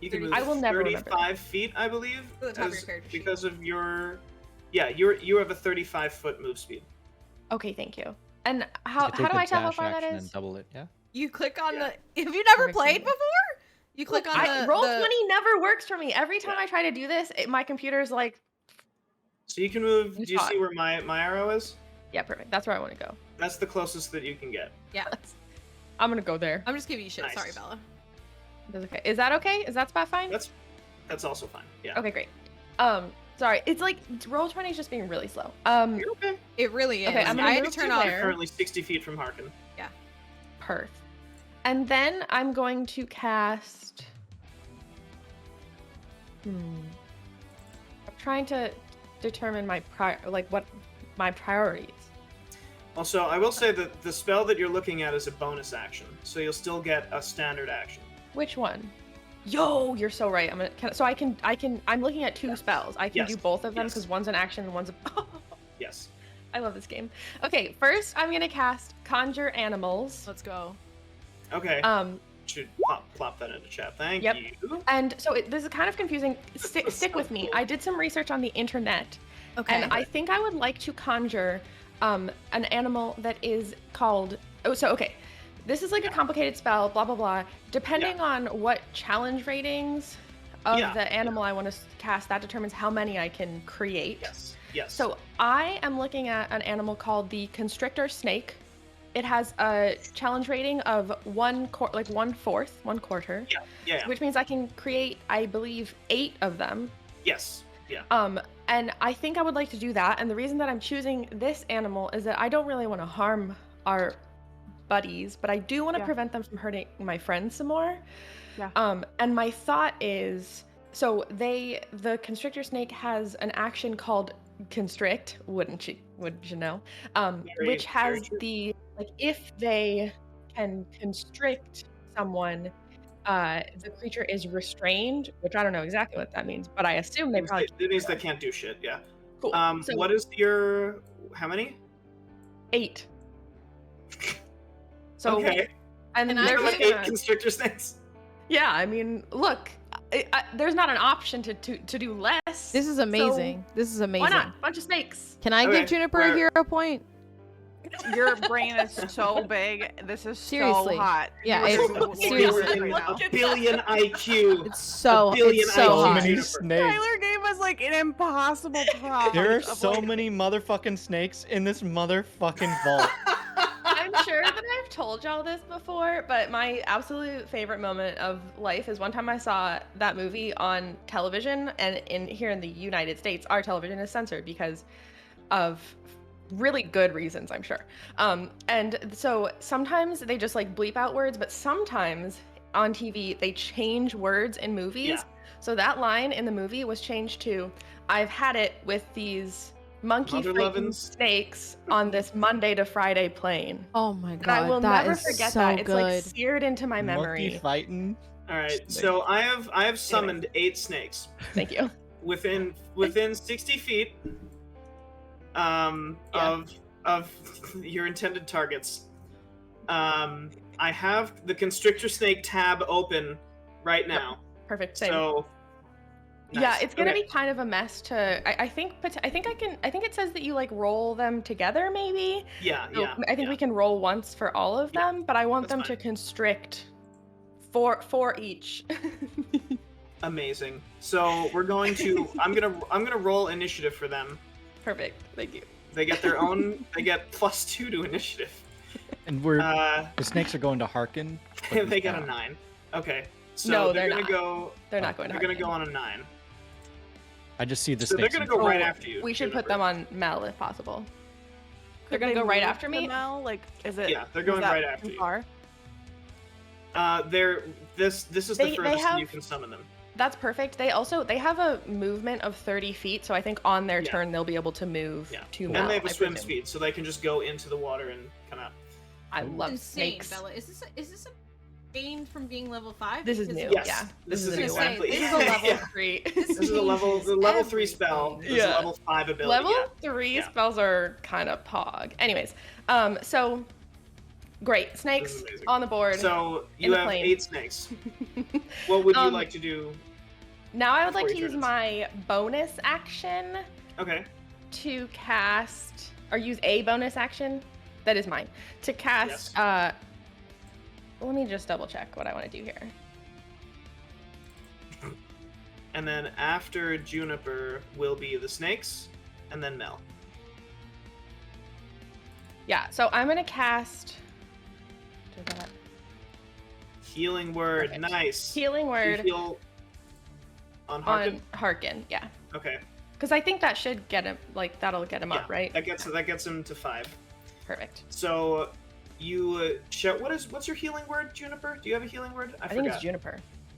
You can move I will never remember 35 feet, I believe, To the top of your character sheet. because of your. Yeah, you have a 35-foot move speed. Okay, thank you. And how You could take do the I tell how dash far that action is? And double it, yeah. You click on Yeah. the. Have you never Perfect. played before? You click on the. Roll20 never works for me. Every time Yeah. I try to do this, my computer's like, So you can move. You Do you thought. see where my arrow is? yeah, perfect. That's where I want to go. That's the closest that you can get. Yeah. I'm gonna go there. I'm just giving you shit. Nice. Sorry, Bella. That's okay. Is that okay? Is that spot fine? That's also fine. Yeah. Okay, great. Sorry. It's like Roll20 is just being really slow. You're okay. It really is. Okay, I'm gonna I had to move turn to off. there. Currently 60 feet from Harkin. Perth. And then I'm going to cast. I'm trying to determine what my priorities. Also, I will say that the spell that you're looking at is a bonus action, so you'll still get a standard action. Which one? Yo, you're so right. I'm looking at two spells. I can Yes, do both of them yes. because one's an action and one's a. Yes. I love this game. Okay, first I'm gonna cast Conjure Animals. Let's go. Okay. Um, Should plop that into chat. Thank Yep. you. and so this is kind of confusing. Stick so with me. cool. I did some research on the internet, Okay. and I think I would like to conjure an animal that is called. Oh, so okay. This is like a complicated spell, blah blah blah. Depending on what challenge ratings of Yeah. the animal I want to cast, that determines how many I can create. Yes. Yes. So I am looking at an animal called the constrictor snake. It has a challenge rating of 1/4, 1/4, yeah. which means I can create, I believe, 8 of them. Yes. Yeah. And I think I would like to do that. And the reason that I'm choosing this animal is that I don't really want to harm our buddies, but I do want to Yeah. prevent them from hurting my friends some more. Yeah. And my thought is, so the constrictor snake has an action called constrict, wouldn't you know? Which very has true. the, like, if they can constrict someone, the creature is restrained, which I don't know exactly what that means, but I assume they probably It means they can't do shit. Yeah. cool. So What is your? How many? 8. So Okay. and And I they're How just many 8 gonna- constrictor snakes? yeah, I mean, look, there's not an option to do less. This is amazing. This is amazing. Why not? Bunch of snakes. Can I Okay, give Juniper where- a hero point? Your brain is so big. This is Seriously. so hot. Yeah, You it's- are so seriously. right now. A billion IQ. It's so billion it's so IQ. hot. Many Juniper. snakes. Tyler gave us like an impossible prompt. There are of, so like, many motherfucking snakes in this motherfucking vault. I'm sure that I've told y'all this before, but my absolute favorite moment of life is one time I saw that movie on television, and here in the United States, our television is censored because of really good reasons, I'm sure. And so sometimes they just like bleep out words, but sometimes on TV they change words in movies. Yeah. So that line in the movie was changed to, "I've had it with these monkey Mother fighting lovin's. snakes on this Monday to Friday plane." Oh my And I will god, that never is forget so that. It's like good. seared into my memory. Monkey fighting. All right. So I have summoned 8 snakes Thank you. within 60 feet. Yeah. Of your intended targets. I have the constrictor snake tab open right now. Perfect. Same. So Yeah, nice. it's gonna Okay. be kind of a mess to. I think it says that you like roll them together, maybe. Yeah, So yeah. I think we can roll once for all of Yeah, them, but I want that's them fine. to constrict for each. Amazing. So we're going to. I'm gonna roll initiative for them. Perfect. Thank you. They get their own. They get +2 to initiative. And Uh, the snakes are going to Harkin. they get a 9. Okay. So No, they're they're gonna not. go. They're not going to. They're gonna Harkin. go on a 9. I just see the So they're snakes. gonna go right Oh, after you. We should put Juniper. them on Mel if possible. They're could gonna they go right move after to me? Mel? Like, is it? Yeah, they're is going that right after too you. far? This is They the furthest that you have- can summon them. That's perfect. They have a movement of 30 feet, so I think on their Yeah. turn they'll be able to move Yeah. to And Mel. they have a I swim presume. speed, so they can just go into the water and come out. I love Insane, snakes. Bella. Is this a gain from being level 5? This is Because new. Yes, Yeah. this is gonna say, exactly. This is a level Yeah. 3. This is the level 3 spell. everything. This is a Yeah. level 5 ability. Level yeah. 3 Yeah. spells are kind of pog. Anyways, so Great. Snakes amazing. on the board. So in you the have plane. 8 snakes. What would you Um, like to do? Now I would like before to you use turn it? my bonus action Okay. to cast, or use a bonus action. That is mine. To cast, let me just double check what I want to do here. And then after Juniper will be the snakes, and then Mel. Yeah, so I'm gonna cast. Do that. Healing word, Perfect. nice. Healing Do word you heal on Harkin? on Harkin. Yeah, Okay. because I think that should get him. Like that'll get him up, right? That gets him to 5. Perfect. So you shout. What's your healing word, Juniper? Do you have a healing word? I think forgot. it's Juniper.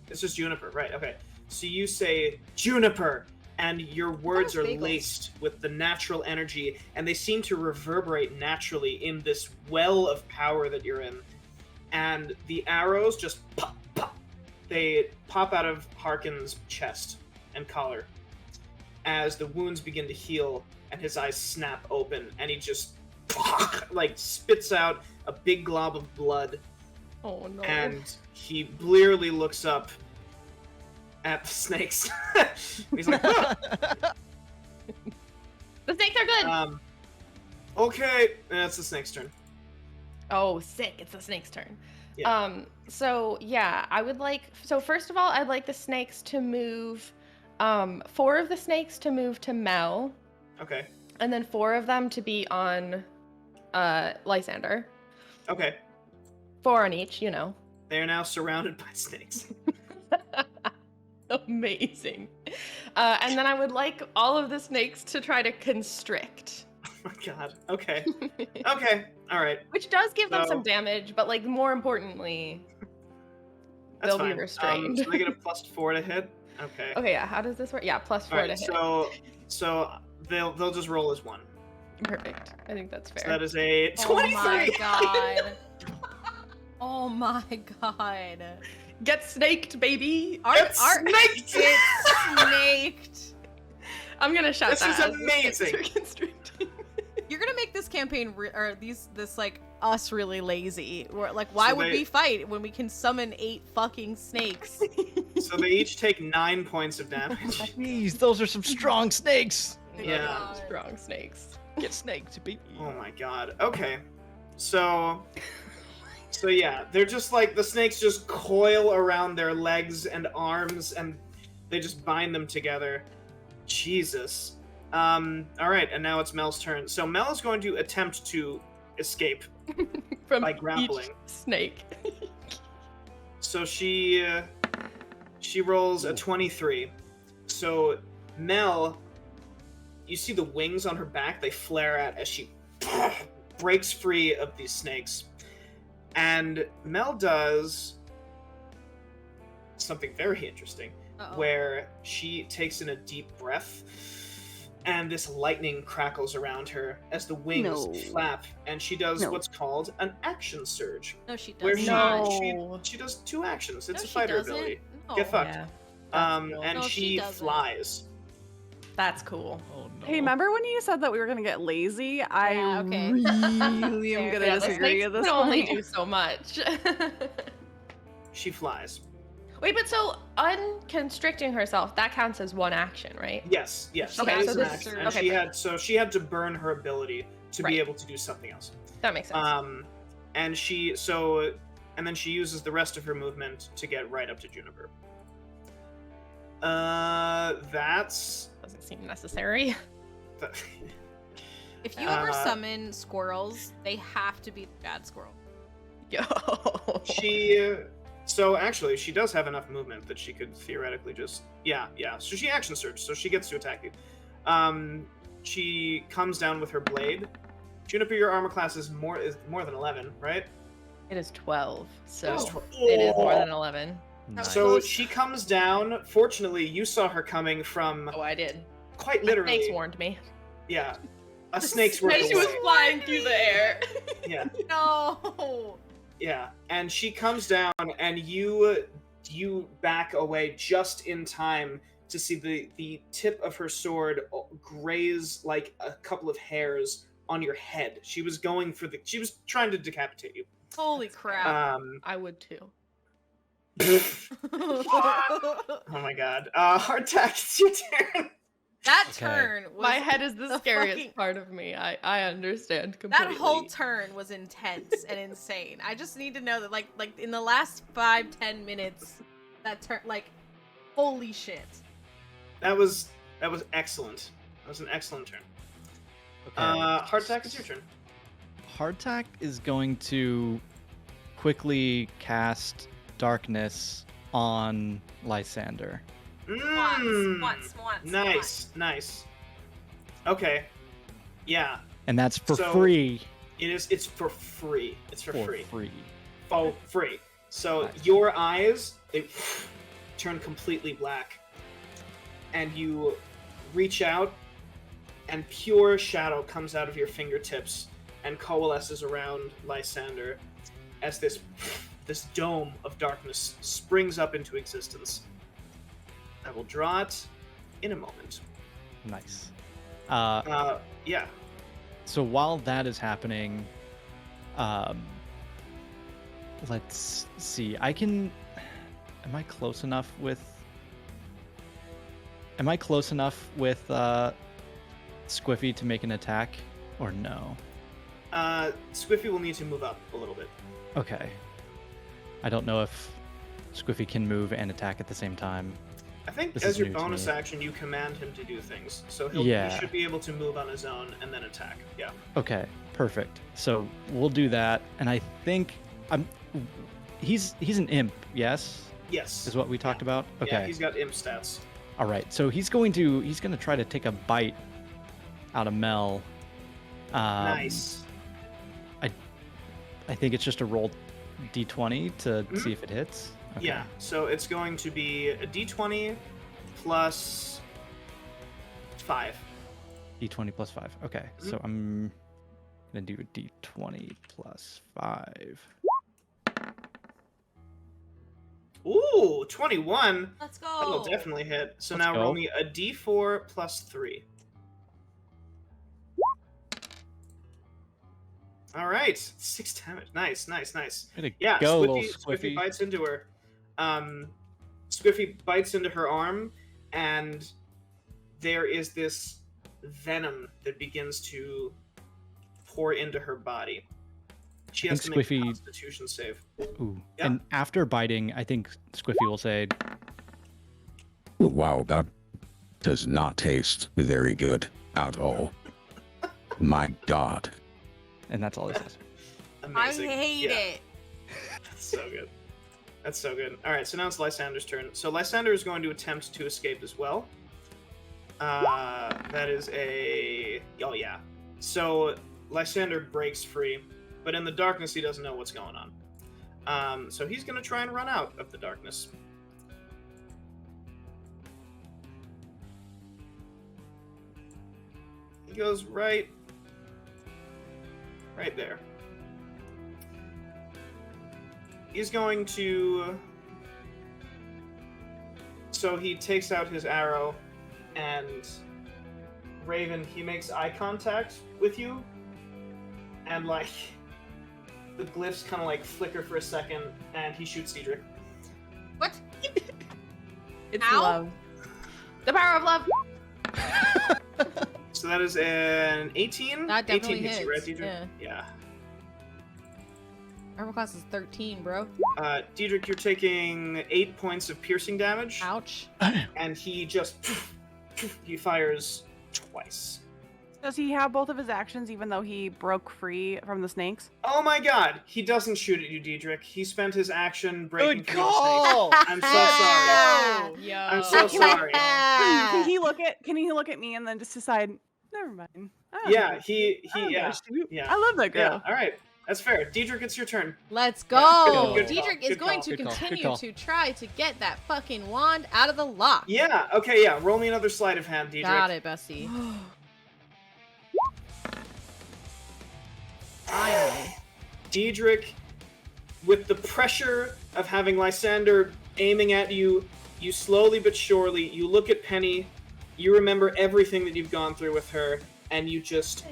It's just Juniper, right? Okay. So you say Juniper, and your words are bagels. laced with the natural energy, and they seem to reverberate naturally in this well of power that you're in. And the arrows just pop, pop. They pop out of Harkin's chest and collar as the wounds begin to heal, and his eyes snap open, and he just like spits out a big glob of blood. Oh no. And he blearily looks up at the snakes. He's like, "Ah!" The snakes are good. Okay, it's the snake's turn. Oh, sick! It's the snake's turn. Yeah. So yeah, I would like. So first of all, I'd like the snakes to move. 4 of the snakes to move to Mel, Okay. and then 4 of them to be on, Lysander. Okay. 4 on each, you know. They are now surrounded by snakes. Amazing. And then I would like all of the snakes to try to constrict. Oh my god. Okay. Okay. All right. Which does give them So- some damage, but like more importantly, That's they'll be fine. restrained. So they get a +4 to hit. Okay. Okay, yeah. How does this work? Yeah, +4 All right. to hit. So they'll just roll as 1. Perfect. I think that's fair. So that is a Oh 23. my god. Oh my god. Get snaked, baby. Get snaked! It's snaked. I'm gonna shout This that is as the amazing. snakes are constricting. You're gonna make this campaign or this like us really lazy. Or like, why So would they- we fight when we can summon 8 fucking snakes? So they each take 9 points of damage. Jeez, those are some strong snakes. Yeah. Strong snakes. Get snaked, baby. Oh my god. Okay. So yeah, they're just like the snakes just coil around their legs and arms and they just bind them together. Jesus. All right, and now it's Mel's turn. So Mel is going to attempt to escape From by grappling. each snake. So she rolls a 23. So Mel, you see the wings on her back, they flare out as she breaks free of these snakes. And Mel does something very interesting, Uh-oh. where she takes in a deep breath, and this lightning crackles around her as the wings No. flap, and she does No. what's called an action surge, No, she where does she, not. she does 2 actions. It's No, a she fighter doesn't. ability. No. Get fucked. Yeah. That's cool. And No, she she doesn't. flies. That's cool. Oh no. Hey, remember when you said that we were gonna get lazy? I Yeah, okay. really am Fair. gonna Yeah, the disagree snakes at this can only point. do so much. She flies. Wait, but so unconstricting herself, that counts as 1 action, right? Yes, yes. Okay, that is so an this- action. And okay, she had to burn her ability to be Right. able to do something else. That makes sense. And then she uses the rest of her movement to get right up to Juniper. That's Doesn't seem necessary. If you ever Uh, summon squirrels, they have to be the bad squirrel. Yo. So actually, she does have enough movement that she could theoretically just yeah. So she action surge, so she gets to attack you. She comes down with her blade. Juniper, your armor class is more than 11, right? It is 12, so It's 12. it is more than 11. Nice. So she comes down. Fortunately, you saw her coming from Oh, I did. quite The literally. snakes warned me. Yeah, a snake's worth She was away. flying through the air. Yeah, No. yeah, and she comes down, and you back away just in time to see the tip of her sword graze like a couple of hairs on your head. She was trying to decapitate you. Holy crap. I would too. Oh my god. Hardtack, it's your turn. That Okay. turn was My head is the scariest fucking- part of me. I understand completely. That whole turn was intense and insane. I just need to know that like in the last 5-10 minutes, that turn like holy shit. That was excellent. That was an excellent turn. Okay. Hardtack, it's your turn. Hardtack is going to quickly cast darkness on Lysander. Once. Nice. Okay. Yeah. And that's for So- free. It's for free. It's for free. Free. For free. So Nice. your eyes, they turn completely black. And you reach out, and pure shadow comes out of your fingertips and coalesces around Lysander as this dome of darkness springs up into existence. I will draw it in a moment. Nice. Yeah. So while that is happening, let's see. Am I close enough with Squiffy to make an attack, or no? Squiffy will need to move up a little bit. Okay. I don't know if Squiffy can move and attack at the same time. I think This as is your new to bonus me. action, you command him to do things. So he Yeah. should be able to move on his own and then attack. Yeah. Okay, perfect. So we'll do that, and I think he's an imp, yes, Yes. is what we talked about. Okay, Yeah, he's got imp stats. all right. So he's gonna try to take a bite out of Mel. Nice. I think it's just a roll d20 to see if it hits. Okay. Yeah. So it's going to be a d20 plus 5. d20 plus 5. Okay, so I'm gonna do a d20 plus 5. Ooh, 21. Let's That'll go. definitely hit. So Let's now go. roll me a d4 plus 3. All right, 6 damage. Nice. Way to Yeah, go, little Squiffy Squiffy. bites into her. Squiffy bites into her arm, and there is this venom that begins to pour into her body. She has to think make a Squiffy- Constitution save. Ooh. Yeah. And after biting, I think Squiffy will say, Wow, that does not taste very good at all. My God. and that's all he says. Amazing. I hate Yeah, it. That's so good. That's so good. All right, so now it's Lysander's turn. So Lysander is going to attempt to escape as well. That is a... Oh, yeah. So Lysander breaks free, but in the darkness, he doesn't know what's going on. So he's going to try and run out of the darkness. He goes right there. He's going to... So he takes out his arrow, and Raven, he makes eye contact with you, and like the glyphs kind of like flicker for a second, and he shoots Cedric. What? It's Ow. love. The power of love. So that is an 18. That definitely 18 hits you, right, hits, Deidre? yeah. Yeah. Armor class is 13, bro. Deidre, you're taking 8 points of piercing damage, Ouch. and he just he fires twice. Does he have both of his actions even though he broke free from the snakes? Oh my god, he doesn't shoot at you, Diedrich. He spent his action breaking Good through the snake. call! I'm so sorry. Yo. I'm so sorry. Can he look at me and then just decide, never mind. I don't Yeah, know. he I don't yeah. know, shoot. Yeah. I love that Yeah, girl. all right. That's fair. Diedrich, it's your turn. Let's Yeah, go. good call, Diedrich is good going call, to good call, good continue call. to try to get that fucking wand out of the lock. Yeah, okay, yeah. Roll me another sleight of hand, Diedrich. Got it, Bessie. Finally. Diedrich, with the pressure of having Lysander aiming at you, you slowly but surely, you look at Penny, you remember everything that you've gone through with her, and you just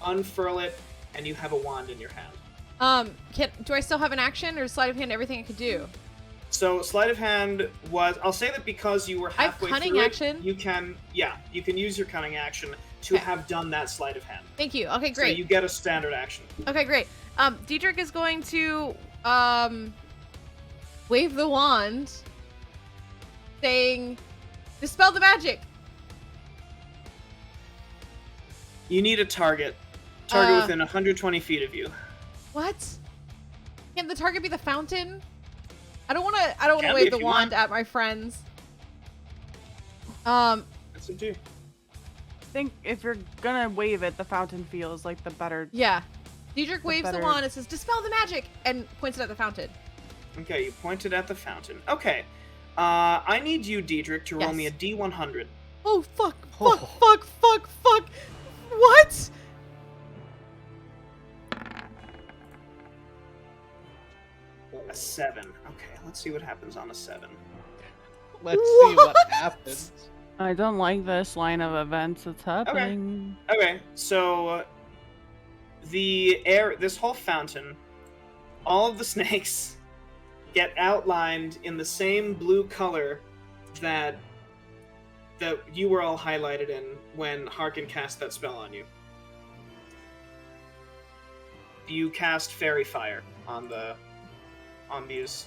unfurl it, and you have a wand in your hand. Do I still have an action, or sleight of hand everything I could do? So sleight of hand was. I'll say that because you were I have halfway cunning through action. it, you can use your cunning action to Okay. have done that sleight of hand. Thank you. Okay, So great. you get a standard action. Okay, great. Diedrich is going to wave the wand, saying, "Dispel the magic." You need a target. Target Uh, within 120 feet of you. What? Can the target be the fountain? I don't want to. I don't want to Can be wave if the you wand want. at my friends. That's up to you. I think if you're gonna wave it, the fountain feels like the better. Yeah. Diedrich waves the better- wand and says, "Dispel the magic," and points it at the fountain. Okay, you pointed at the fountain. Okay. I need you, Diedrich, to roll Yes. me a D100. Oh fuck! Oh. Fuck! What? A 7. Okay, let's see what happens on a 7. Let's see what happens. I don't like this line of events that's happening. Okay, so this whole fountain, all of the snakes get outlined in the same blue color that you were all highlighted in when Harkin cast that spell on you. You cast fairy fire on these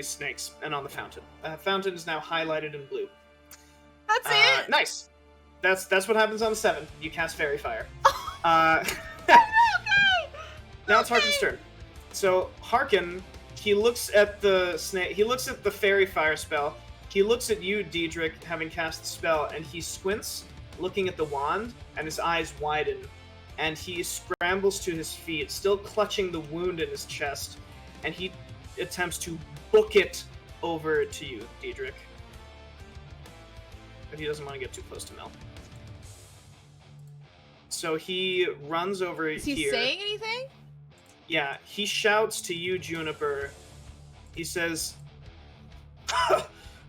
snakes and on the fountain. The fountain is now highlighted in blue. That's it. Nice. That's what happens on the 7. You cast fairy fire. Now it's Harkin's turn. So Harkin, he looks at the snake. He looks at the fairy fire spell. He looks at you, Diedrich, having cast the spell, and he squints, looking at the wand, and his eyes widen, and he scrambles to his feet, still clutching the wound in his chest, and he attempts to book it over to you, Diedrich. But he doesn't want to get too close to Mel. So he runs over Is he here. saying anything? Yeah, he shouts to you, Juniper. He says,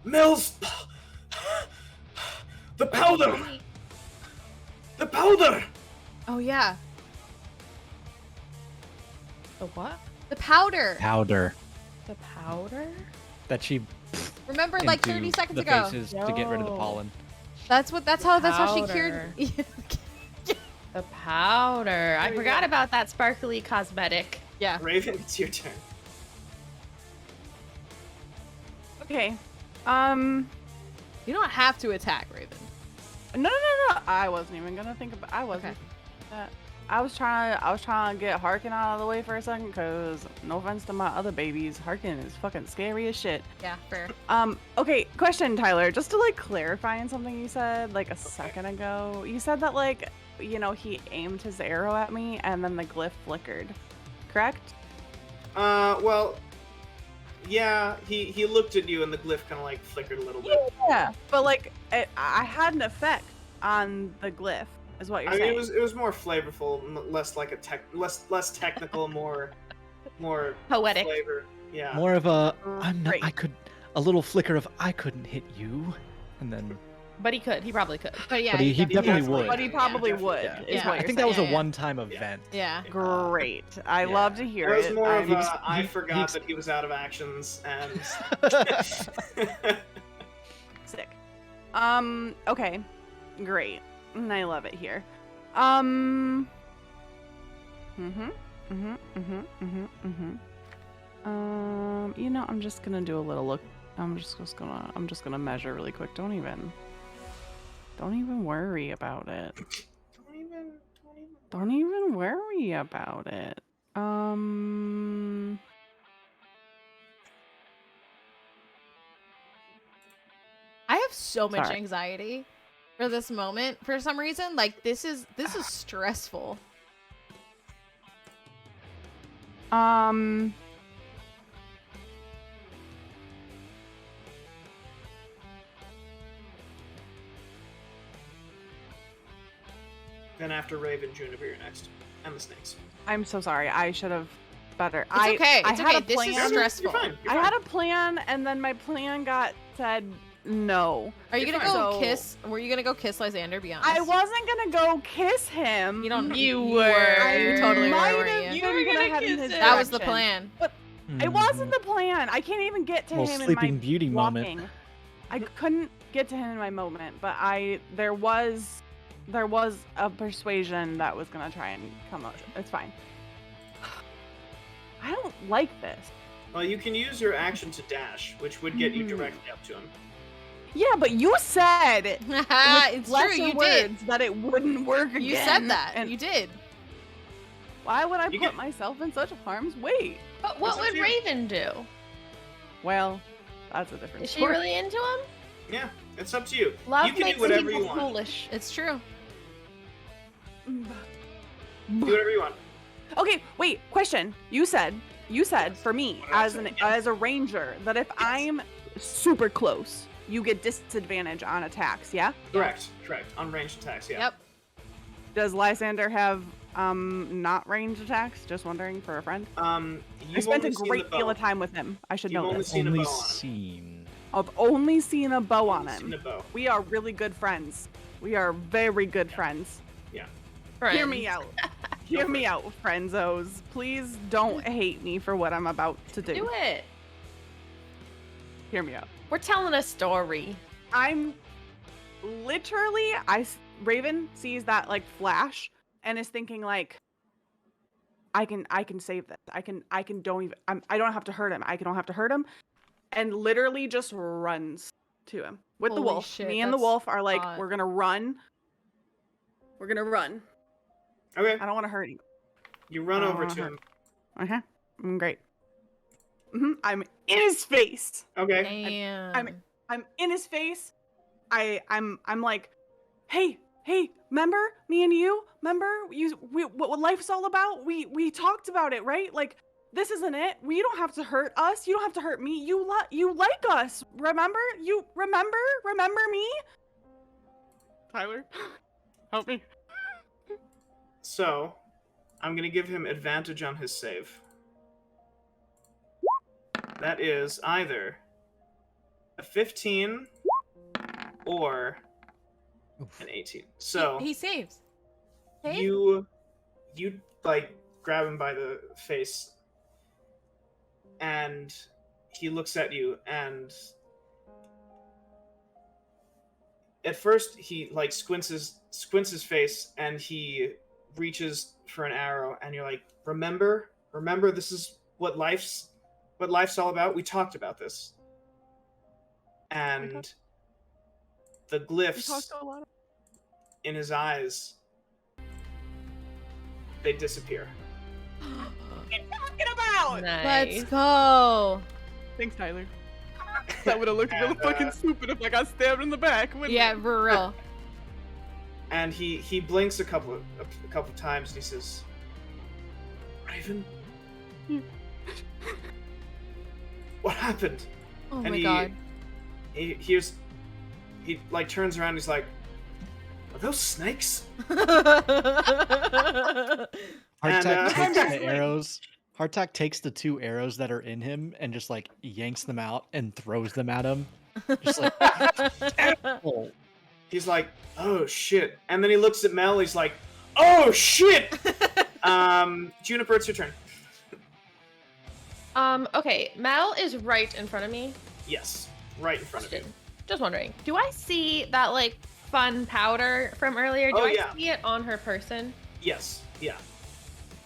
Mills! The powder! The powder! Oh yeah. The what? The powder. Powder The powder? that she Remember, like into 30 seconds the ago. faces to get rid of the Yo. pollen. That's how she cured. The powder. I you forgot go. about that sparkly cosmetic. Yeah. Raven, it's your turn. Okay. You don't have to attack, Raven. No. I wasn't even gonna think about. I wasn't. Okay. That. I was trying to get Harkin out of the way for a second, cause no offense to my other babies, Harkin is fucking scary as shit. Yeah, fair. Okay, question, Tyler, just to like clarify on something you said like a second ago. You said that like, you know, he aimed his arrow at me and then the glyph flickered, correct? Well, yeah, he looked at you and the glyph kind of like flickered a little bit. Yeah, but like I had an effect on the glyph, is what you're I mean, saying. it was more flavorful, less like less technical, more Poetic. flavor. Yeah. More of a Great. a little flicker of I couldn't hit you, and then But he could. He probably could. But yeah, But he definitely would. But he probably Yeah, would. definitely. Is Yeah. what I you're think that was saying. a one-time event. Yeah. Great. I Yeah. love to hear It was it. more of I'm a, I he- forgot he- that he was out of actions and. sick. Okay. Great. And I love it here. You know, I'm just gonna do a little look. I'm just gonna measure really quick. Don't even worry about it. Don't even worry about it. I have so much Sorry. anxiety for this moment for some reason. Like this is stressful. Then after Raven, Juniper, you're next, and the snakes. I'm so sorry. I should have better. It's okay. I It's had okay. a This is plan. stressful. You're fine. You're I fine. had a plan, and then my plan got said no. Are you You're gonna go fine. kiss? Were you gonna go kiss Lysander? Be honest. I wasn't gonna go kiss him. You don't. You You were. You totally might were, have weren't you? You were been gonna head in kiss his him. That was the direction. plan. It wasn't the plan. I can't even get to Well, him in Sleeping my Beauty walking. moment. I couldn't get to him in my moment, but there was a persuasion that was gonna try and come out. It's fine. I don't like this. Well, you can use your action to dash, which would get you Mhm. directly up to him. Yeah, but you said with It's true. lesser You did. words that it wouldn't work again. You said that. And You did. why would I You put get- myself in such harm's way? But what It's up would to you. Raven do? Well, that's a different Is she story. really into him? Yeah, it's up to you. Love you can makes do whatever people you want. foolish. It's true. Do whatever you want. Okay, wait. Question. You said for me What did I as say? as a ranger that if I'm super close, you get disadvantage on attacks. Yeah. Correct. On ranged attacks, yeah. Yep. Does Lysander have not ranged attacks? Just wondering for a friend. I You've spent a only seen great the deal bow. of time with him. I should You've know only this. seen a Only bow on him. seen. I've only seen a bow on Seen a him. bow. We are really good friends. We are very good friends. Hear me out. Hear me out, friendzos. Please don't hate me for what I'm about to do. Do it. Hear me out. We're telling a story. I'm literally Raven sees that like flash and is thinking like I can save this. I don't have to hurt him. I don't have to hurt him, and literally just runs to him with the Holy wolf. shit, Me and the that's wolf are like hot. we're gonna run. We're gonna run. Okay. I don't want to hurt you. You run I over don't to wanna him. Uh-huh. Great. I'm in his face. Okay. Damn. I'm in his face. I'm like, hey, remember me and you? Remember what life's all about? We talked about it, right? Like this isn't it. You don't have to hurt us. You don't have to hurt me. You like us. Remember? You remember me? Tyler, help me. So, I'm gonna give him advantage on his save. That is either a 15 or an 18. So He saves. Hey? you like grab him by the face, and he looks at you, and at first he like squints his face, and he reaches for an arrow, and you're like, remember, this is what life's all about. We talked about this. And the We glyphs talked a lot. in his eyes, they disappear. Talking about. Let's go. Thanks, Tyler. That would have looked really And, fucking stupid if I got stabbed in the back. Wouldn't Yeah, it? for real. And he blinks a couple times, and he says, "Raven, what happened?" Oh And my he- god. He like turns around, and he's like, "Are those snakes?" Hardtack takes the Honestly- arrows. Hardtack takes the 2 arrows that are in him and just like yanks them out and throws them at him. Just like, oh. He's like, "Oh shit!" And then he looks at Mel. He's like, "Oh shit!" Juniper, it's your turn. Okay, Mel is right in front of me. Yes, right in front of you. Just wondering, do I see that like fun powder from earlier? Do Oh, I yeah. see it on her person? Yes, yeah.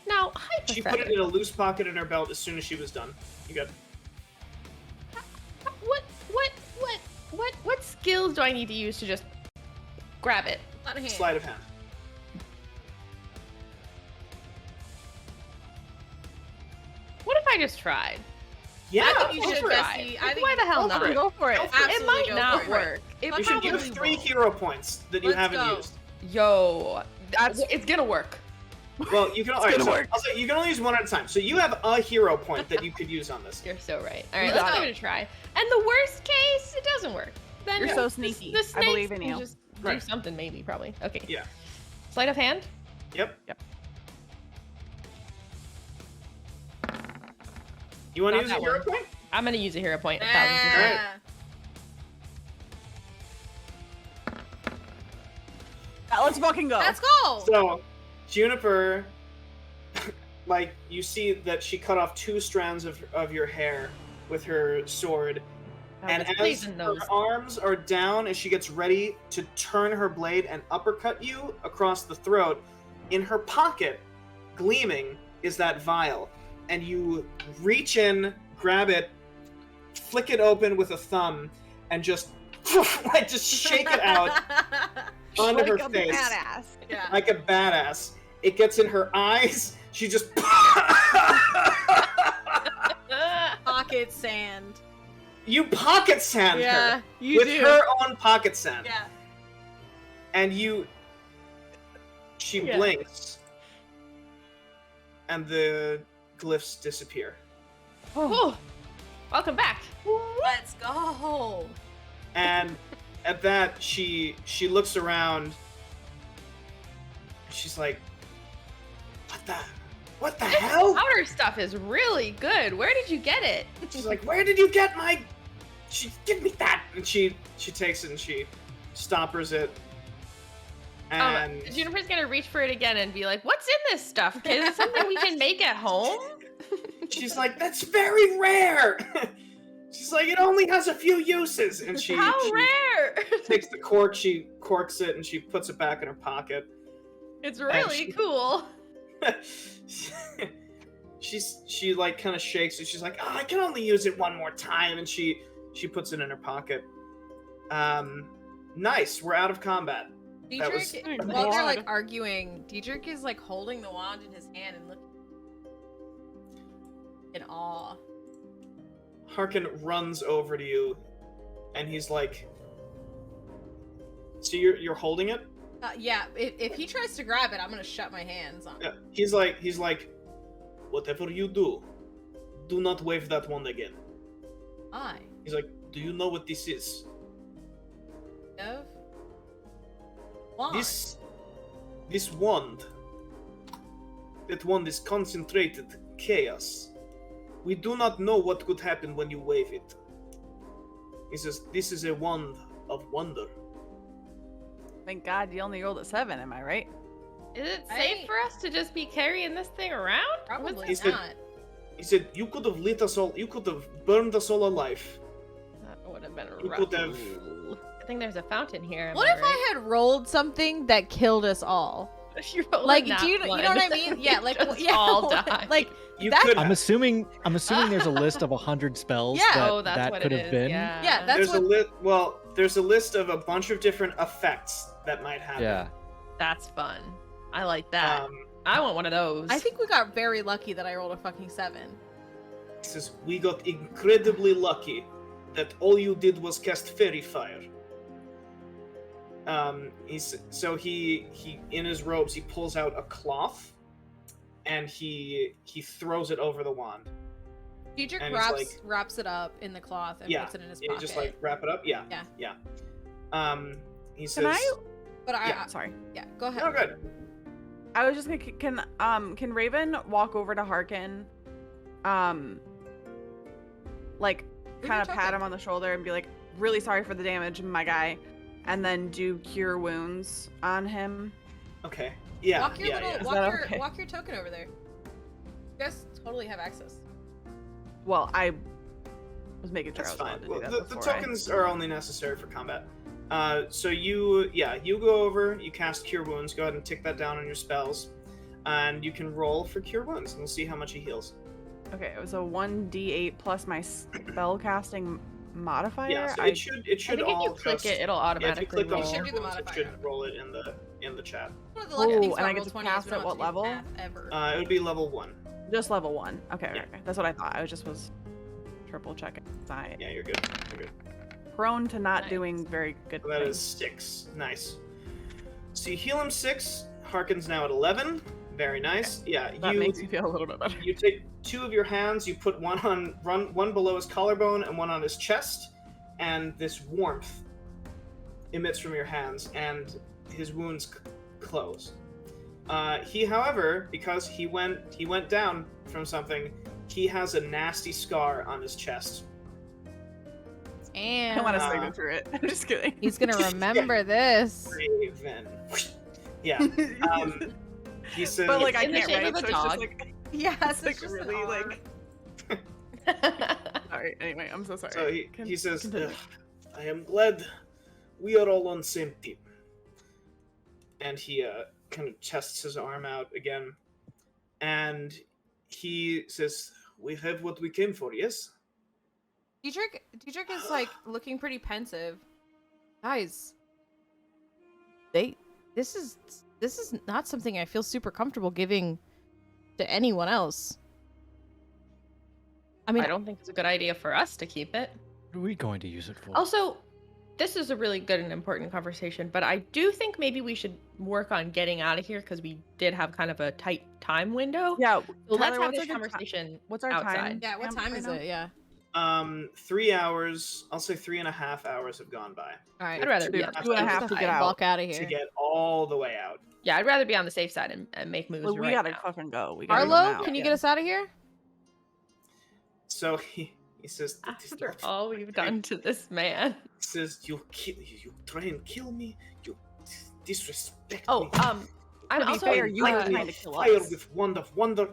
Now, She put it in a loose pocket in her belt as soon as she was done. You got. What skills do I need to use to just grab it? Out of hand. Sleight of hand. What if I just tried? Yeah. I think you I'll should, try. Bestie. Like, I think why the hell go for not? it. Go for it. Go for it. It Absolutely might go not for it. work. It You should give probably us 3 won't. hero points that you Let's haven't go. used. Yo, That's- it's gonna work. Well, you can. All right, gonna so work. I'll say you can only use 1 at a time. So you have a hero point that you could use on this. You're so right. All right, Let's let's go. give it a try. And the worst case, it doesn't work. Then You're so the- sneaky. The I snakes believe in can you. just do Right. something, maybe, probably. Okay. Yeah. Sleight of hand. Yep. Yep. You want to Not use a that hero one. point? I'm gonna use a hero point. 1,000%. Ah. let's fucking go. Let's go. So, Juniper, like, you see that she cut off 2 strands of your hair with her sword. And as blazing her nose. arms are down, as she gets ready to turn her blade and uppercut you across the throat, in her pocket, gleaming, is that vial. And you reach in, grab it, flick it open with a thumb, and just like just shake it out onto her face Badass. Yeah. like a badass. It gets in her eyes. She just Pocket sand. you pocket sand Yeah, her you with do. her own pocket sand. Yeah. And she blinks, and the glyphs disappear. Oh, welcome back. Let's go. And at that, she looks around. She's like, "What the hell?" Powder stuff is really good. Where did you get it? She's like, "Where did you get my? Give me that!" And she takes it and she stoppers it. And Juniper's gonna reach for it again and be like, "What's in this stuff? Is it something we can make at home?" she's like, "That's very rare." She's like, "It only has a few uses." And she How rare! takes the cork, she corks it, and she puts it back in her pocket. It's really cool. she like kind of shakes it. She's like, "Oh, I can only use it one more time," and she puts it in her pocket. Nice. We're out of combat. That was- Diedrich, while they're like arguing, Diedrich is like holding the wand in his hand and looking in awe. Harkin runs over to you, and he's like, "So you're holding it?" Yeah, if he tries to grab it, I'm gonna shut my hands on it. Yeah. He's like, "Whatever you do, do not wave that wand again." Why? He's like, "Do you know what this is?" Of? Wand. This wand. That wand is concentrated chaos. We do not know what could happen when you wave it. He says, "This is a wand of wonder." Thank God you only rolled a 7, am I right? Is it I- safe for us to just be carrying this thing around? Probably He said- not. He said, "You could have lit us all. You could have burned us all alive." That would have been a You rough. could have- I think there's a fountain here. am What I if I had rolled something that killed us all? right? You rolled a Like, nat do you know what I one. mean? Yeah, like Just yeah, all die. like You That- could I'm have. assuming there's a list of 100 spells Yeah. Oh, that's that what could it have is. been. Yeah. Yeah, that's There's what. there's a list of a bunch of different effects that might happen. Yeah. That's fun. I like that. Um, I want one of those. I think we got very lucky that I rolled a fucking 7. he says, "We got incredibly lucky that all you did was cast fairy fire." He in his robes he pulls out a cloth, and he throws it over the wand. Diedrich And he's wraps it up in the cloth and Yeah, puts it in his Yeah, pocket. just like wrap it up. Yeah. Yeah. He says, Can I? But yeah. Sorry. yeah, go ahead. "Oh, good." I was just gonna can Raven walk over to Harkin, like Bring kind your of pat token. him on the shoulder and be like, "Really sorry for the damage, my guy," and then do cure wounds on him. Okay. Yeah. Walk your yeah. little, Yeah. Is walk that your, okay? walk your token over there. You guys totally have access. Well, I was making sure That's I was fine. allowed to do Well, that the before tokens are only necessary for combat. So you go over, you cast Cure Wounds. Go ahead and tick that down on your spells, and you can roll for Cure Wounds, and we'll see how much he heals. Okay, it was a 1d8 plus my spell casting modifier. Yeah, so I it should I think all if you click just, it, it'll yeah, if you automatically click on roll. should do the Cure Wounds, it modifier. should roll it in the chat. One of the lucky Ooh, things and I about get to Roll20 cast is we at don't what have to do level? math ever. It would be level 1. just level 1. Okay, Yeah. okay, that's what I thought. I was triple checking. I Yeah, you're good. You're good. prone to not Nice. doing very good So that things. is 6. Nice. So you heal him 6. Harkin's now at 11. Very nice. Yeah, That makes me feel a little bit better. You take 2 of your hands, you put one below his collarbone and one on his chest, and this warmth emits from your hands, and his wounds close. He, however, because he went down from something, he has a nasty scar on his chest. And I want to sleep through it. I'm just kidding. He's gonna remember this. Raven. Yeah. He says. But like I In the can't shape write, of a so it's dog. just like Yes, it's like just an really arm. like. Sorry. Anyway, I'm so sorry. So he says, continue. I am glad we are all on the same team. And he kind of chests his arm out again. And he says, we have what we came for, yes? Dietrich is like looking pretty pensive. Guys, this is not something I feel super comfortable giving to anyone else. I mean, I don't think it's a good idea for us to keep it. What are we going to use it for? Also, this is a really good and important conversation, but I do think maybe we should work on getting out of here because we did have kind of a tight time window. Yeah. So let's Tyler, have what's this a good conversation What's our outside. time? yeah, what time is it? Yeah. 3 hours. I'll say 3.5 hours have gone by. All right. I'd rather be Two on and the a half safe to side. get out. Walk out of To here. get all the way out. Yeah, I'd rather be on the safe side and make moves Well, we right gotta now. fucking go. We gotta go Arlo, now. can you get us out of here? So he says, "That is After not all we've done to this man. He says, you try and kill me, you disrespect Oh, me. I'm To be also fair, you were uh, trying to kill Fire us. with wand of wonder.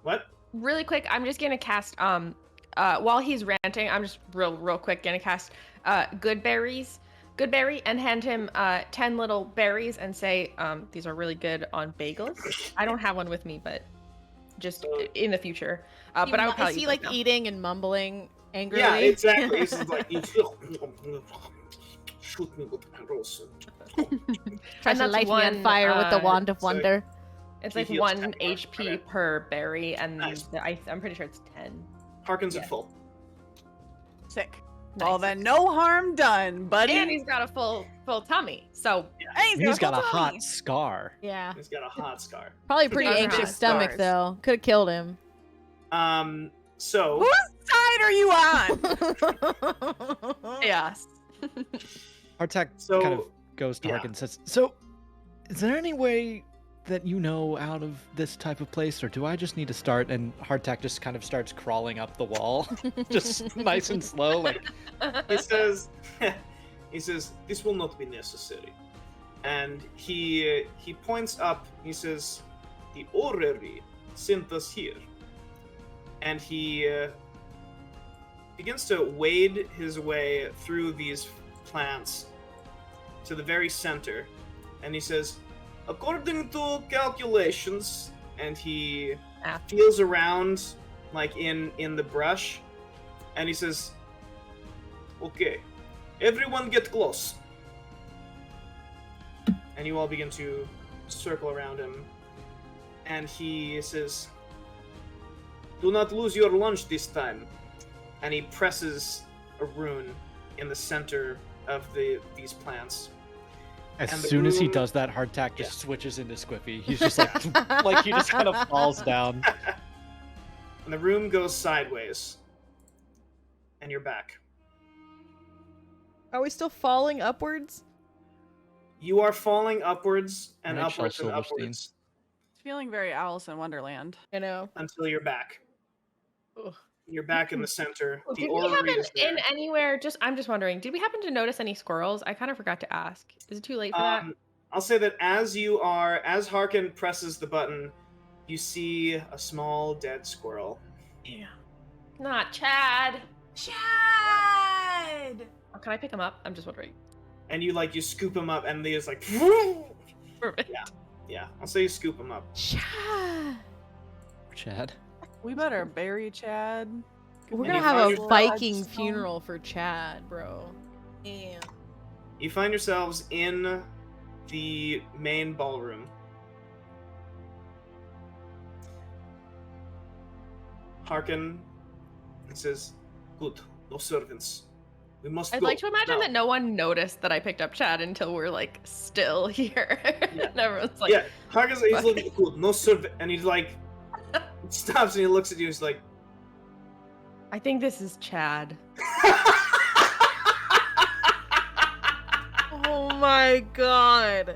What? really quick. I'm just gonna cast while he's ranting. I'm just real quick gonna cast Goodberry, and hand him 10 little berries and say these are really good on bagels. I don't have one with me, but just in the future. But I would probably Is he use like those now. eating and mumbling angrily? Yeah, exactly. This is like, you shoot me with arrows. Tries And to that's light me on one, fire with the wand of so- wonder. It's He like heals 1 10 more. HP Okay. per berry, and Nice. I'm pretty sure it's 10. Harkins Yeah. at full. Sick. Nice. Well then, no harm done, buddy. And he's got a full tummy, so And He's got a full tummy. hot scar. Yeah. He's got a hot scar. Probably pretty Pretty anxious hot stomach scars. though. Could have killed him. So Whose side are you on? yes. Hardtack So, kind of goes to yeah. Hark and says, so, is there any way that you know out of this type of place, or do I just need to start? And Hardtack just kind of starts crawling up the wall, just nice and slow, like, he says, this will not be necessary. And he points up. He says, the orrery sent us here. And he begins to wade his way through these plants to the very center. And he says, according to calculations, and he feels around like in the brush, and he says, okay, everyone get close. And you all begin to circle around him. And he says, do not lose your lunch this time. And he presses a rune in the center of these plants. as And the soon as he room- does that, Hardtack just switches into Squiffy. He's just like he just kind of falls down. And the room goes sideways. And you're back. Are we still falling upwards? You are falling upwards and Right, upwards and Silverstein. upwards It's feeling very Alice in Wonderland. I know. until you're back. Ugh. You're back in the center. The Did we orrery happen is there. in anywhere? I'm just wondering. Did we happen to notice any squirrels? I kind of forgot to ask. Is it too late for that? I'll say that as Harkin presses the button, you see a small dead squirrel. Yeah. Not Chad. Chad! Oh, can I pick him up? I'm just wondering. And you scoop him up, and there's like, Perfect. yeah. I'll say you scoop him up. Chad! Chad. We better bury Chad. We're And gonna you have find a yourself- Viking funeral for Chad, bro. Damn. You find yourselves in the main ballroom. Harkin says, "Good, no servants. We must I'd go like to imagine now." that no one noticed that I picked up Chad until we're like still here. Yeah. And everyone's like, Yeah, Harkin's he's "Fuck." looking good, no servant, and he's like, stops and he looks at you. He's like, I think this is Chad. Oh my god.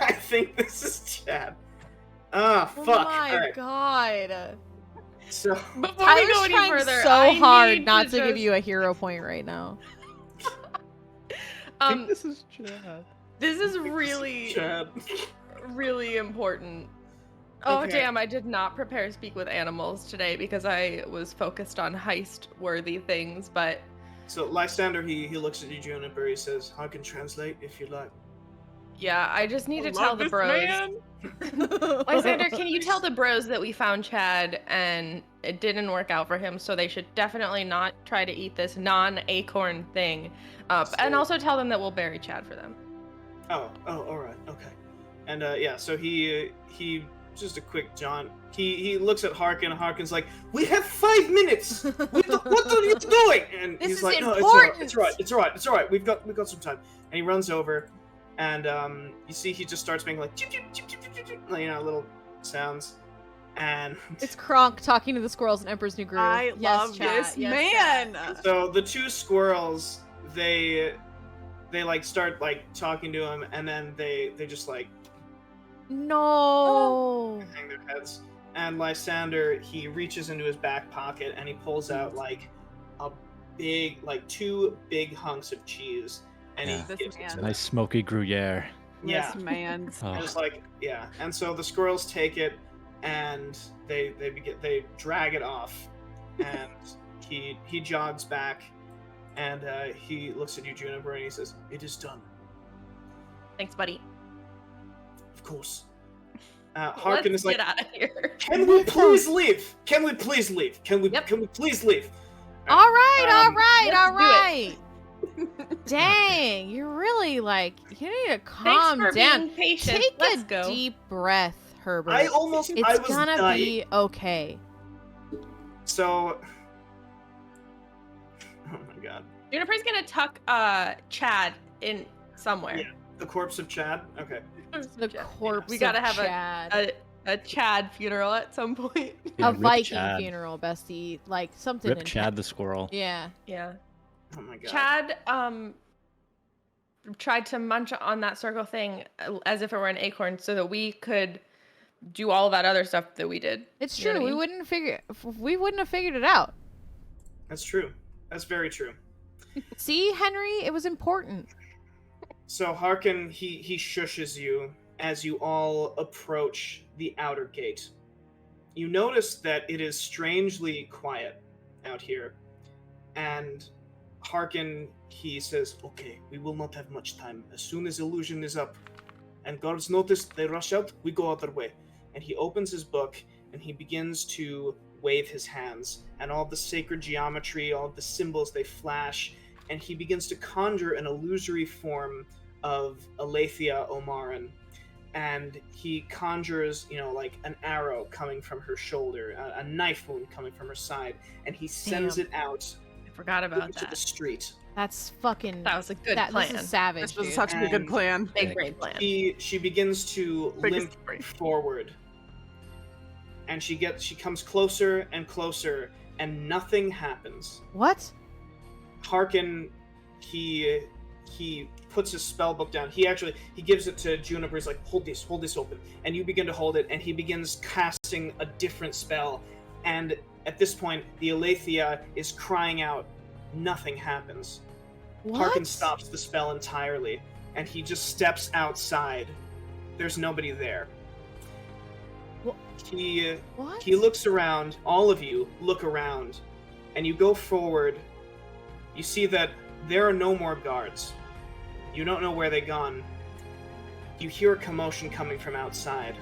I think this is Chad. Ah, Oh fuck. my Alright, god. so Before we Tyler's go any trying further, so I hard need not to give just- you a hero point right now. I think this is Chad. This is really Chad. really important. Oh, Okay. damn, I did not prepare Speak with Animals today because I was focused on heist-worthy things, but... So Lysander, he looks at you, Juniper. He says, "I can translate if you like." Yeah, I just need to I tell love the this bros. man. Lysander, can you tell the bros that we found Chad and it didn't work out for him, so they should definitely not try to eat this non-acorn thing. And also tell them that we'll bury Chad for them. Oh, all right, okay. And yeah, so he just a quick John. He looks at Harkin. Harkin's like, "We have 5 minutes. What are you doing?" And This he's is like, "No, important." it's all right. We've got some time." And he runs over, and you see he just starts making like, chip, chip, chip, chip, chip, chip, like, little sounds, and It's Kronk talking to the squirrels in Emperor's New Groove. I Yes, love chat. this Yes, man. chat. so the 2 squirrels they like start like talking to him, and then they just like No. hang their heads. And Lysander, he reaches into his back pocket and he pulls out like a big, like 2 big hunks of cheese, and Yeah. he gives it to them. Nice smoky Gruyere. Yeah, This man. Oh. just like yeah. And so the squirrels take it and they drag it off, and he jogs back, and he looks at you, Juniper, and he says, "It is done, Thanks, buddy. of course." Harkin is like, Get out of here. "Can we please leave? Can we please leave? Can we Yep. please leave?" All right, all Um, right, let's all do right. Dang, you're really like, you need to calm Thanks for down. being patient. Take Let's a go. deep breath, Herbert. I it's was gonna dying. be okay. So, oh my god, Juniper's gonna tuck Chad in somewhere. Yeah. The corpse of Chad. Okay. The Chad. corpse. We gotta of have Chad. a Chad funeral at some point. Yeah, a rip Viking Chad. funeral, bestie. Like something. Rip in Chad the squirrel. Yeah. Yeah. Oh my god. Chad tried to munch on that circle thing as if it were an acorn so that we could do all of that other stuff that we did. It's You know true. what I We mean? wouldn't have figured it out. That's true. That's very true. See, Henry, it was important. So Harkin, he shushes you as you all approach the outer gate. You notice that it is strangely quiet out here, and Harkin, he says, "Okay, we will not have much time. As soon as illusion is up and guards notice, they rush out, we go other way." And he opens his book and he begins to wave his hands, and all the sacred geometry, all the symbols, they flash, and he begins to conjure an illusory form of Aletheia Omaran. And he conjures, like an arrow coming from her shoulder, a knife wound coming from her side, and he sends Damn. it out I forgot about into the that. street. That's fucking. That was a good This plan. is savage. This was dude. such a good And- plan. Big brain plan. She begins to Biggest limp brain. forward, and she comes closer and closer, and nothing happens. What? Harkin, he puts his spell book down. He gives it to Juniper. He's like, hold this open, and you begin to hold it, and he begins casting a different spell. And at this point, the Aletheia is crying out. Nothing happens. What? Harkin stops the spell entirely, and he just steps outside. There's nobody there. Wha- He What? he looks around. All of you look around, and you go forward. You see that there are no more guards. You don't know where they've gone. You hear a commotion coming from outside.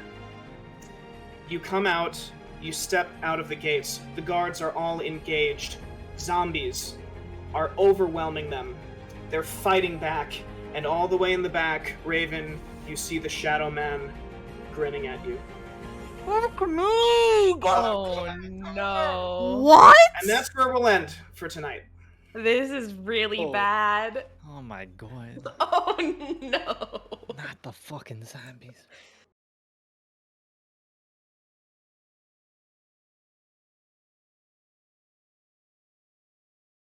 You come out. You step out of the gates. The guards are all engaged. Zombies are overwhelming them. They're fighting back, and all the way in the back, Raven, you see the Shadow Man grinning at you. Oh no. What? And that's where we'll end for tonight. This is really Oh. bad. Oh my god. Oh no. Not the fucking zombies.